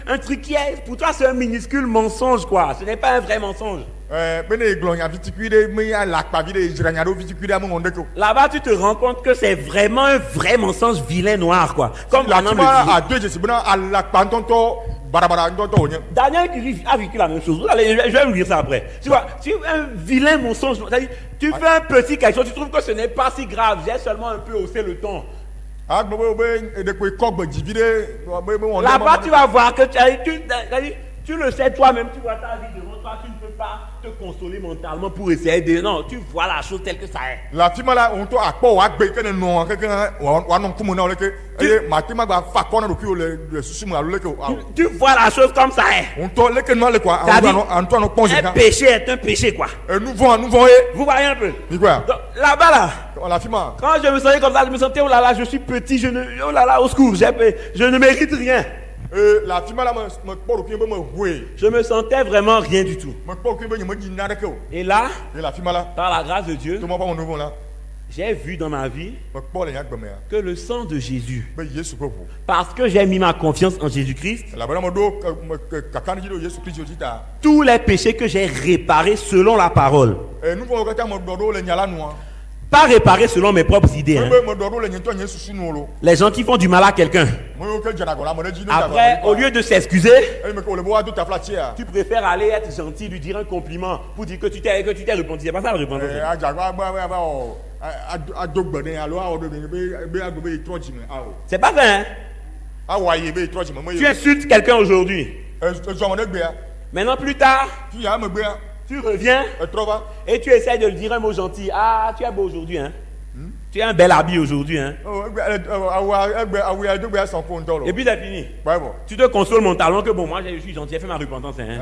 un truc qui est, pour toi c'est un minuscule mensonge quoi, ce n'est pas un vrai mensonge. be ne gblɔ nya vitikui ɖe me ya le akpavi ɖe dzra nya ɖo vitikui ɖe ame ŋɔ ɖeke o Là-bas tu te rends compte que c'est vraiment un vrai mensonge vilain noir quoi. Comme le Branham afi ma le dit. ado dzesi bena alakpa ŋutɔŋutɔ barabara ŋutɔŋutɔ wònye Daniel qui a vécu la même chose. Vous allez, je vais vous dire ça après. Tu vois, tu un vilain mensonge. C'est-à-dire, tu fais un petit quelque chose, tu trouves que ce n'est pas si grave. J'ai seulement un peu haussé le ton. agbe be ɖekpe kɔ gbe dzivi ɖe be wɔn Là-bas, tu vas voir que tu le sais toi-même, tu vois ta vie devant toi, tu ne peux pas te consoler mentalement pour essayer de... Non, tu vois la chose telle que ça est. le afi ma la ŋutɔ akpɔ wò agbe ke ne nɔ keke wòanɔ ŋkume na wò leke eye mate ma gba fa kɔ na ɖokuiwo le susu me alo leke o Tu vois la chose comme ça est. ŋutɔ leke nua le koa C'est-à-dire, ŋutɔ anɔ kpɔ zi un gã péché est un péché, quoi. nu vɔ ye Vous voyez un peu? mi koa Donc, là-bas, là, le afi ma quand je me sentais comme ça, je me sentais, oh là là, je suis petit, oh là là, au secours, je ne mérite rien. le afi ma la me kpɔ ɖokui be me hoe Je me sentais vraiment rien du tout. me kpɔ ɖokui be nye me dzi na ɖeke o Et là, ye le afi ma la par la grâce de Dieu, to ma ƒe nuvo la j'ai vu dans ma vie me kpɔ le nye agbe mea que le sang de Jésus, be Yesu ƒe ʋu parce que j'ai mis ma confiance en Jésus-Christ, elabena me ɖo kaka dzi ɖo Yesu Kristo dzi ta tous les péchés que j'ai réparés selon la parole, nu vɔwo katã me ɖɔ ɖo le nya la nua pas réparés selon mes propres idées, hein. be me ɖɔ ɖo le nye ŋutɔ nye susu nuwo lo Les gens qui font du mal à quelqu'un, me yiwo ke dzena gɔ la me ɖe dzi ne après, au lieu de s'excuser, eye me ke wòle be woado tafla tsia tu préfères aller être gentil, lui dire un compliment pour dire que tu t'es repenti. C'est pas ça le repentance. adzagba ado gbe nɛ alo awɔ ɖe be agbe be yetrɔ dzi me awɔ C'est pas vrai, hein? awɔ ayi be yetrɔ dzi me me Tu insultes quelqu'un aujourd'hui. ezɔ me ɖe gbea Maintenant, plus tard, fi ya megbea tu reviens etrɔ va et tu essaies de lui dire un mot gentil. Ah, tu es beau aujourd'hui, hein? Tu as un bel habit aujourd'hui, hein? awu ya do gbea sɔn ko ŋutɔ Et lo puis c'est fini. ouais bon Tu te consoles mentalement que bon, moi je suis gentil, j'ai fait ma repentance, hein?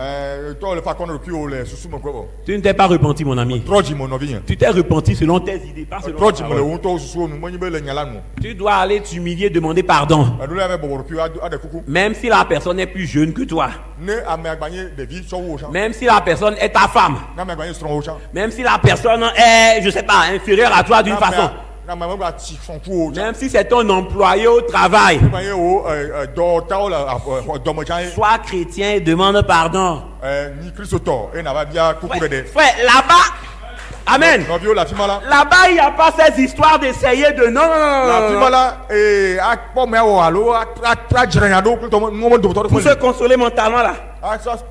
tɔ le fa kɔnɔ ɖokui wo le susu me kɔ bɔ Tu ne t'es pas repenti, mon ami. trɔ dzi me nɔvi nye Tu t'es repenti selon tes idées, pas selon trɔ ta dzi me le parole. wo ŋutɔ wo susuwo nu menyi be le nya la nu Tu dois aller t'humilier, demander pardon. eɖo la be bɔbɔ ɖokui aɖe kuku Même si la personne est plus jeune que toi. ne ame agbanye ɖevi tsɔ wo tsã Même si la personne est ta femme. ne ame agbanye srɔ̃ wo tsã Même si la personne est, je sais pas, inférieure à toi d'une façon. na ame megba tsi sɔ̃ku wo tsã Même si c'est ton employé au travail. ne manye wo dɔwɔtawo le xɔ dɔme tsã ye Sois chrétien et demande pardon. ni kristotɔ eye nava bia kuku ɖeɖe Frère, là-bas, amen. nɔviwo le afi ma la Là-bas, il n'y a pas ces histoires d'essayer de non, non, le afi non, ma non. la akpɔ mea wɔ alo adzra nya ɖo kple ŋɔme dometɔ ɖe Pour se ƒe consoler mentalement là,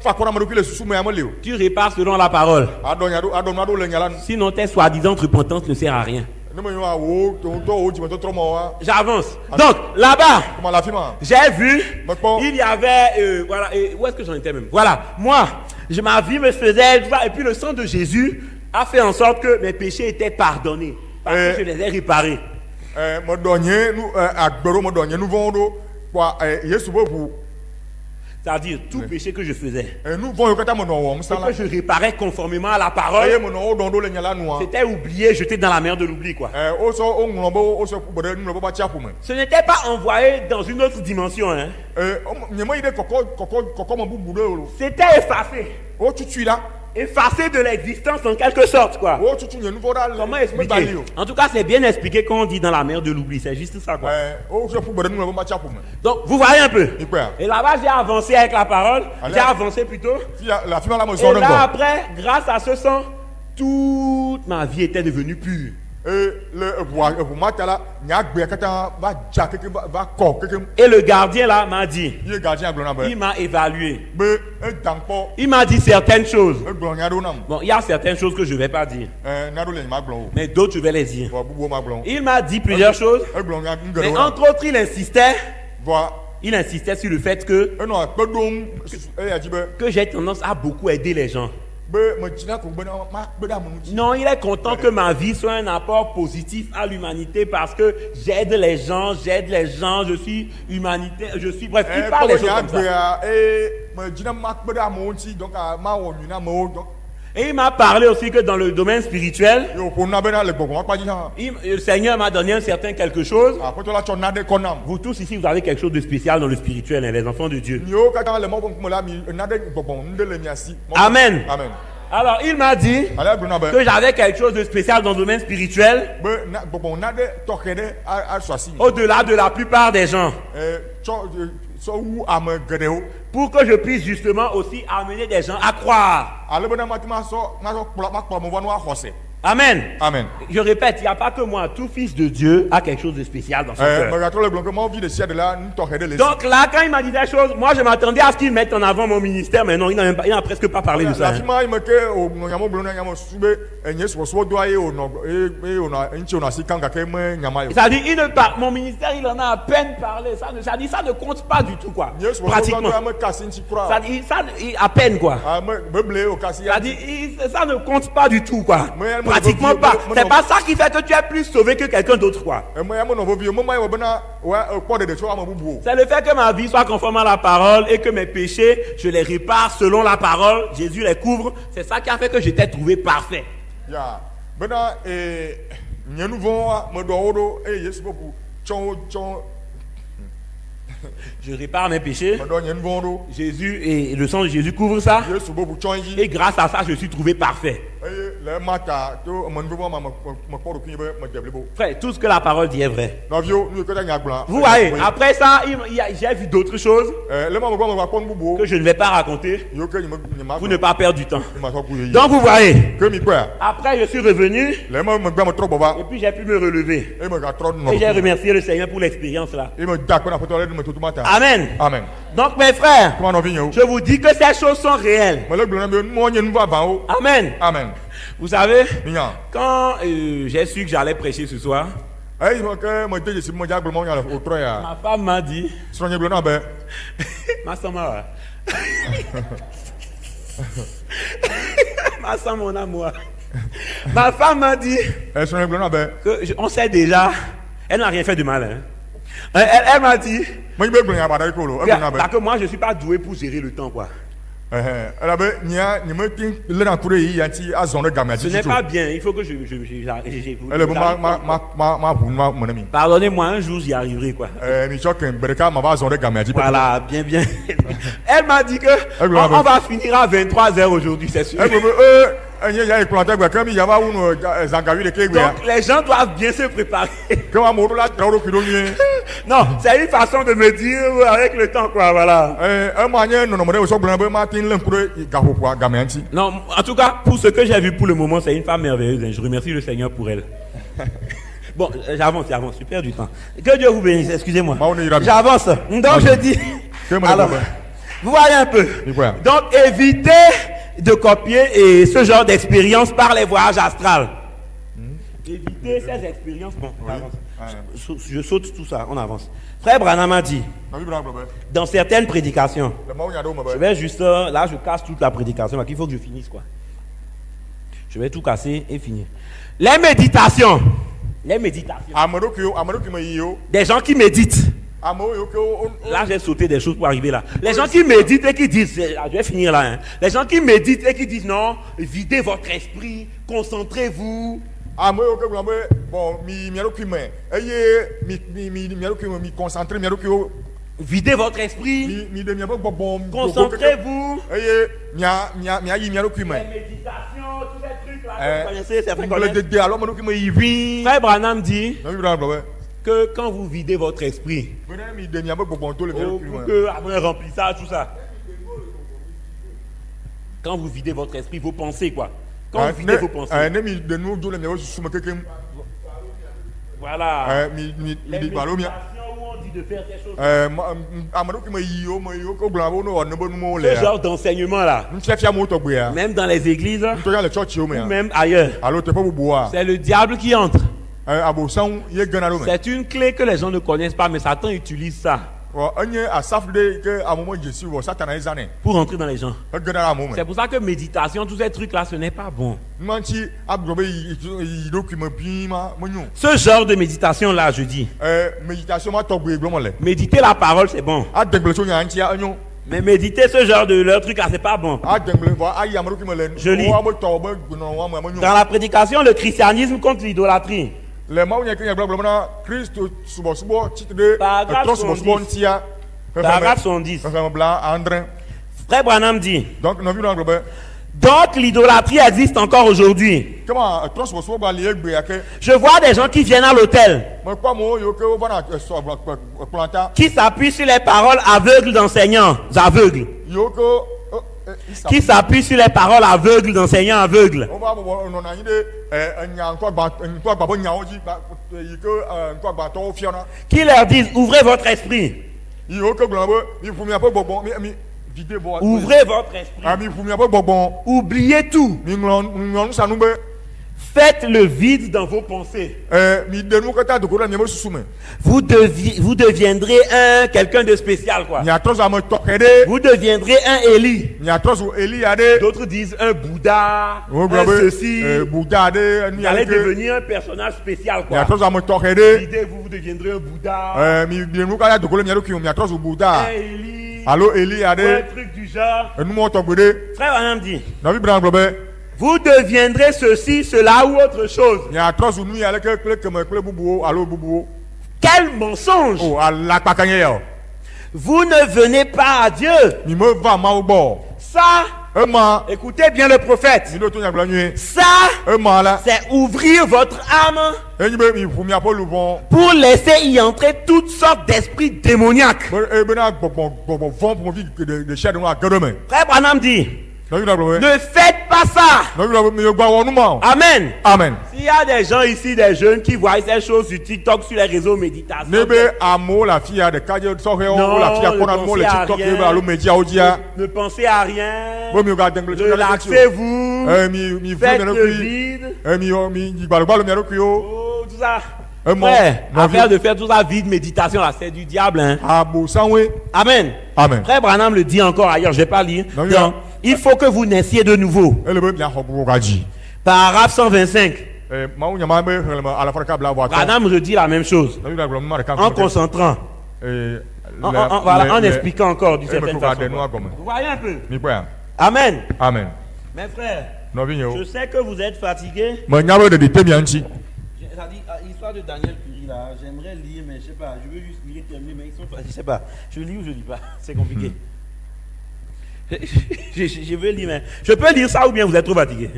fa kɔna ame ɖokui le susu mea meli o tu repars selon la parole. aɖɔ nya ɖo aɖɔ nua ɖo le nya la nu Sinon, tes soi-disant repentance ne sert à rien. ne me nyo wo ŋutɔ wo dzimetɔtrɔ ma wa J'avance. Donc, là-bas, kɔma le afi ma j'ai vu, Maintenant. il y avait, voilà, où est-ce que j'en étais même? Voilà, moi, ma vie me faisait, tu vois, et puis le sang de Jésus a fait en sorte que mes péchés étaient pardonnés, parce que je les ai réparés. me ɖɔ nye nu agbero me ɖɔ nye nu vɔwo ɖo kwa Yesu bobu C'est-à-dire, tout péché que je faisais, nous voyons que mon nom et ça que je réparais conformément à la là parole, mon nom dondo le nyala noa c'était oublié, jeté dans la mer de l'oubli, quoi. oso o ngombo oso kubere nous ba tia pume Ce n'était pas envoyé dans une autre dimension, hein. nyemo ide koko mo bubu de C'était effacé. o tutu là Effacé de l'existence en quelque sorte, quoi. o tutu nye nouveau là Comment expliquer? En tout cas, c'est bien expliqué quand on dit dans la mer de l'oubli. C'est juste ça, quoi. oso kubere nous ba tia pume Donc, vous voyez un peu. ni quoi Et là-bas, j'ai avancé avec la parole. Allez. J'ai avancé plutôt. la fima la mo Et zo là, ngo après, grâce à ce sang, toute ma vie était devenue pure. le vous mata là nya gbe kata ba ja keke ba ko keke Et le gardien là m'a dit, ye gardien glona il be m'a évalué. be dankpo Il m'a dit certaines choses. glonya do nam Bon, il y a certaines choses que je ne vais pas dire, na do le ma glon mais d'autres je vais les dire. o bubu ma glon Il m'a dit plusieurs choses, glonya mais ngero entre autres, voilà il insistait sur le fait que non pedom ya jibe j'ai tendance à beaucoup aider les gens. be mo jina ko be ma be da munu ji Non, il est content que ma vie soit un apport positif à l'humanité parce que j'aide les gens, je suis humanitaire, je suis bref, il parle des choses comme ça. mo jina ma be da mo ji donc ma wo nyuna mo donc Et il m'a parlé aussi que dans le domaine spirituel, yo ko na be na le gbogbo pa ji ha le Seigneur m'a donné un certain quelque chose. a ko to la cho na de konam Vous tous ici, vous avez quelque chose de spécial dans le spirituel, hein, les enfants de Dieu. yo kata le mo ko la mi na de gbogbo nde le mi asi Amen. amen Alors, il m'a dit ala glona be que j'avais quelque chose de spécial dans le domaine spirituel, be na gbogbo na de to kede a swasi au-delà de la plupart des gens, cho so wu am gedeo pour que je puisse justement aussi amener des gens à croire. ale be na matima so na so ma kpo mo wanu a hose Amen. amen Je répète, il n'y a pas que moi. Tout fils de Dieu a quelque chose de spécial dans son me cœur. gato le glon que mo vie de sia de là nous to kede le Donc là, quand il m'a dit des choses, moi je m'attendais à ce qu'il mette en avant mon ministère, mais non, il n'a presque pas parlé de ça. la hein. fima me ke o no yamo glon na yamo sube enye so do aye o no o na nchi o na si kanga ke me nyama yo C'est-à-dire, mon ministère, il en a à peine parlé. Ça ne compte pas du tout, quoi. yes so Pratiquement. do me kasi nchi kura À peine, quoi. me ble o kasi ya C'est-à-dire, ça ne compte pas du tout, quoi. Mais- Pratiquement pas. C'est pas ça qui fait que tu es plus sauvé que quelqu'un d'autre, quoi. me yamo no bovio mo mai o bena wa ko de so am bubu C'est le fait que ma vie soit conforme à la parole et que mes péchés, je les répare selon la parole. Jésus les couvre. C'est ça qui a fait que j'étais trouvé parfait. ya bena nyenu von me do odo yes bobu chon Je répare mes péchés. me do nyenu von do Jésus et le sang de Jésus couvre ça. yes bobu chon yi Et grâce à ça, je suis trouvé parfait. le mata to me nvo ma me ko do kin be me deblebo Frère, tout ce que la parole dit est vrai. novio nous que ta nya glan Vous voyez, après ça, j'ai vu d'autres choses le ma mo ma ko bubu que je ne vais pas raconter yo que ni ma pour ne pas perdre du temps. ma so ku yi Donc vous voyez, que mi quoi après je suis revenu le ma me gba me tro baba et puis j'ai pu me relever. e me ga tro no Et j'ai remercié le Seigneur pour l'expérience là. e me da ko na foto le me tout mata Amen. amen Donc mes frères, comment on vient je vous dis que ces choses sont réelles. me le glon me mo nyenu va ba o Amen. amen Vous savez, miya quand j'ai su que j'allais prêcher ce soir, ay mo ke mo te si mo ja glon mo nya o tro ya ma femme m'a dit, so nye glon na be ma Samara, ma Sam mon amour, ma femme m'a dit so nye glon na be on sait déjà, elle n'a rien fait de mal. Hein. Elle m'a dit, mo be glon ya ba da ko lo e glon na be parce que moi je ne suis pas doué pour gérer le temps, quoi. ala be nya ni me tin le na kure yi yanti azon de gamia Ce ti n'est tu pas bien, il faut que ele ma bu ma mo mi Pardonnez-moi, un jour j'y arriverai, quoi. mi choken bereka ma ba azon de gamia ti Voilà, bien. Elle m'a dit que on va finir à 23h aujourd'hui, c'est sûr. e go enye ya iklanta gba kami ya ba unu zangawi de kegbe ya Donc les gens doivent bien se préparer. ke wa mo la tra ro kilo ni Non, c'est une façon de me dire avec le temps, quoi, voilà. e ma nye no no mo de so gbon be ma tin len kure ga ho kwa gamia ti Non, en tout cas, pour ce que j'ai vu pour le moment, c'est une femme merveilleuse. Hein. Je remercie le Seigneur pour elle. Bon, j'avance, je perds du temps. Que Dieu vous bénisse, excusez-moi. J'avance. Donc je dis, alors, vous voyez un peu. Donc évitez de copier ce genre d'expérience par les voyages astrales. Évitez ces expériences. Bon, je saute tout ça, on avance. Frère Branham a dit, dans certaines prédications, je vais juste, là je casse toute la prédication, parce qu'il faut que je finisse, quoi. Je vais tout casser et finir. Les méditations. Des gens qui méditent. amewo yo ke wo Là, j'ai sauté des choses pour arriver là. Les gens qui méditent et qui disent, je vais finir là, hein. Les gens qui méditent et qui disent non, videz votre esprit, concentrez-vous. amewo yo ke gblɔ be bon mi ɖokui me eye mi ɖokui me mi concentré mi ɖokui wo Videz votre esprit, mi ɖe miaƒe gbɔgbɔ concentrez-vous. eye miayi mia ɖokui me. Les méditations, tous ces trucs là, vous connaissez, c'est vrai qu'on le connaît. dede alo me ɖokui me yi ʋĩi. Frère Branham dit Nɔvi ɖo gblɔ be que quand vous videz votre esprit, be ne mi ɖe miaƒe gbɔgbɔ to le mia pour ɖokui me. que après un remplissage, tout ça. Quand vous videz votre esprit, vos pensées quoi. Quand vous videz vos pensées. Ne mi ɖe nu do le miaƒe susu me kekem. Voilà. Mi Les ɖi balo mia. méditations où on dit de faire ces choses. Ame ɖokui me yiwo ke gblɔna be ne wɔ ne be numawo Ce lea. genre d'enseignement là, Nufiafia mo tɔgbea. même dans les églises Ntɔ ya le tsɔtsiwo ou mea. même ailleurs, Alo teƒe bubuwoa. c'est le diable qui entre. Abosãwo ye gena ɖo me. C'est une clé que les gens ne connaissent pas, mais Satan utilise ça Enye asaf ɖe ke amewo me dzesi wɔ satana ye zanɛ. pour entrer dans les gens. Egena ɖe amewo me. C'est pour ça que méditation, tous ces trucs-là, ce n'est pas bon. Nuantsi agblɔ be yi ɖokui me ʋĩi ma menyo. Ce genre de méditation-là, je dis, Méditation ma tɔgbe gblɔm le. méditer la parole, c'est bon. Adegble tso nya ŋutia enyo. Mais méditer ce genre de leur truc-là, c'est pas bon. Adegble vɔ ayi ame ɖokui me le. Je lis. Wo ame tɔwo be gbenɔnɔ me menyo. Dans la prédication, le christianisme contre l'idolâtrie. Le mawu nya ke nya gblɔ bena Kristo subɔsubɔ tsitre ɖe Paragraphe etrɔ subɔsubɔ ŋutia. Paragraphe 110. Xexeme bla andre. Frère Branham dit, Donc nɔvi ɖo gblɔ be donc l'idolâtrie existe encore aujourd'hui. kema etrɔ subɔsubɔ gba li egbe yake. Je vois des gens qui viennent à l'hôtel, Mekpɔ amewo yiwo ke wovana kplɔ̃ ta. qui s'appuient sur les paroles aveugles d'enseignants aveugles, Yiwo ke qui s'appuient sur les paroles aveugles d'enseignants aveugles. wova bɔbɔ nɔna anyi ɖe enya ŋkɔagba ƒe nyawo dzi yi ke ŋkɔagbãtɔwo fiɔna. Qui leur disent ouvrez votre esprit, Yiwo ke gblɔna be miƒu miaƒe gbɔgbɔ mi vide bɔ. ouvrez votre esprit, Miƒu miaƒe gbɔgbɔ. oubliez tout, Miŋlɔ nusanu be faites le vide dans vos pensées. mi ɖe nu katã do go ɖe miaƒe susu me. Vous deviendrez quelqu'un de spécial quoi. Miatrɔ zu ame tɔxɛ ɖe. Vous deviendrez un Élie. Miatrɔ zu Elia ɖe. D'autres disent un Bouddha, Wo un gblɔ be ceci. Buddha ɖe nu Vous ya allez ke. devenir un personnage spécial quoi. Miatrɔ zu ame tɔxɛ ɖe. Videz-vous, vous deviendrez un Bouddha, Mi ɖe nu katã do go ɖe mia ɖokui me miatrɔ zu Buddha un Élie, alo Elia un ɖe. truc du genre. Enumɔ tɔgbe ɖe. Frère Branham dit, Nɔvi Branham gblɔ be vous deviendrez ceci, cela ou autre chose. miatrɔ zu nu ya leke kple keme kple bubuwo alo bubuwo. Quel mensonge! O alakpakanye ya o. Vous ne venez pas à Dieu. Mi me va Mawu gbɔ. Ça, Ema écoutez bien le prophète. mi ɖo to nyagblɔ nyuie. Ça, Ema la c'est ouvrir votre âme enyi be mi ƒu miaƒe luvɔ. pour laisser y entrer toutes sortes d'esprits démoniaques. Bena gbɔgbɔ vɔ ƒomevi de sia de nu age ɖe me. Frère Branham dit, Nɔvi Branham gblɔ be ne faites pas ça. nɔvi Branham be mi gba wɔ nu ma o. Amen. Amen. S'il y a des gens ici, des jeunes qui voient ces choses sur TikTok, sur les réseaux méditation, Ne be amewo le afi ya ɖekadze sɔhɛwo Non, le afi ya ne kpɔna nuwo le pensez à TikTok rien. alo médiawo dzia. ne pensez à rien. Be mi ga dengble tso Relaxez-vous. mi Faites vle mia le ɖokui. vide. Mi gbalogbalɔ mia ɖokuiwo. Oh, tout ça. Ema Frère, nɔvi affaire de faire tout ça vide, méditation, là, c'est du diable. Hein. abosãwoe. Amen. Amen. Frère Branham le dit encore ailleurs, je ne vais pas lire. Non, Donc, il faut que vous naissiez de nouveau. Ele be miaxɔ bubu gadzi. Paragraphe 125. Mawu nyama be xexlẽme alafa ɖeka bla abɔ atɔ. Branham redit la même chose. Nɔvi Branham gblɔ numa ɖeka. En concentrant. Voilà, en expliquant encore d'une certaine façon. Vous voyez un peu. Mi kpɔ ya. Amen. Amen. Mes frères, Nɔvi nye je wo. sais que vous êtes fatigués. Me nya be ɖeɖi te mia ŋuti. Ça dit, l'histoire de Daniel Curie là, j'aimerais lire, mais je sais pas, je veux juste lire et terminer, mais ils sont pas, je sais pas, je lis ou je lis pas, c'est compliqué. Je veux lire, mais je peux lire ça ou bien vous êtes trop fatigués.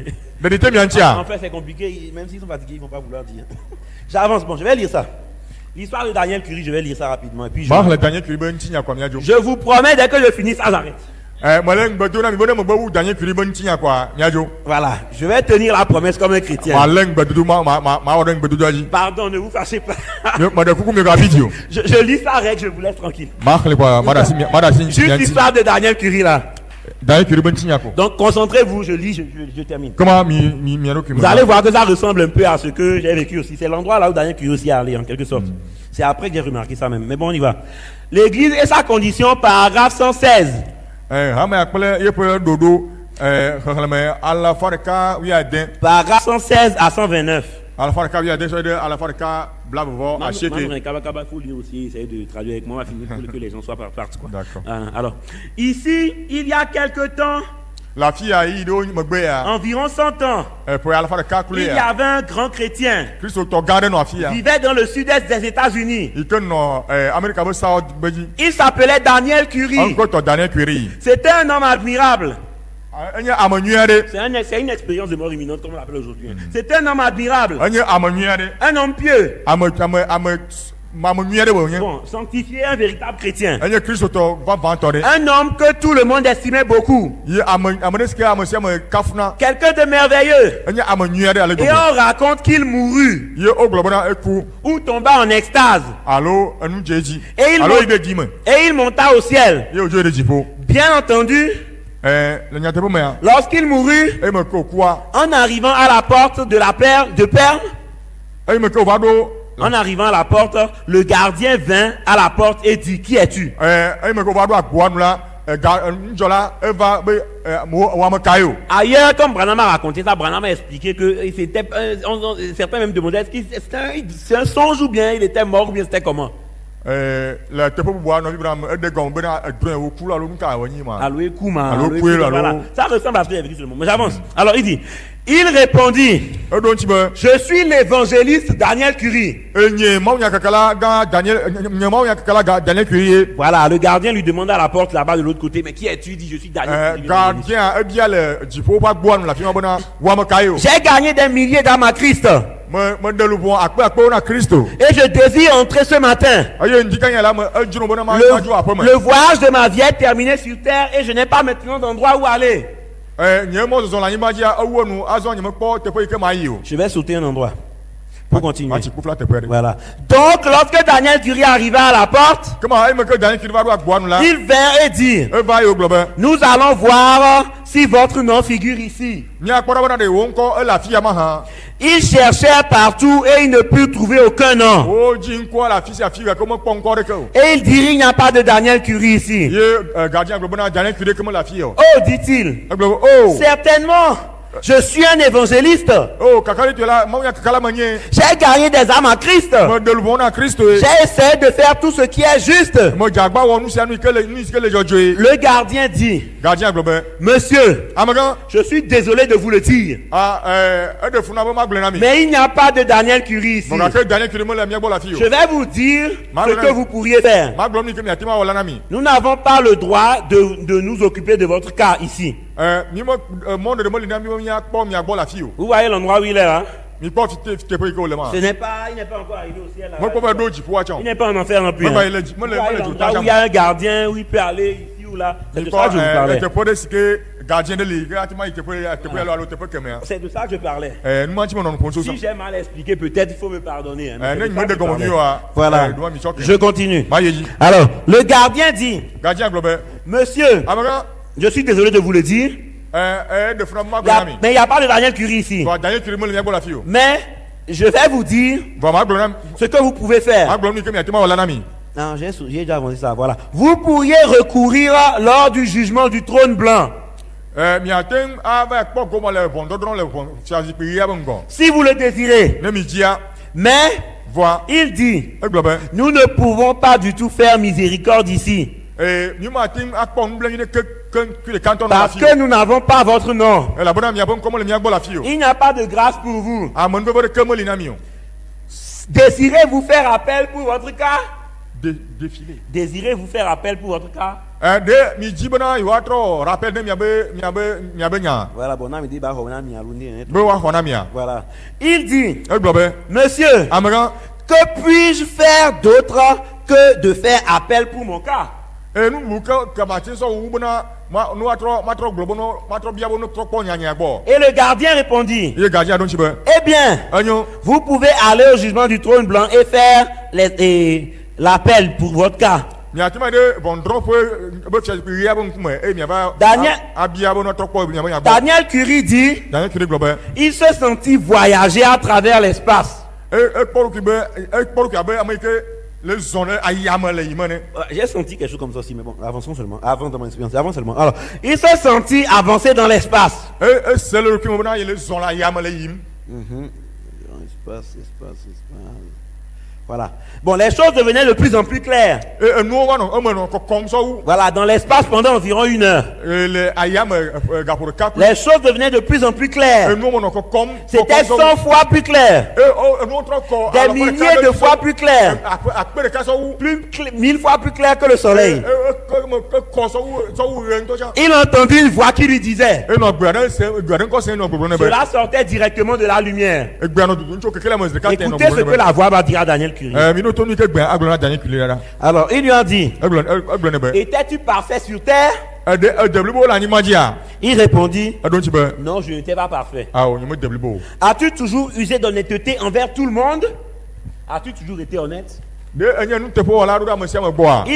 Ɖeɖi te mia ŋuti En a. fait, c'est compliqué, même s'ils sont fatigués, ils vont pas vouloir dire. J'avance, bon, je vais lire ça. L'histoire de Daniel Curie, je vais lire ça rapidement. Et puis Ma xlẽ Daniel Curie be ŋuti nya kɔa miadzo. je vous promets, dès que je finis ça, j'arrête. Mele ŋgbe do na mi be ne me be wu Daniel Curie be ŋuti nya kɔa miadzo. Voilà, je vais tenir la promesse comme un chrétien. Malé ŋgbedodo ma wɔ ɖe ŋgbedodoa dzi. Pardon, ne vous fâchez pas. Me ɖe kuku mi ga video. Je lis ça avec, je vous laisse tranquille. Ma xlẽ kɔa ma ɖe asi Juste mia ŋuti. l'histoire de Daniel Curie là. Daniel Curie be ŋuti nya ko. Donc concentrez-vous, je lis, je termine. Comment mia ɖokui me. Vous allez voir que ça ressemble un peu à ce que j'ai vécu aussi. C'est l'endroit là où Daniel Curie aussi est allé en quelque sorte. C'est après que j'ai remarqué ça même. Mais bon, on y va. L'église et sa condition, paragraphe 116. Hame kple yeƒe ɖoɖo xexlẽme alafa ɖeka wuiade. Paragraphe 116 à 129. à la fois de cas désolé à la fois de cas blabbo à chier. Il faut lire aussi, essayer de traduire avec moi, finir pour que les gens soient partis. D'accord. Alors, ici, il y a quelque temps, la fille a eu environ 100 ans, pour à la fois de cas il y avait un grand chrétien Christ au garder nos filles. vivait dans le sud-est des États-Unis. Il que non Amérique veut ça Il s'appelait Daniel Curie. encore ton Daniel Curie. C'était un homme admirable. Un C'est une expérience de mort imminente, comme on l'appelle aujourd'hui. C'était un homme admirable, homme un homme pieux, bon, bon, sanctifié, un véritable chrétien. un Christ au va Un homme que tout le monde estimait beaucoup. Quelqu'un de merveilleux. Et on raconte qu'il mourut ou tomba en extase. Et il monta au ciel. Bien entendu, lorsqu'il mourut, en arrivant à la porte de la perle, en arrivant à la porte, le gardien vint à la porte et dit, qui es-tu? Ailleurs, comme Branham a raconté ça, Branham a expliqué que c'était, certains même demandaient, est-ce que c'est un songe ou bien il était mort ou bien c'était comment? La tepo bois no vibram de gom bena adrien au coula lu nka wani ma Alloué Kouma. Alloué Koué, Voilà. Ça ressemble à ce que j'ai seulement. Mais j'avance. Alors il dit, il répondit, je suis l'évangéliste Daniel Curie. Voilà, le gardien lui demanda à la porte là-bas de l'autre côté, mais qui es-tu? Il dit, je suis Daniel Curie. J'ai gagné des milliers d'âmes à Christ. Et je désire entrer ce matin. Le voyage de ma vie est terminé sur terre et je n'ai pas maintenant d'endroit où aller. Je vais sauter un endroit pour continuer. Voilà. Donc, lorsque Daniel Curie arriva à la porte, il vint et dit, nous allons voir si votre nom figure ici. Ils cherchèrent partout et ils ne purent trouver aucun nom. Et il dit, il n'y a pas de Daniel Curie ici. Oh, dit-il, certainement. Je suis un évangéliste. J'ai gagné des âmes en Christ. J'ai essayé de faire tout ce qui est juste. Le gardien dit, monsieur, je suis désolé de vous le dire, mais il n'y a pas de Daniel Curie ici. Je vais vous dire ce que vous pourriez faire. Nous n'avons pas le droit de nous occuper de votre cas ici. Vous voyez l'endroit où il est là? Il n'est pas encore arrivé au ciel là. Il n'est pas en enfer non plus. Vous voyez l'endroit où il y a un gardien, où il peut aller ici ou là. C'est de ça que je vous parlais. C'est de ça que je parlais. Si j'ai mal expliqué, peut-être il faut me pardonner. Voilà. Je continue. Alors, le gardien dit, monsieur, je suis désolé de vous le dire, mais il n'y a pas de Daniel Curie ici. Mais je vais vous dire ce que vous pouvez faire. Non, j'ai déjà avancé ça. Voilà. Vous pourriez recourir lors du jugement du trône blanc. Si vous le désirez. Mais il dit, nous ne pouvons pas du tout faire miséricorde ici. Parce que nous n'avons pas votre nom. Il n'y a pas de grâce pour vous. Désirez-vous faire appel pour votre cas? Désirez-vous faire appel pour votre cas? Voilà, bon, voilà. Il dit, monsieur, que puis-je faire d'autre que de faire appel pour mon cas? Et le gardien répondit, eh bien, vous pouvez aller au jugement du trône blanc et faire l'appel pour votre cas. Daniel Curie dit, il se sentit voyager à travers l'espace. J'ai senti quelque chose comme ça aussi, mais bon, avançons seulement. Avant dans mon expérience, avant seulement. Alors, il se sentit avancer dans l'espace. Espace. Voilà. Bon, les choses devenaient de plus en plus claires. Voilà, dans l'espace pendant environ 1 heure. Les choses devenaient de plus en plus claires. C'était 100 fois plus clair. Des milliers de fois plus clair. 1000 fois plus clair que le soleil. Il entendit une voix qui lui disait. Cela sortait directement de la lumière. Écoutez ce que la voix va dire à Daniel Curie. Alors, il lui a dit, étais-tu parfait sur terre? Il répondit, non, je n'étais pas parfait. As-tu toujours usé d'honnêteté envers tout le monde? As-tu toujours été honnête? Il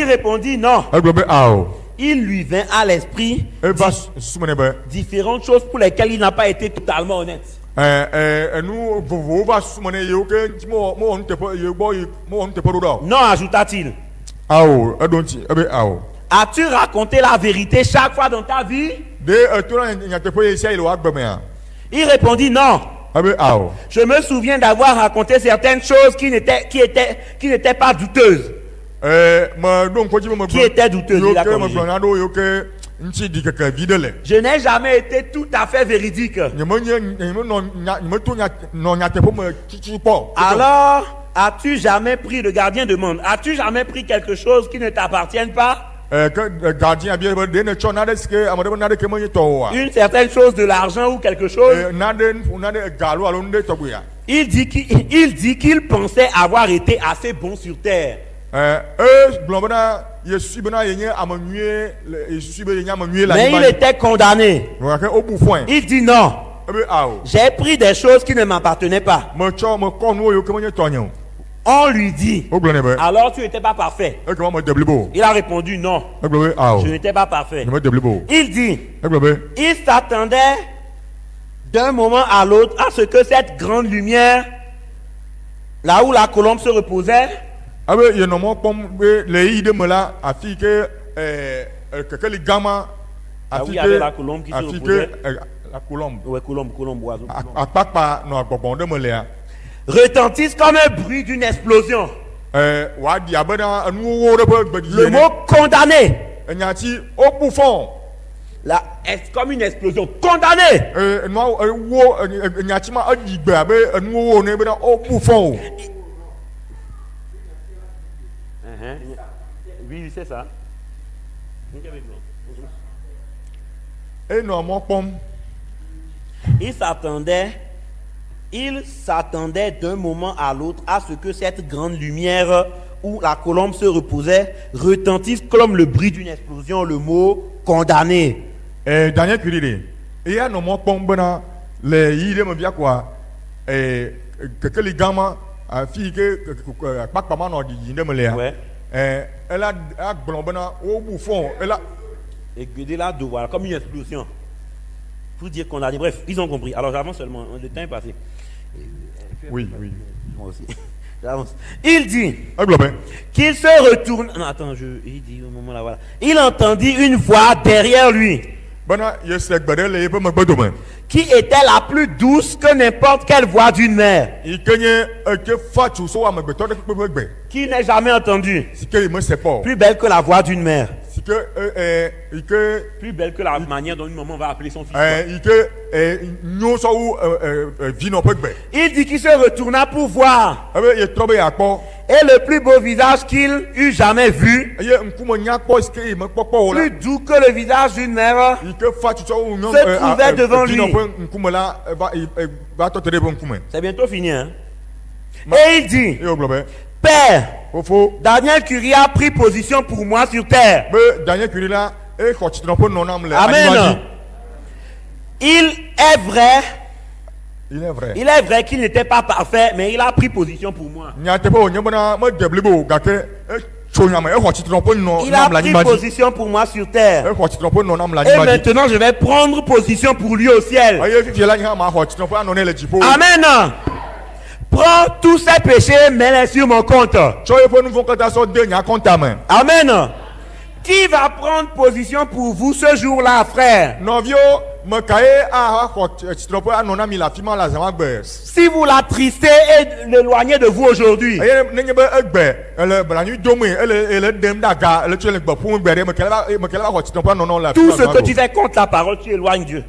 répondit, non. Il lui vint à l'esprit différentes choses pour lesquelles il n'a pas été totalement honnête. Non, ajouta-t-il. As-tu raconté la vérité chaque fois dans ta vie? Il répondit non. Je me souviens d'avoir raconté certaines choses qui n'étaient pas douteuses. Qui étaient douteuses, il a corrigé. Je n'ai jamais été tout à fait véridique. Alors, as-tu jamais pris, le gardien demande, as-tu jamais pris quelque chose qui ne t'appartient pas? Une certaine chose, de l'argent ou quelque chose. Il dit qu'il pensait avoir été assez bon sur terre. Mais il était condamné. Il dit non. J'ai pris des choses qui ne m'appartenaient pas. On lui dit, alors tu n'étais pas parfait. Il a répondu non. Je n'étais pas parfait. Il dit, il s'attendait d'un moment à l'autre à ce que cette grande lumière, là où la colombe se reposait, là où il y avait la colombe qui se reposait. La colombe. Ouais, colombe, oiseau. Retentissent comme un bruit d'une explosion. Le mot condamné. Là, est comme une explosion. Condamné. Oui, c'est ça. Il s'attendait d'un moment à l'autre à ce que cette grande lumière où la colombe se reposait retentisse comme le bruit d'une explosion, le mot condamné. Daniel Curie, il y a un moment les idées me bien quoi que les gamins a fille que pas mal on dit ne me l'air elle a blambana au bouffon elle a et gueudé là de voilà comme une explosion pour dire qu'on a dit bref ils ont compris. Alors j'avance seulement, le temps est passé. Oui. Moi aussi. J'avance. Il dit qu'il se retourne. Non, attends, il dit au moment là, voilà. Il entendit une voix derrière lui qui était la plus douce que n'importe quelle voix d'une mère. Qui n'est jamais entendu. Plus belle que la voix d'une mère. Plus belle que la manière dont une maman va appeler son fils. Il dit qu'il se retourna pour voir. Et le plus beau visage qu'il eût jamais vu, plus doux que le visage d'une mère, se trouvait devant lui. C'est bientôt fini, hein? Et il dit, Père, Daniel Curie a pris position pour moi sur terre. Amen. Il est vrai qu'il n'était pas parfait, mais il a pris position pour moi. Il a pris position pour moi sur terre. Et maintenant, je vais prendre position pour lui au ciel. Amen. Prends tous ces péchés, mets-les sur mon compte. Amen. Qui va prendre position pour vous ce jour-là, frère? me cahier à tu te peux non ami la fima la zama gbe. Si vous l'attristez et l'éloignez de vous aujourd'hui, Aye ne be egbe ele branu domi ele dem daga ele tu le gbe pour gbe me kele ba tu te peux non la. tout ce que tu fais contre la parole, tu éloignes Dieu.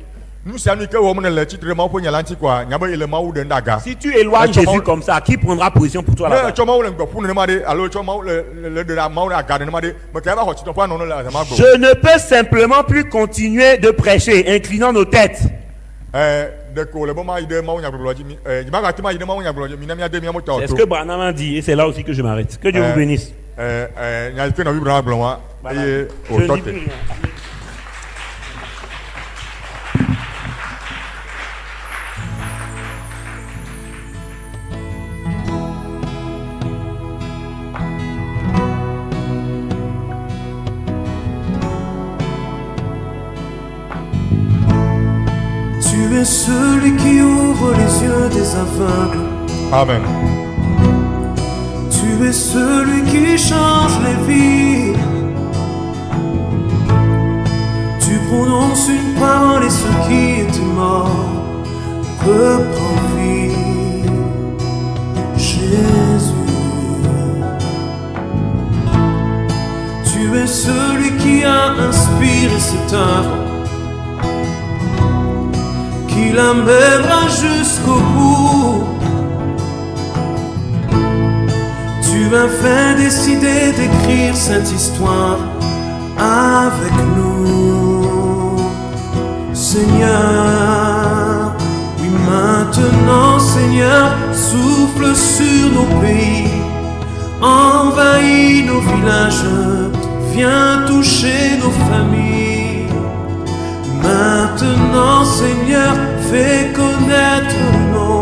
Nous savons que on le titre ma pour nyalanti quoi nyaba ele ma ou den daga. Si tu éloignes Jésus comme ça, qui prendra position pour toi là-bas? Le choma ou le gbe pour ne ma de alors choma le de la ma ou la garde ne ma de me kele ba tu te peux non la zama gbe. Je ne peux simplement plus continuer de prêcher, inclinant nos têtes. De quoi le moment ide ma ou nya blodji mi ma ga ti ma ide ma ou nya blodji mi na mi ade mi mo to. C'est ce que Branham a dit et c'est là aussi que je m'arrête. Que Dieu vous bénisse. Nya ti na bi Branham blonwa Voilà. et Je au ne dis tote. plus rien. Tu es celui qui ouvre les yeux des aveugles. Amen. Tu es celui qui change les vies. Tu prononces une parole et ce qui est mort reprend vie. Jésus. Tu es celui qui a inspiré cette œuvre, qui la mènera jusqu'au bout. Tu as fait décider d'écrire cette histoire avec nous, Seigneur. Oui, maintenant, Seigneur, souffle sur nos pays, envahis nos villages, viens toucher nos familles. Maintenant, Seigneur, fais connaître le nom